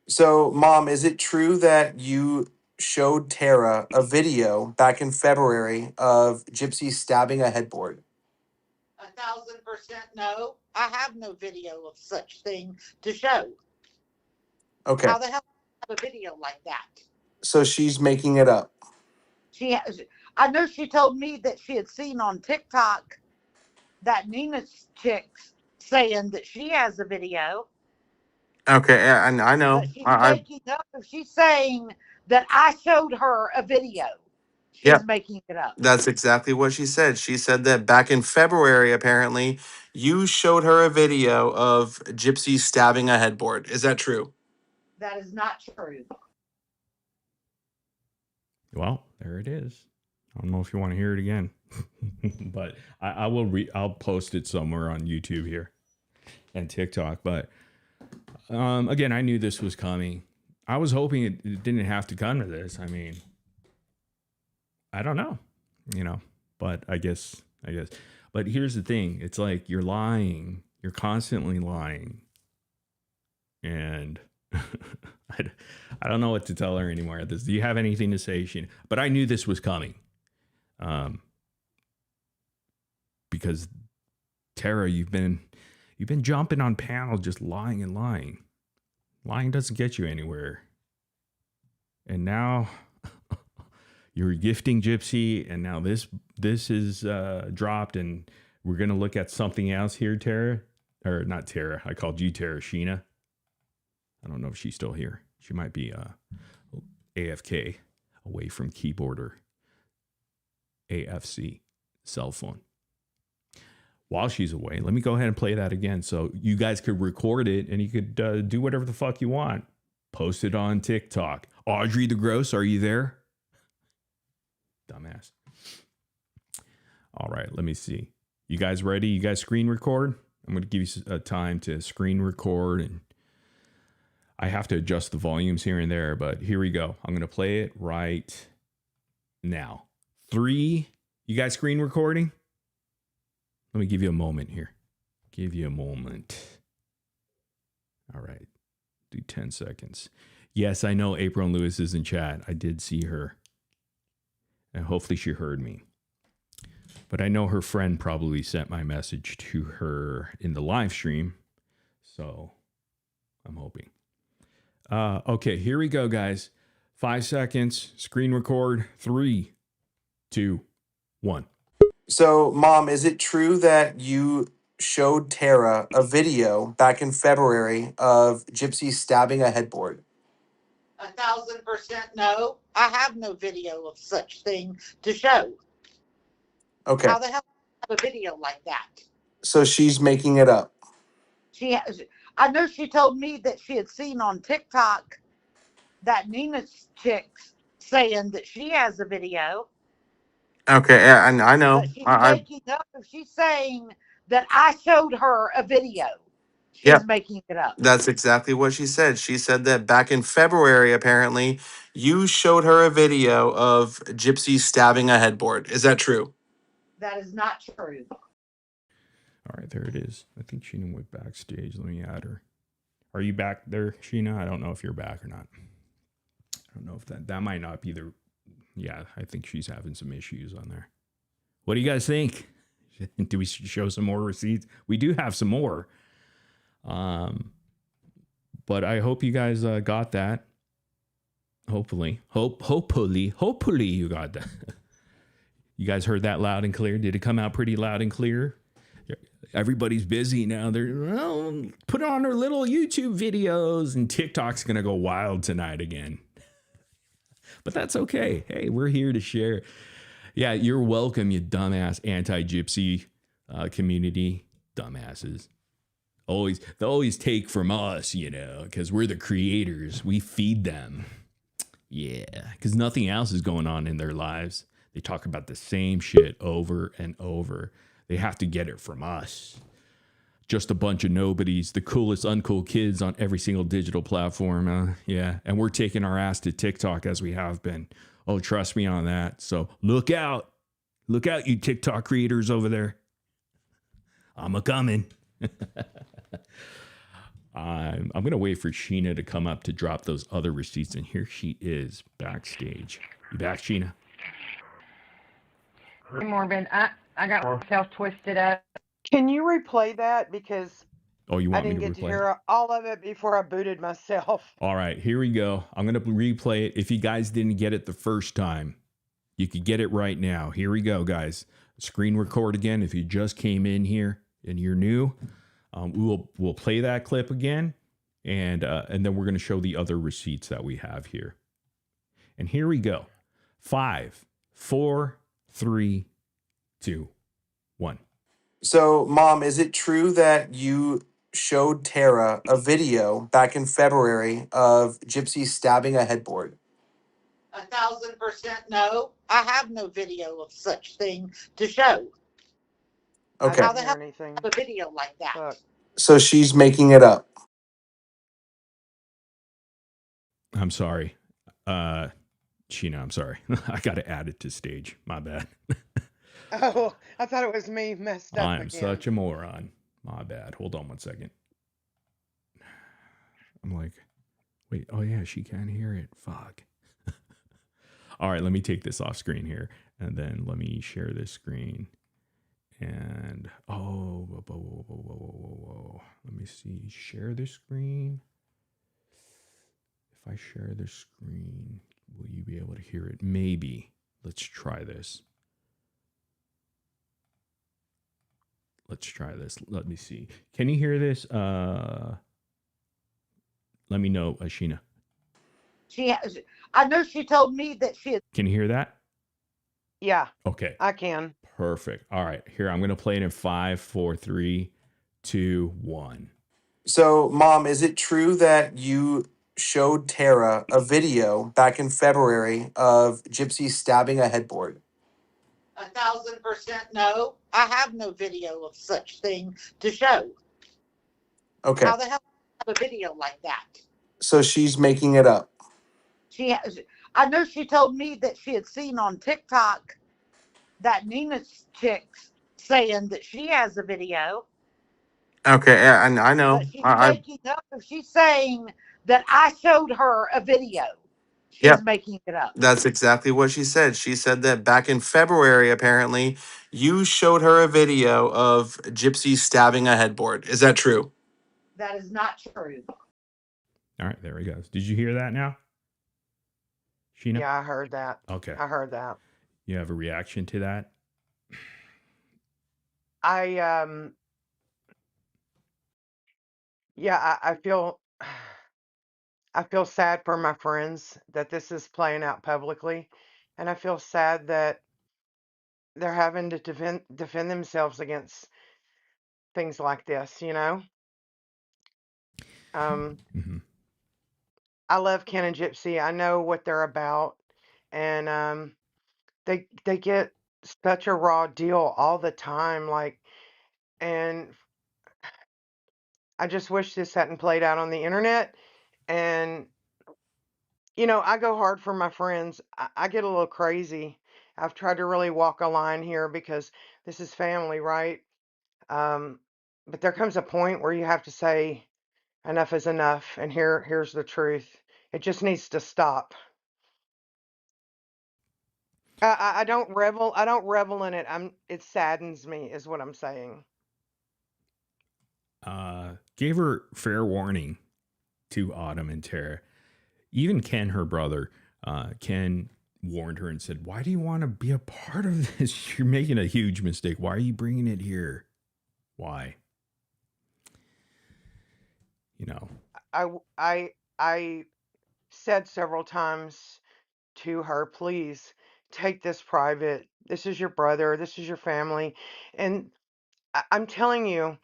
So, Mom, is it true that you showed Tara a video back in February of Gypsy stabbing a headboard? 1,000% no. I have no video of such thing to show. Okay. How the hell do I have a video like that? So she's making it up. I know she told me that she had seen on TikTok that Nina's chick saying that she has a video. Okay, and I know. But she's making up. She's saying that I showed her a video. She's making it up. That's exactly what she said. She said that back in February, apparently, you showed her a video of Gypsy stabbing a headboard. Is that true? That is not true. Well, there it is. I don't know if you want to hear it again, but I will. I'll post it somewhere on YouTube here and TikTok. But again, I knew this was coming. I was hoping it didn't have to come to this. I mean, I don't know, but I guess. But here's the thing: it's like you're lying. You're constantly lying, and I don't know what to tell her anymore. Do you have anything to say, Sheena? But I knew this was coming. Because Tara, you've been jumping on panel, just lying and lying. Lying doesn't get you anywhere. And now you're gifting Gypsy, and now this is dropped, and we're gonna look at something else here, Tara, or not Tara. I called you Tara, Sheena. I don't know if she's still here. She might be AFK, away from keyboard or AFC, cell phone. While she's away, let me go ahead and play that again so you guys could record it and you could do whatever the fuck you want. Post it on TikTok. Audrey the Gross, are you there? Dumbass. All right, let me see. You guys ready? You guys screen record? I'm going to give you a time to screen record, and I have to adjust the volumes here and there, but here we go. I'm going to play it right now. 3, you guys screen recording? Let me give you a moment here. Give you a moment. All right. Do 10 seconds. Yes, I know April Lewis is in chat. I did see her. And hopefully she heard me. But I know her friend probably sent my message to her in the live stream. So I'm hoping. Okay, here we go, guys. 5 seconds. Screen record. 3, 2, 1. So, Mom, is it true that you showed Tara a video back in February of Gypsy stabbing a headboard? 1,000% no. I have no video of such thing to show. Okay. How the hell do I have a video like that? So she's making it up. She has, I know she told me that she had seen on TikTok that Nina's chick saying that she has a video, Okay, yeah, and I know. but she's I making up. She's saying that I showed her a video. yeah, She's making it up. that's exactly what she said. She said that back in February, apparently, you showed her a video of Gypsy stabbing a headboard. Is that true? That is not true. All right, there it is. I think Sheena went backstage. Let me add her. Are you back there, Sheena? I don't know if you're back or not. I don't know if that might not be the. Yeah, I think she's having some issues on there. What do you guys think? Do we show some more receipts? We do have some more. But I hope you guys got that. Hopefully you got that. You guys heard that loud and clear? Did it come out pretty loud and clear? Everybody's busy now. They're put on their little YouTube videos, and TikTok's gonna go wild tonight again. But that's okay. Hey, we're here to share. Yeah, you're welcome, you dumbass anti-Gypsy community dumbasses. They always take from us, because we're the creators. We feed them. Yeah, because nothing else is going on in their lives. They talk about the same shit over and over. They have to get it from us. Just a bunch of nobodies, the coolest uncool kids on every single digital platform. Yeah, and we're taking our ass to TikTok as we have been. Oh, trust me on that. So look out. Look out, you TikTok creators over there. I'm a-coming. I'm going to wait for Sheena to come up to drop those other receipts. And here she is backstage. You back, Sheena? Hey, Morbin, I got myself twisted up. Can you replay that? Because Oh, you I want me didn't to get to replay it? hear all of it before I booted myself. All right, here we go. I'm going to replay it. If you guys didn't get it the first time, you could get it right now. Here we go, guys. Screen record again. If you just came in here and you're new, we'll play that clip again, and then we're going to show the other receipts that we have here. And here we go. 5, 4, 3, 2, 1. So, Mom, is it true that you showed Tara a video back in February of Gypsy stabbing a headboard? 1,000% no. I have no video of such thing to show. Okay. How the hell Anything. do I have a video like that? Fuck. So she's making it up. I'm sorry. Sheena, I'm sorry. I got to add it to stage. My bad. Oh, I thought it was me messed up I'm again. such a moron. My bad. Hold on one second. I'm like, wait, oh yeah, she can't hear it. Fuck. All right, let me take this off screen here. And then let me share this screen. And, whoa. Let me see. Share the screen. If I share the screen, will you be able to hear it? Maybe. Let's try this. Let me see. Can you hear this? Let me know, Sheena. I know she told me that she had. Can you hear that? Yeah, Okay. I can. Perfect. All right. Here, I'm going to play it in 5, 4, 3, 2, 1. So, Mom, is it true that you showed Tara a video back in February of Gypsy stabbing a headboard? 1,000% no. I have no video of such thing to show. Okay. How the hell do I have a video like that? So she's making it up. I know she told me that she had seen on TikTok that Nina's chick saying that she has a video, Okay, yeah, and I know. but she's making up. She's saying that I showed her a video. She's Yep. making it up. That's exactly what she said. She said that back in February, apparently, you showed her a video of Gypsy stabbing a headboard. Is that true? That is not true. All right. There he goes. Did you hear that now? Sheena? Yeah, I heard that. Okay. I heard that. You have a reaction to that? I yeah, I feel sad for my friends that this is playing out publicly, and I feel sad that they're having to defend themselves against things like this, you know? Um, Mm-hmm. I love Ken and Gypsy. I know what they're about, and they get such a raw deal all the time, like, and I just wish this hadn't played out on the internet. And I go hard for my friends. I get a little crazy. I've tried to really walk a line here because this is family, right? Um, but there comes a point where you have to say enough is enough, and here's the truth. It just needs to stop. I don't revel. I don't revel in it. It saddens me, is what I'm saying. Gave her fair warning to Autumn and Tara. Even Ken, her brother, Ken warned her and said, "Why do you want to be a part of this? You're making a huge mistake. Why are you bringing it here? Why?" You know. I said several times to her, please take this private. This is your brother. This is your family, and I'm telling you,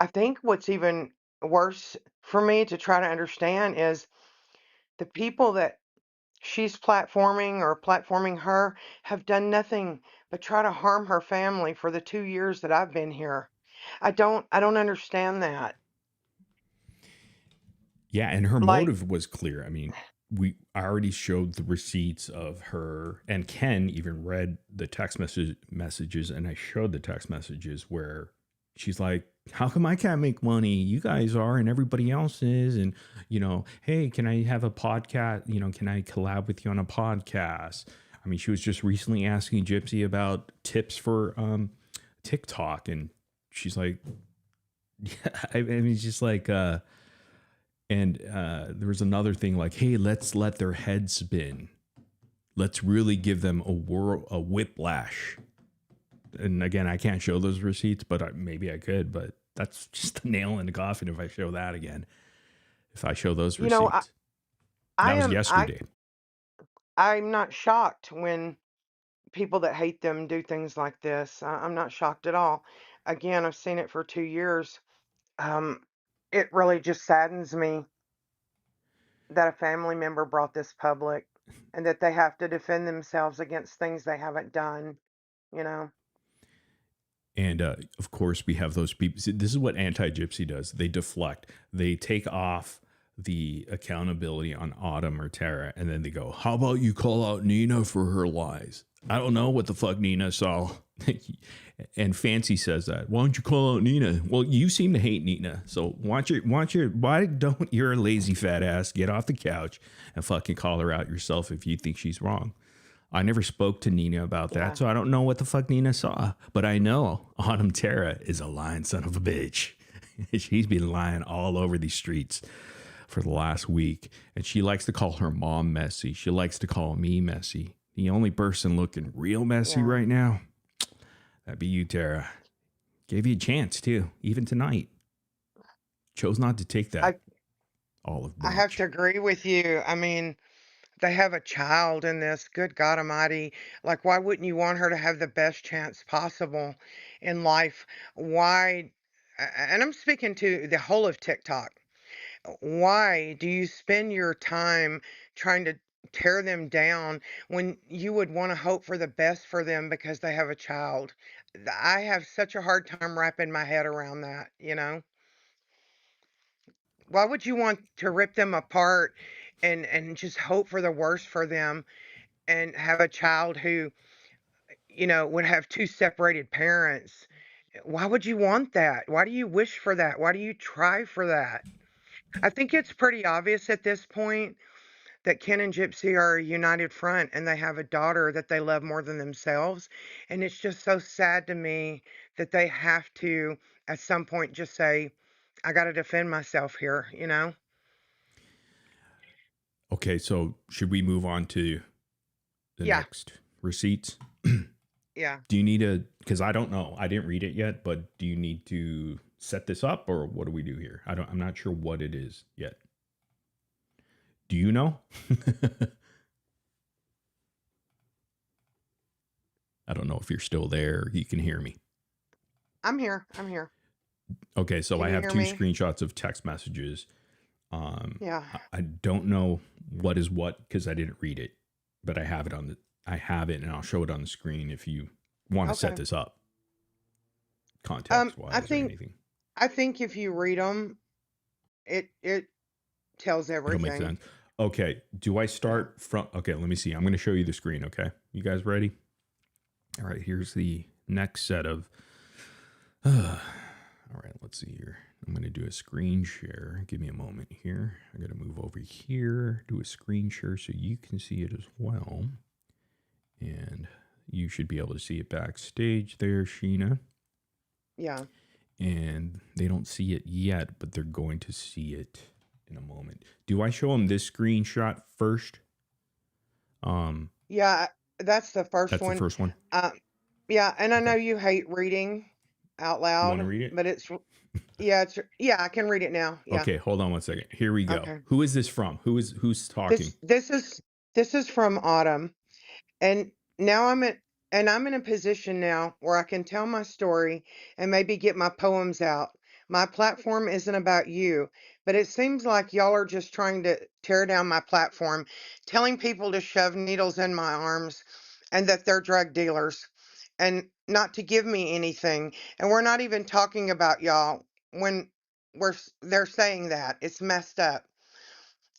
I think what's even worse for me to try to understand is the people that she's platforming her have done nothing but try to harm her family for the 2 years that I've been here. I don't understand that. Yeah, and her Like, motive was clear. I mean, I already showed the receipts of her, and Ken even read the messages, and I showed the text messages where she's like, "How come I can't make money? You guys are, and everybody else is, and hey, can I have a podcast? Can I collab with you on a podcast?" I mean, she was just recently asking Gypsy about tips for TikTok, and she's like, "Yeah," I mean, it's just like. And there was another thing like, hey, let's let their head spin. Let's really give them a whiplash. And again, I can't show those receipts, but maybe I could. But that's just a nail in the coffin if I show that again. If I show those you know, receipts. I That was am yesterday. I'm not shocked when people that hate them do things like this. I'm not shocked at all. Again, I've seen it for 2 years. Um, it really just saddens me that a family member brought this public and that they have to defend themselves against things they haven't done, you know? And of course, we have those people. See, this is what anti-Gypsy does. They deflect. They take off the accountability on Autumn or Tara, and then they go, "How about you call out Nina for her lies? I don't know what the fuck Nina saw." And Fancy says that. Why don't you call out Nina? Well, you seem to hate Nina, so why don't your lazy fat ass get off the couch and fucking call her out yourself if you think she's wrong? I never spoke to Nina about that, Yeah. so I don't know what the fuck Nina saw. But I know Autumn Tara is a lying son of a bitch. She's been lying all over these streets for the last week. And she likes to call her mom messy. She likes to call me messy. The only person looking real messy Yeah. right now, that'd be you, Tara. Gave you a chance, too, even tonight. Chose not to take that I olive I have branch. to agree with you. I mean, they have a child in this. Good God Almighty. Like, why wouldn't you want her to have the best chance possible in life? Why? And I'm speaking to the whole of TikTok. Why do you spend your time trying to tear them down when you would want to hope for the best for them because they have a child? I have such a hard time wrapping my head around that, you know? Why would you want to rip them apart and just hope for the worst for them and have a child who, would have two separated parents? Why would you want that? Why do you wish for that? Why do you try for that? I think it's pretty obvious at this point that Ken and Gypsy are a united front and they have a daughter that they love more than themselves. And it's just so sad to me that they have to, at some point, just say, I got to defend myself here, you know? Okay, so should we move on to the Yeah. next receipts? Yeah. Do you need to, because I don't know. I didn't read it yet, but do you need to set this up or what do we do here? I'm not sure what it is yet. Do you know? I don't know if you're still there. You can hear me. I'm here. Okay, so Can I you have hear two me? screenshots of text messages. Yeah. I don't know what is what because I didn't read it, but I have it and I'll show it on the screen if you want to set Okay. this up context I wise or think anything. if you read them, it tells It'll make everything. sense. Okay, do I Yeah. start from? Okay, let me see. I'm going to show you the screen. Okay, you guys ready? All right, here's the next set of. All right, let's see here. I'm going to do a screen share. Give me a moment here. I'm going to move over here, do a screen share so you can see it as well. And you should be able to see it backstage there, Sheena. Yeah. And they don't see it yet, but they're going to see it in a moment. Do I show them this screenshot first? Yeah, that's the first That's the one. first one. Yeah, and I know Okay. you hate reading out You want to loud, read it? but I can read it now. Yeah. Okay, hold on one second. Here we go. Okay. Who is this from? Who's talking? This is from Autumn. And now I'm in a position now where I can tell my story and maybe get my poems out. My platform isn't about you, but it seems like y'all are just trying to tear down my platform, telling people to shove needles in my arms and that they're drug dealers and not to give me anything. And we're not even talking about y'all when they're saying that. It's messed up.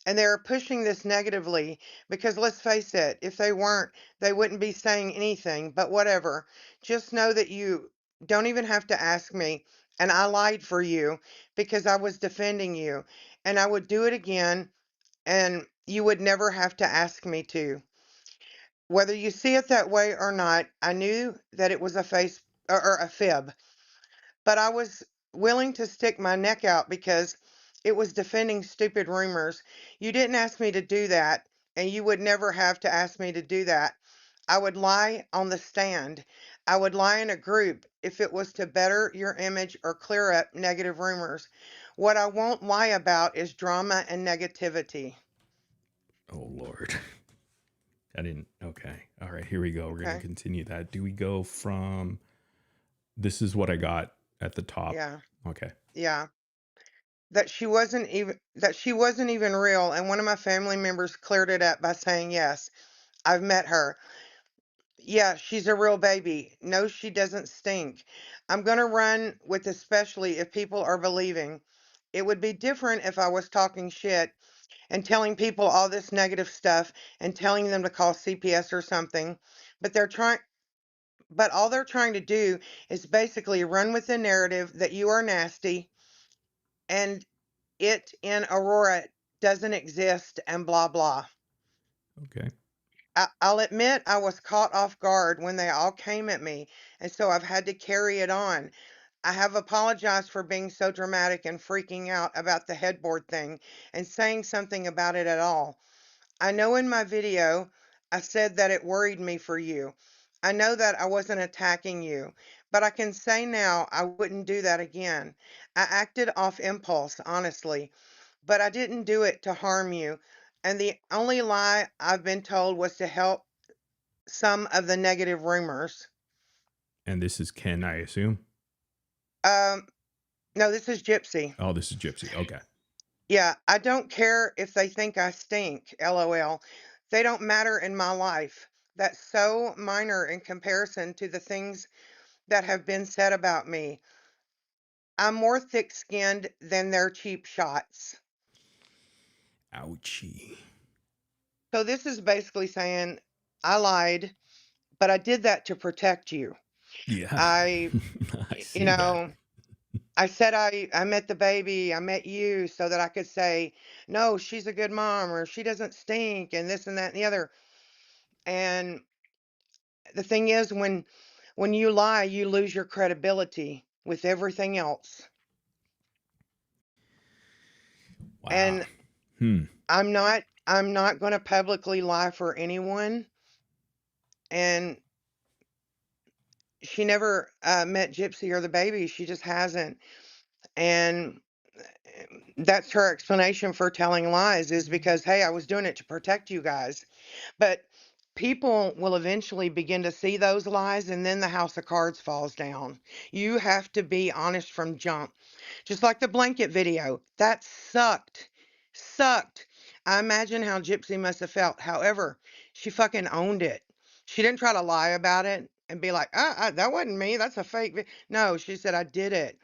And they're pushing this negatively because let's face it, if they weren't, they wouldn't be saying anything, but whatever. Just know that you don't even have to ask me. And I lied for you because I was defending you. And I would do it again, and you would never have to ask me to. Whether you see it that way or not, I knew that it was a face or a fib, but I was willing to stick my neck out because it was defending stupid rumors. You didn't ask me to do that, and you would never have to ask me to do that. I would lie on the stand. I would lie in a group if it was to better your image or clear up negative rumors. What I won't lie about is drama and negativity. Oh Lord. I didn't. Okay. All right. Here we go. We're going to Okay? continue that. Do we go from this is what I got at the top? Yeah. Okay. Yeah. That she wasn't even real, and one of my family members cleared it up by saying yes. I've met her. Yeah, she's a real baby. No, she doesn't stink. I'm going to run with especially if people are believing. It would be different if I was talking shit and telling people all this negative stuff and telling them to call CPS or something. But all they're trying to do is basically run with the narrative that you are nasty and it in Aurora doesn't exist and blah blah. Okay. I'll admit I was caught off guard when they all came at me, and so I've had to carry it on. I have apologized for being so dramatic and freaking out about the headboard thing and saying something about it at all. I know in my video I said that it worried me for you. I know that I wasn't attacking you, but I can say now I wouldn't do that again. I acted off impulse, honestly, but I didn't do it to harm you. And the only lie I've been told was to help some of the negative rumors. And this is Ken, I assume. Um, no, this is Gypsy. Oh, this is Gypsy. Okay. Yeah, I don't care if they think I stink, LOL. They don't matter in my life. That's so minor in comparison to the things that have been said about me. I'm more thick skinned than their cheap shots. Ouchie. So this is basically saying I lied, but I did that to protect you. Yeah. I, I you see that. know, I said I met the baby, I met you so that I could say, no, she's a good mom or she doesn't stink and this and that and the other. And the thing is when you lie, you lose your credibility with everything else. Wow. And I'm not going to publicly lie for anyone. And she never met Gypsy or the baby. She just hasn't. And that's her explanation for telling lies, is because, hey, I was doing it to protect you guys. But people will eventually begin to see those lies, and then the house of cards falls down. You have to be honest from jump. Just like the blanket video. That sucked. Sucked. I imagine how Gypsy must have felt. However, she fucking owned it. She didn't try to lie about it and be like, that wasn't me. That's a fake. No, she said, I did it.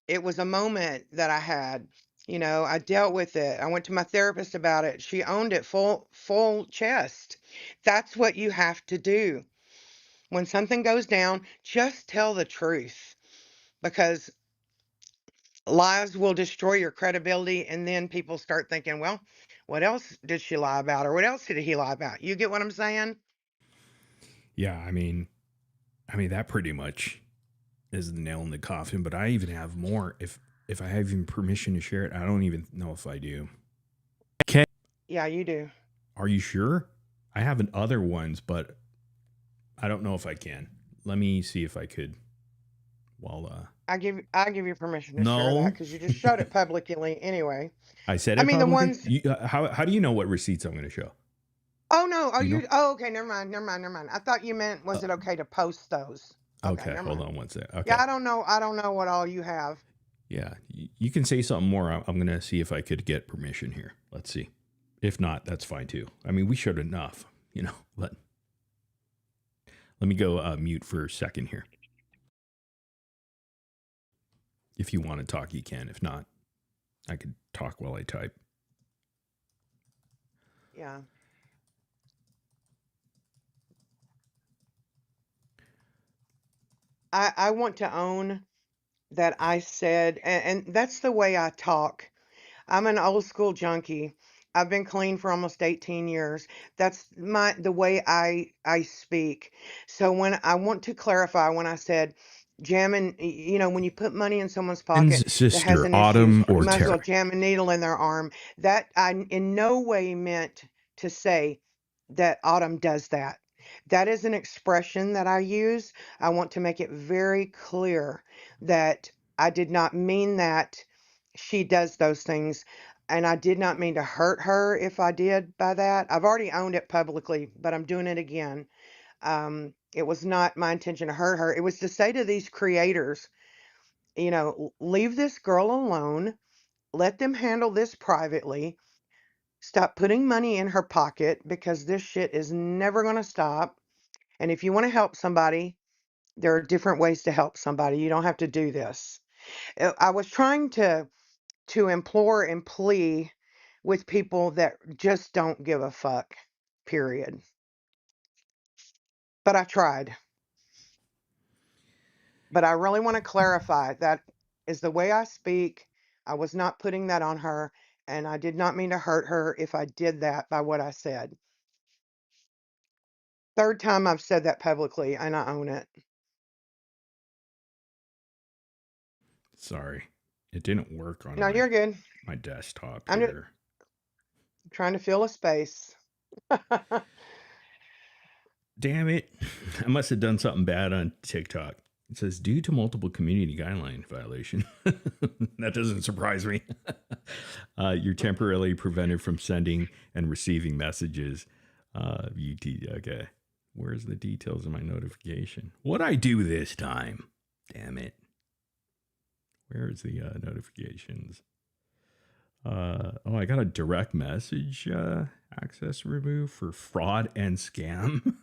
It was a moment that I had. You know, I dealt with it. I went to my therapist about it. She owned it full chest. That's what you have to do. When something goes down, just tell the truth, because lies will destroy your credibility, and then people start thinking, well, what else did she lie about, or what else did he lie about? You get what I'm saying? Yeah, I mean that pretty much is the nail in the coffin. But I even have more. If I have even permission to share it, I don't even know if I do. Okay, Yeah, you do. are you sure? I have other ones, but I don't know if I can. Let me see if I could. While I give you permission to share that no, because you just showed it publicly anyway. I said I it mean, the publicly. ones. How do you know what receipts I'm going to show? Oh no. Oh, Do you know? you. Oh, okay. Never mind. I thought you meant, was it okay to post those? Okay, Okay, never hold mind. on one sec. Okay. Yeah, I don't know. I don't know what all you have. Yeah, you can say something more. I'm going to see if I could get permission here. Let's see. If not, that's fine too. I mean, we showed enough, but let me go mute for a second here. If you want to talk, you can. If not, I could talk while I type. Yeah. I want to own that I said, and that's the way I talk. I'm an old school junkie. I've been clean for almost 18 years. That's the way I speak. So when I want to clarify, when I said jamming, when you put money in someone's pocket Friend's that has sister, an issue, Autumn you or might as well Tara? jam a needle in their arm. That I in no way meant to say that Autumn does that. That is an expression that I use. I want to make it very clear that I did not mean that she does those things. And I did not mean to hurt her if I did by that. I've already owned it publicly, but I'm doing it again. It was not my intention to hurt her. It was to say to these creators, leave this girl alone. Let them handle this privately. Stop putting money in her pocket, because this shit is never going to stop. And if you want to help somebody, there are different ways to help somebody. You don't have to do this. I was trying to implore and plea with people that just don't give a fuck, period. But I tried. But I really want to clarify that is the way I speak. I was not putting that on her, and I did not mean to hurt her if I did that by what I said. Third time I've said that publicly, and I own it. Sorry, it didn't work on No, you're good. my desktop I'm just here. trying to fill a space. Damn it. I must have done something bad on TikTok. It says, due to multiple community guideline violation. That doesn't surprise me. You're temporarily prevented from sending and receiving messages. Okay. Where's the details of my notification? What'd I do this time? Damn it. Where's the notifications? I got a direct message access removed for fraud and scam.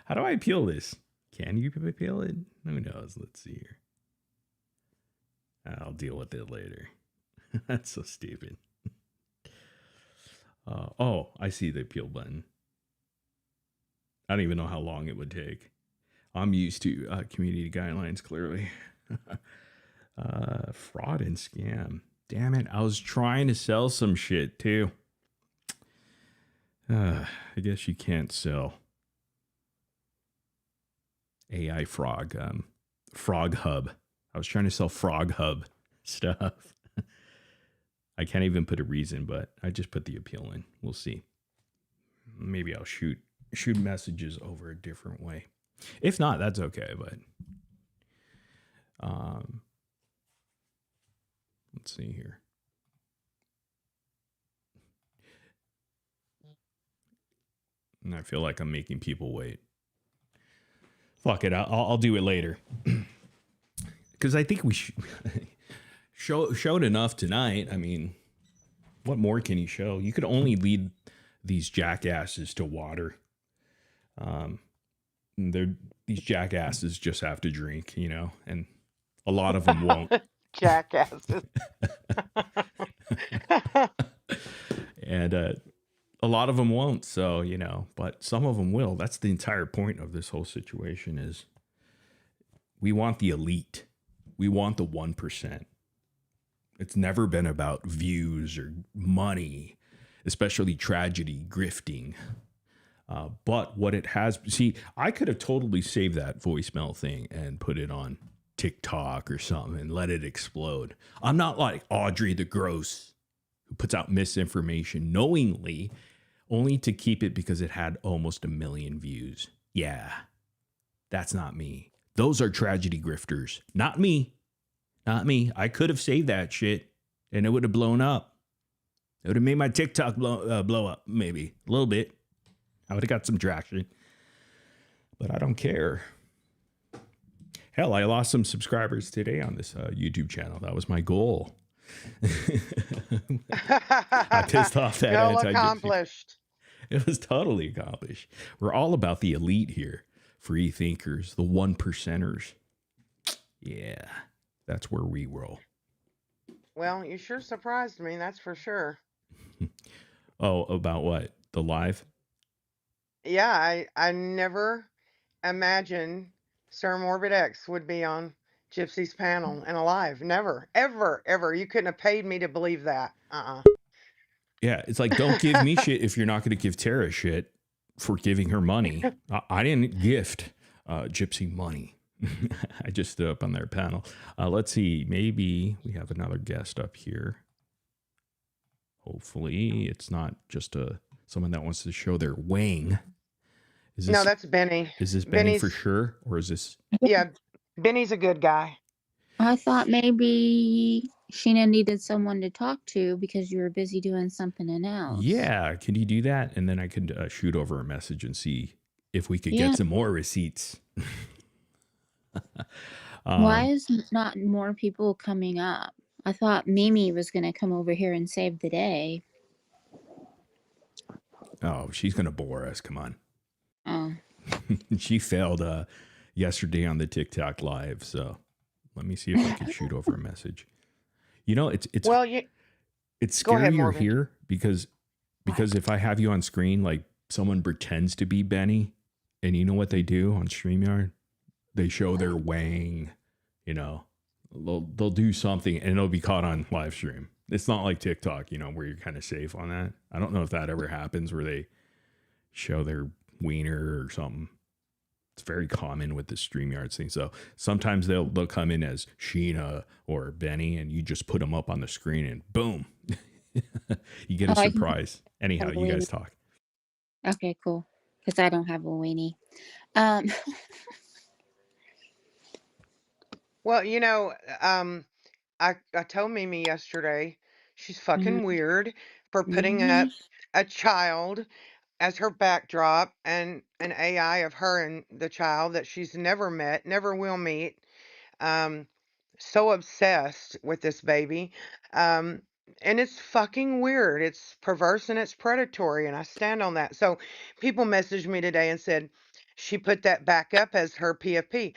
How do I appeal this? Can you appeal it? Who knows? Let's see here. I'll deal with it later. That's so stupid. I see the appeal button. I don't even know how long it would take. I'm used to community guidelines, clearly. Fraud and scam. Damn it. I was trying to sell some shit, too. I guess you can't sell AI Frog, Frog Hub. I was trying to sell Frog Hub stuff. I can't even put a reason, but I just put the appeal in. We'll see. Maybe I'll shoot messages over a different way. If not, that's okay. But let's see here. And I feel like I'm making people wait. Fuck it. I'll do it later. Because I think we showed enough tonight. I mean, what more can you show? You could only lead these jackasses to water. These jackasses just have to drink, you know, and a lot of them won't. Jackasses. And a lot of them won't. So, you know, but some of them will. That's the entire point of this whole situation is we want the elite. We want the 1%. It's never been about views or money, especially tragedy, grifting. But what it has, see, I could have totally saved that voicemail thing and put it on TikTok or something and let it explode. I'm not like Audrey the Gross who puts out misinformation knowingly only to keep it because it had almost 1 million views. Yeah, that's not me. Those are tragedy grifters. Not me. Not me. I could have saved that shit and it would have blown up. It would have made my TikTok blow up, maybe a little bit. I would have got some traction. But I don't care. Hell, I lost some subscribers today on this YouTube channel. That was my goal. I pissed off that Goal anti-Gypsy. accomplished. It was totally accomplished. We're all about the elite here. Free thinkers, the 1%ers. Yeah, that's where we roll. Well, you sure surprised me, that's for sure. Oh, about what? The live? Yeah, I never imagined Sir Morbid X would be on Gypsy's panel and alive. Never, ever, ever. You couldn't have paid me to believe that. Yeah, it's like, don't give me shit if you're not going to give Tara shit for giving her money. I didn't gift Gypsy money. I just stood up on their panel. Let's see. Maybe we have another guest up here. Hopefully it's not just someone that wants to show their wang. No, that's Benny. Is this Benny for sure? Or is this? Yeah, Benny's a good guy. I thought maybe Sheena needed someone to talk to because you were busy doing something else. Yeah, can you do that? And then I could shoot over a message and see if we could get some more receipts. Why is not more people coming up? I thought Mimi was going to come over here and save the day. Oh, she's going to bore us. Come on. Oh. She failed yesterday on the TikTok live. So let me see if I can shoot over a message. You know, it's scary you're here because if I have you on screen, like someone pretends to be Benny, and you know what they do on StreamYard? They show their wang, you know, they'll do something and it'll be caught on live stream. It's not like TikTok, you know, where you're kind of safe on that. I don't know if that ever happens where they show their wiener or something. It's very common with the StreamYards thing. So sometimes they'll come in as Sheena or Benny and you just put them up on the screen and boom, you get a surprise. Anyhow, you guys talk. Okay, cool. Because I don't have a weenie. Well, you know, I told Mimi yesterday she's fucking weird for putting up a child as her backdrop and an AI of her and the child that she's never met, never will meet. So obsessed with this baby. And it's fucking weird. It's perverse and it's predatory, and I stand on that. So people messaged me today and said she put that back up as her PFP.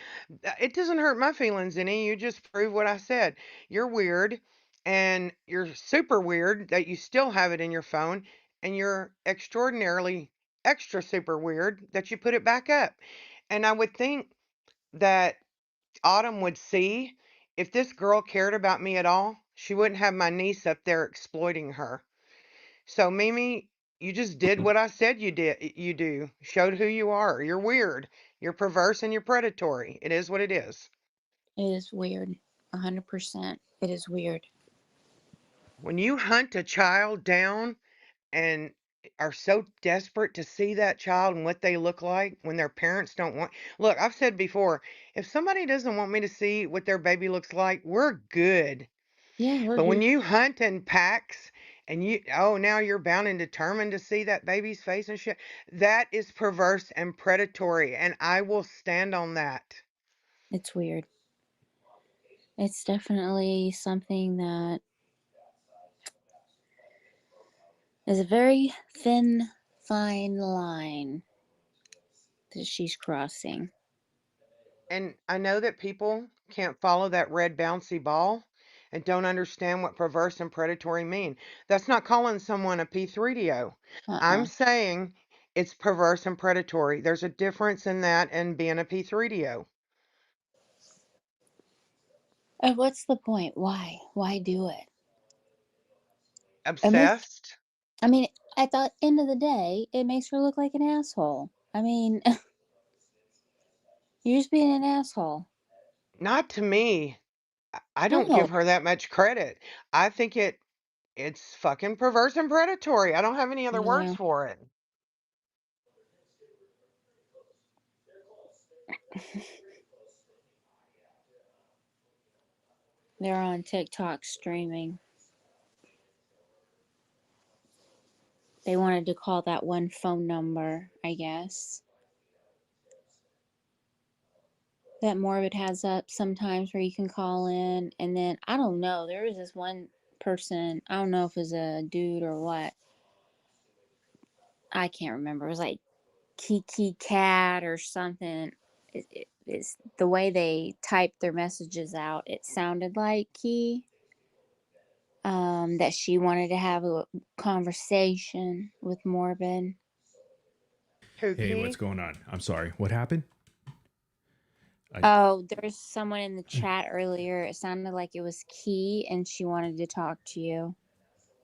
It doesn't hurt my feelings any. You just prove what I said. You're weird, and you're super weird that you still have it in your phone, and you're extraordinarily extra super weird that you put it back up. And I would think that Autumn would see if this girl cared about me at all, she wouldn't have my niece up there exploiting her. So Mimi, you just did what I said you do. Showed who you are. You're weird. You're perverse and you're predatory. It is what it is. It is weird. 100%. It is weird. When you hunt a child down and are so desperate to see that child and what they look like when their parents don't want. Look, I've said before, if somebody doesn't want me to see what their baby looks like, we're good. Yeah, we're But when good. you hunt in packs and now you're bound and determined to see that baby's face and shit, that is perverse and predatory, and I will stand on that. It's weird. It's definitely something that is a very thin, fine line that she's crossing. And I know that people can't follow that red bouncy ball and don't understand what perverse and predatory mean. That's not calling someone a P3DO. I'm Uh-uh. saying it's perverse and predatory. There's a difference in that and being a P3DO. And what's the point? Why? Why do it? It makes, Obsessed? I mean, at the end of the day, it makes her look like an asshole. I mean, you're just being an asshole. Not to me. I don't No. give her that much credit. I think it's fucking perverse and predatory. I don't have any other words Yeah. for it. They're on TikTok streaming. They wanted to call that one phone number, I guess. That Morbid has up sometimes where you can call in. And then, I don't know, there was this one person, I don't know if it was a dude or what. I can't remember. It was like Kiki Cat or something. It's the way they typed their messages out. It sounded like Key. That she wanted to have a conversation with Morbid. Hey, what's Pookie? going on? I'm sorry. What happened? Oh, there's someone in the chat earlier. It sounded like it was Key, and she wanted to talk to you.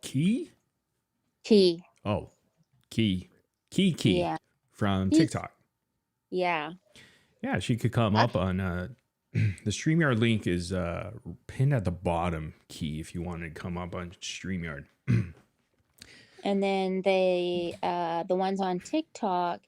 Key? Key. Oh, Key. Key Yeah. from Key. TikTok. Yeah. Yeah, she could come up on the StreamYard link is pinned at the bottom, Key, if you wanted to come up on StreamYard. And then they, the ones on TikTok,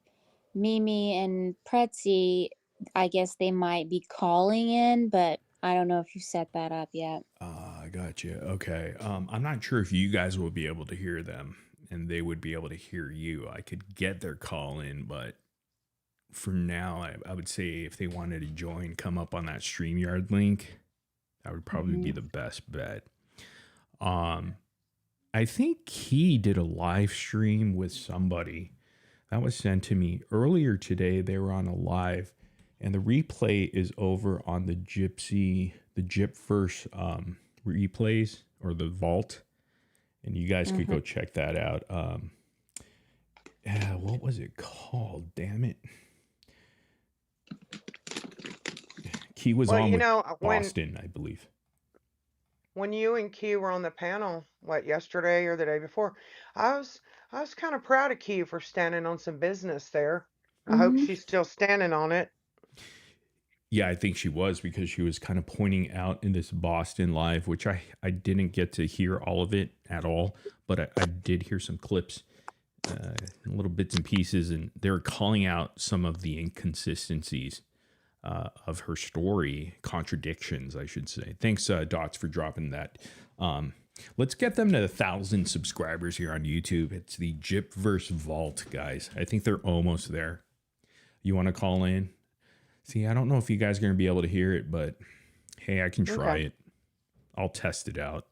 Mimi and Pretzi, I guess they might be calling in, but I don't know if you set that up yet. I got you. Okay. I'm not sure if you guys will be able to hear them and they would be able to hear you. I could get their call in, but for now, I would say if they wanted to join, come up on that StreamYard link. That would probably be the best bet. I think he did a live stream with somebody that was sent to me earlier today. They were on a live, and the replay is over on the Gypverse replays or the vault, and you guys could go check that out. What was it called? Damn it. He was Well, on you with know, Boston, I believe. when you and Q were on the panel, what, yesterday or the day before, I was kind of proud of Q for standing on some business there. I hope she's still standing on it. Yeah, I think she was because she was kind of pointing out in this Boston live, which I didn't get to hear all of it at all, but I did hear some clips, little bits and pieces, and they were calling out some of the inconsistencies of her story, contradictions, I should say. Thanks, Dots, for dropping that. Let's get them to 1,000 subscribers here on YouTube. It's the Gypverse Vault, guys. I think they're almost there. You want to call in? See, I don't know if you guys are going to be able to hear it, but hey, I can try it. I'll test it out.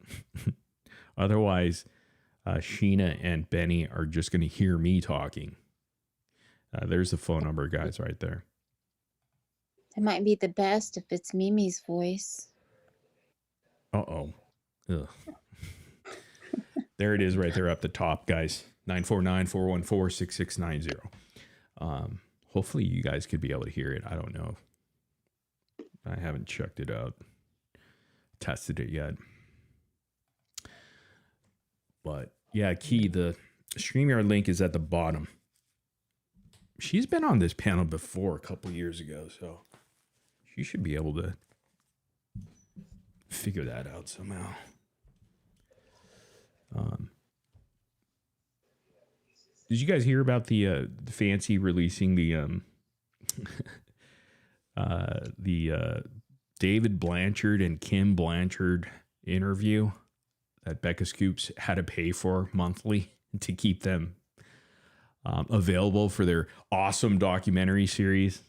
Otherwise, Sheena and Benny are just going to hear me talking. There's the phone number, guys, right there. It might be the best if it's Mimi's voice. Uh-oh. Ugh. There it is right there up the top, guys. 949-414-6690. Hopefully you guys could be able to hear it. I don't know. I haven't checked it out, tested it yet. But yeah, Key, the StreamYard link is at the bottom. She's been on this panel before a couple years ago, so she should be able to figure that out somehow. Did you guys hear about the Fancy releasing the David Blanchard and Kim Blanchard interview that Becca Scoops had to pay for monthly to keep them available for their awesome documentary series,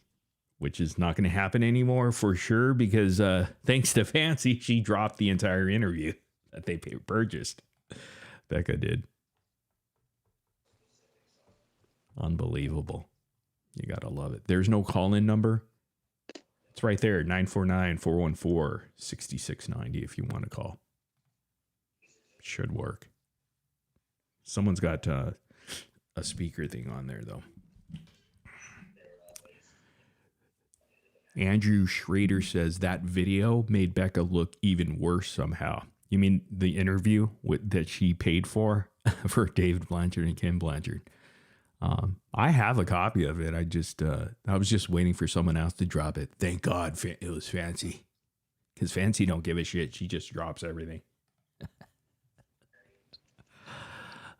which is not going to happen anymore for sure because thanks to Fancy, she dropped the entire interview that they purchased. Becca did. Unbelievable. You got to love it. There's no call-in number. It's right there, 949-414-6690 if you want to call. Should work. Someone's got a speaker thing on there, though. Andrew Schrader says that video made Becca look even worse somehow. You mean the interview that she paid for David Blanchard and Kim Blanchard? I have a copy of it. I was just waiting for someone else to drop it. Thank God it was Fancy. Because Fancy don't give a shit. She just drops everything.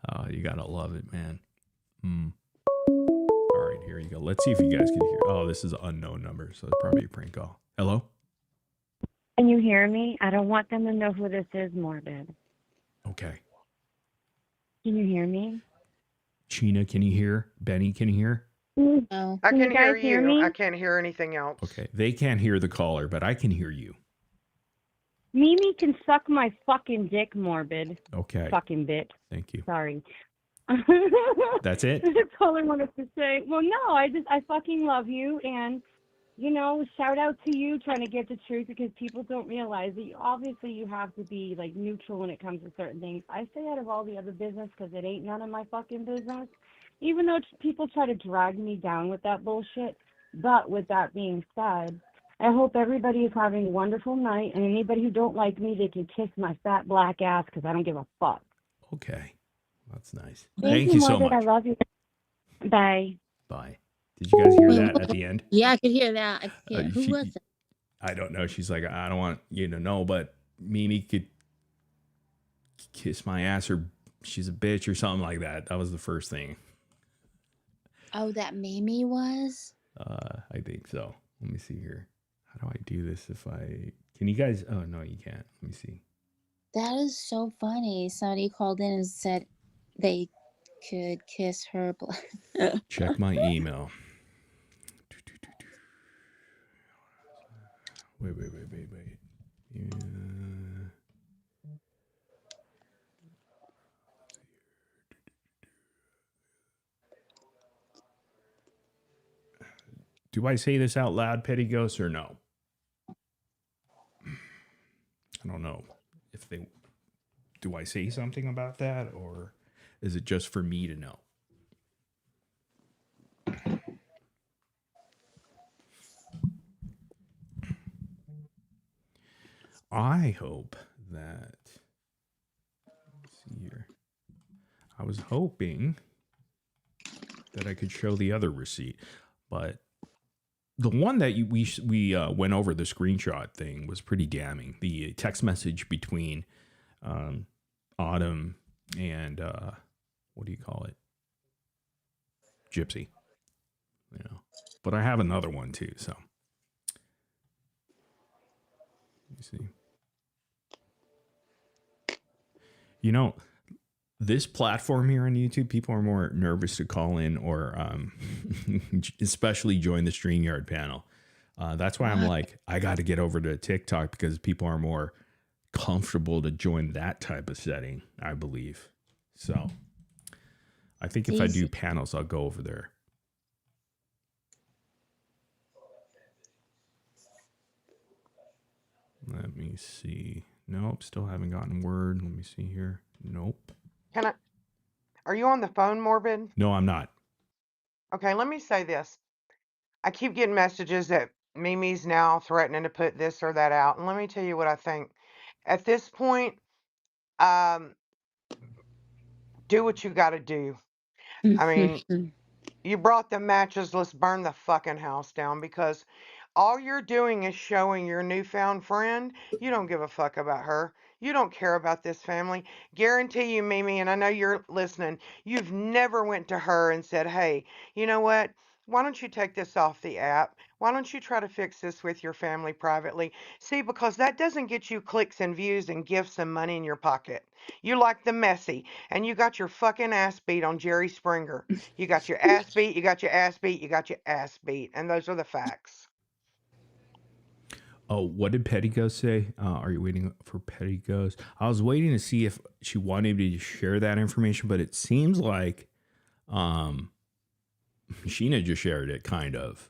Oh, you gotta love it, man. All right, here you go. Let's see if you guys can hear. Oh, this is an unknown number, so it's probably a prank call. Hello? Can you hear me? I don't want them to know who this is, Morbid. Okay. Can you hear me? Sheena, can you hear? Benny, can you hear? No. I can hear hear you. me? I can't hear anything else. Okay. They can't hear the caller, but I can hear you. Mimi can suck my fucking dick, Morbid. Okay. Fucking bitch. Thank you. Sorry. That's it? That's all I wanted to say. Well, no, I fucking love you, and, you know, shout out to you trying to get the truth because people don't realize that obviously you have to be, like, neutral when it comes to certain things. I stay out of all the other business because it ain't none of my fucking business, even though people try to drag me down with that bullshit. But with that being said, I hope everybody is having a wonderful night, and anybody who don't like me, they can kiss my fat black ass because I don't give a fuck. Okay. That's nice. Thank you so Morbid. much. I love you. Bye. Bye. Did you guys hear that at the end? Yeah, I could hear that. Who was it? I don't know. She's like, I don't want you to know, but Mimi could kiss my ass or she's a bitch or something like that. That was the first thing. Oh, that Mimi was? I think so. Let me see here. How do I do this can you guys, oh no, you can't. Let me see. That is so funny. Somebody called in and said they could kiss her. Check my email. Wait. Yeah. Do I say this out loud, Petty Ghost, or no? I don't know if do I say something about that, or is it just for me to know? I hope that, let's see here. I was hoping that I could show the other receipt, but the one that we went over, the screenshot thing, was pretty damning. The text message between Autumn and what do you call it? Gypsy. You know, but I have another one too. So let me see. You know, this platform here on YouTube, people are more nervous to call in or especially join the StreamYard panel. That's why I'm like, I got to get over to TikTok because people are more comfortable to join that type of setting, I believe. So I think if I do panels, I'll go over there. Let me see. Nope, still haven't gotten word. Let me see here. Nope. Are you on the phone, Morbid? No, I'm not. Okay, let me say this. I keep getting messages that Mimi's now threatening to put this or that out. And let me tell you what I think. At this point, do what you got to do. I mean, you brought the matches. Let's burn the fucking house down because All you're doing is showing your newfound friend you don't give a fuck about her. You don't care about this family. Guarantee you, Mimi, and I know you're listening, you've never went to her and said, hey, you know what? Why don't you take this off the app? Why don't you try to fix this with your family privately? See, because that doesn't get you clicks and views and gifts and money in your pocket. You like the messy, and you got your fucking ass beat on Jerry Springer. You got your ass beat, you got your ass beat, you got your ass beat, and those are the facts. Oh, what did Petty Ghost say? Are you waiting for Petty Ghost? I was waiting to see if she wanted me to share that information, but it seems like Sheena just shared it, kind of.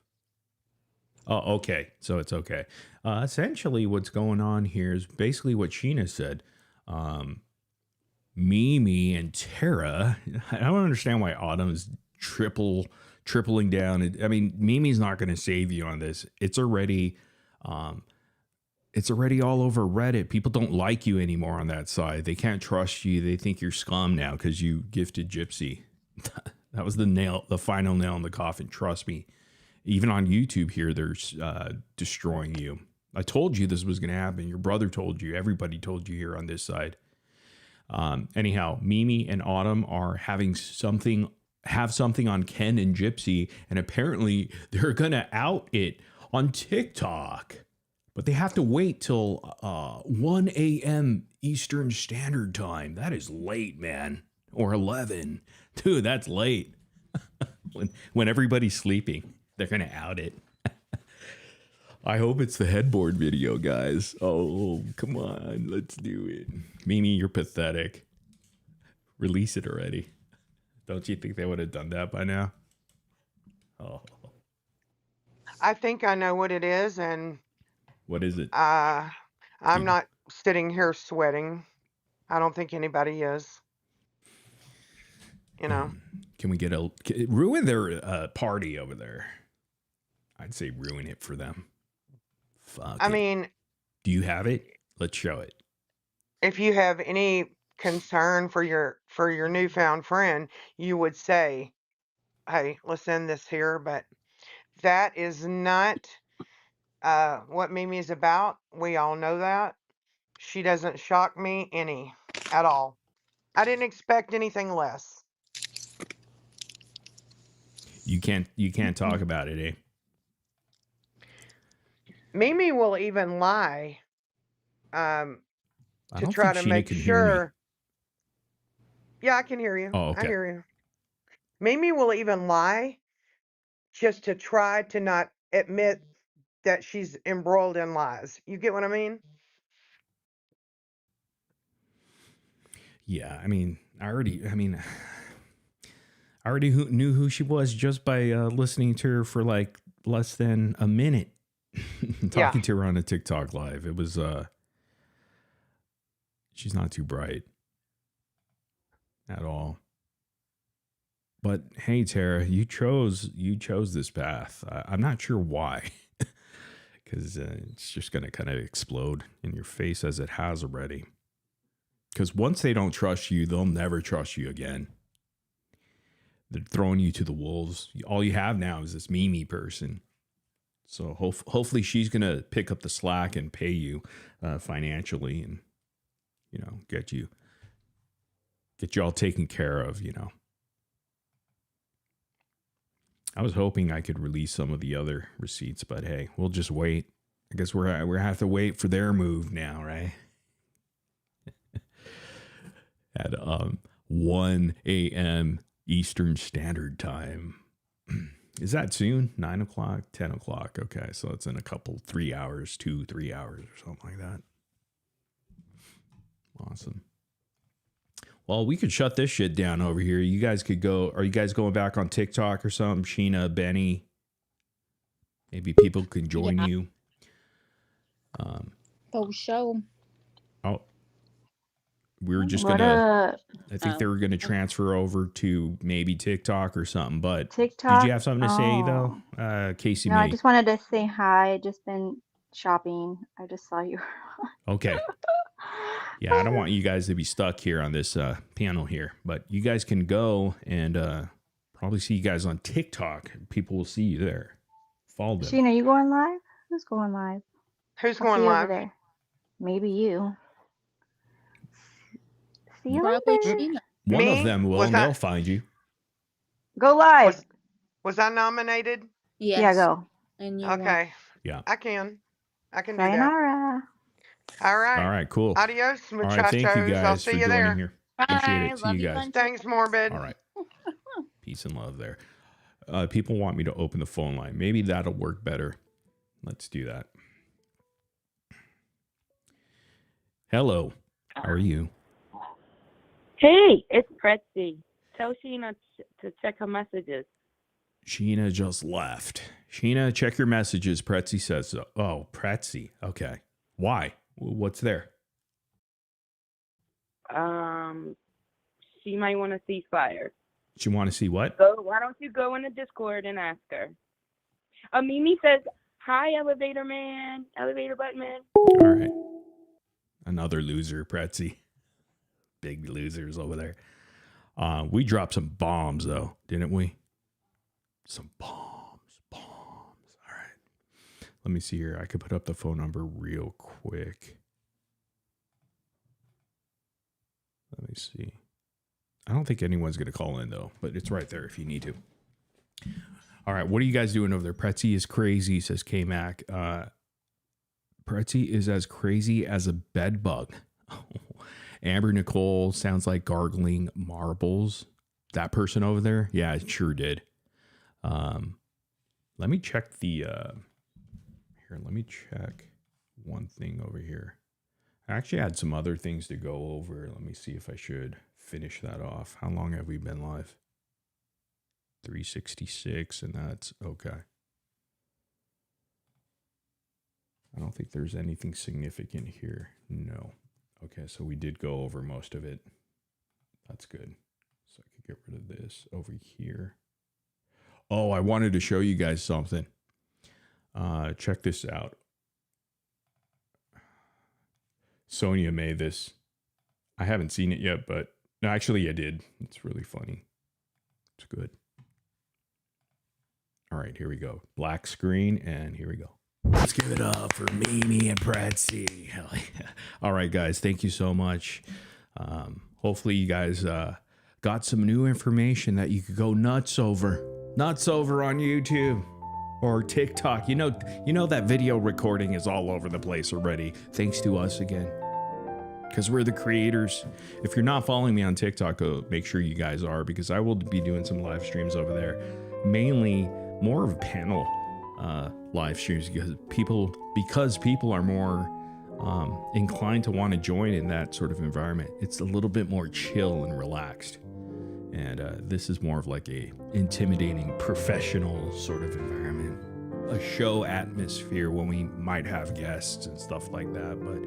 Oh, okay. So it's okay. Essentially, what's going on here is basically what Sheena said. Mimi and Tara. I don't understand why Autumn is tripling down. I mean, Mimi's not going to save you on this. It's already all over Reddit. People don't like you anymore on that side. They can't trust you. They think you're scum now because you gifted Gypsy. That was the final nail in the coffin. Trust me. Even on YouTube here, they're destroying you. I told you this was going to happen. Your brother told you. Everybody told you here on this side. Anyhow, Mimi and Autumn are have something on Ken and Gypsy, and apparently they're going to out it on TikTok. But they have to wait till 1 a.m. Eastern Standard Time. That is late, man. Or 11. Dude, that's late. when everybody's sleeping, they're going to out it. I hope it's the headboard video, guys. Oh, come on. Let's do it. Mimi, you're pathetic. Release it already. Don't you think they would have done that by now? Oh. I think I know what it is, and What is it? I'm not sitting here sweating. I don't think anybody is. You know. Can we ruin their party over there? I'd say ruin it for them. Fuck. I mean, do you have it? Let's show it. If you have any concern for your newfound friend, you would say, "Hey, let's end this here." But that is not what Mimi's about. We all know that. She doesn't shock me any at all. I didn't expect anything less. You can't talk about it, eh? Mimi will even lie to try to make sure. Yeah, I can hear you. Oh, okay. I hear you. Mimi will even lie just to try to not admit that she's embroiled in lies. You get what I mean? Yeah, I mean, I already knew who she was just by listening to her for like less than a minute. Talking to her on a TikTok live. It was she's not too bright at all. But hey, Tara, you chose this path. I'm not sure why, because it's just going to kind of explode in your face as it has already. Because once they don't trust you, they'll never trust you again. They're throwing you to the wolves. All you have now is this Mimi person. So hopefully she's going to pick up the slack and pay you financially and, get you all taken care of, I was hoping I could release some of the other receipts, but hey, we'll just wait. I guess we're have to wait for their move now, right? At 1 a.m. Eastern Standard Time. Is that soon? 9 o'clock, 10 o'clock. Okay, so it's in a couple, 3 hours, 3 hours or something like that. Awesome. Well, we could shut this shit down over here. You guys could go. Are you guys going back on TikTok or something? Sheena, Benny. Maybe people can join you. For sure. Oh, we were just gonna. I think they were gonna transfer over to maybe TikTok or something. But TikTok. Did you have something to say though, Casey? No, I just wanted to say hi. Just been shopping. I just saw you. Okay. Yeah, I don't want you guys to be stuck here on this panel here, but you guys can go and probably see you guys on TikTok. People will see you there. Follow them. Sheena, you going live? Who's going live? Who's I'll going see you over live? there. Maybe you. See you Probably later. Sheena. One of Me? them will, Was and I they'll find you. Go live. was I nominated? Yes. Yeah, go. And you won. Okay. Yeah. I can do that. Sayonara. All right. All right, cool. Adios, All right, thank you muchachos. I'll guys see for you joining there. here. Bye. Appreciate it. See Love you you, guys. Bunch. Thanks, Morbid. All right. Peace and love there. People want me to open the phone line. Maybe that'll work better. Let's do that. Hello. How are you? Hey, it's Pretzi. Tell Sheena to check her messages. Sheena just left. Sheena, check your messages. Pretzi says so. Oh, Pretzi. Okay. Why? What's there? She might want to ceasefire. Do you want to see what? So why don't you go in the Discord and ask her? Mimi says, "Hi, Elevator Man, Elevator Butt Man." All right. Another loser, Pretzi. Big losers over there. We dropped some bombs, though, didn't we? Some bombs. All right. Let me see here. I could put up the phone number real quick. Let me see. I don't think anyone's going to call in, though, but it's right there if you need to. All right. What are you guys doing over there? Pretzi is crazy, says K-Mac. Pretzi is as crazy as a bed bug. Amber Nicole sounds like gargling marbles. That person over there? Yeah, it sure did. Let me check the... here, let me check one thing over here. I actually had some other things to go over. Let me see if I should finish that off. How long have we been live? 366, and that's okay. I don't think there's anything significant here. No. Okay, so we did go over most of it. That's good. So I could get rid of this over here. Oh, I wanted to show you guys something. Check this out. Sonia made this. I haven't seen it yet, but no, actually I did. It's really funny. It's good. All right, here we go. Black screen, and here we go. Let's give it up for Mimi and Pretzi. Hell yeah. All right, guys, thank you so much. Hopefully you guys got some new information that you could go nuts over. Nuts over on YouTube or TikTok. You know that video recording is all over the place already. Thanks to us again. Because we're the creators. If you're not following me on TikTok, make sure you guys are, because I will be doing some live streams over there. Mainly more of panel live streams, because people are more inclined to want to join in that sort of environment. It's a little bit more chill and relaxed. And this is more of like a intimidating professional sort of environment. A show atmosphere when we might have guests and stuff like that, but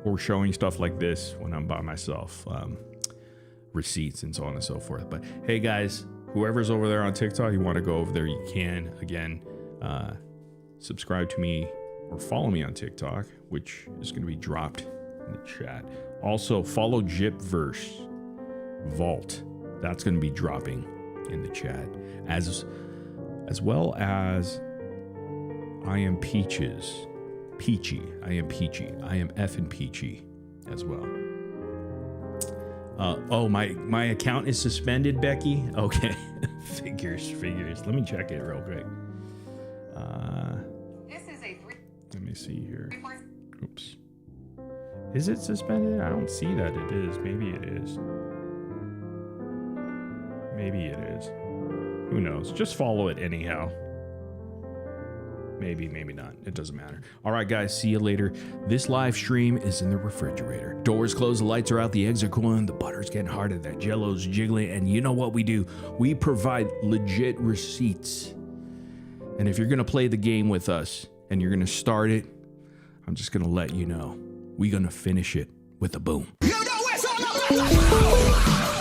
we're showing stuff like this when I'm by myself, receipts and so on and so forth. But hey guys, whoever's over there on TikTok, you want to go over there, you can. Again, subscribe to me or follow me on TikTok, which is going to be dropped in the chat. Also, follow Gypverse Vault. That's going to be dropping in the chat, as well as I am Peaches. Peachy. I am Peachy. I am effing Peachy as well. Oh, my account is suspended, Becky? Okay. Figures. Let me check it real quick. Let me see here. Oops. Is it suspended? I don't see that it is. Maybe it is. Maybe it is. Who knows? Just follow it anyhow. Maybe not. It doesn't matter. All right, guys. See you later. This live stream is in the refrigerator. Doors closed, the lights are out, the eggs are cooling, the butter's getting harder, that jello's jiggling, and you know what we do? We provide legit receipts. And if you're going to play the game with us and you're going to start it, I'm just going to let you know. We're going to finish it with a boom. You know it's all about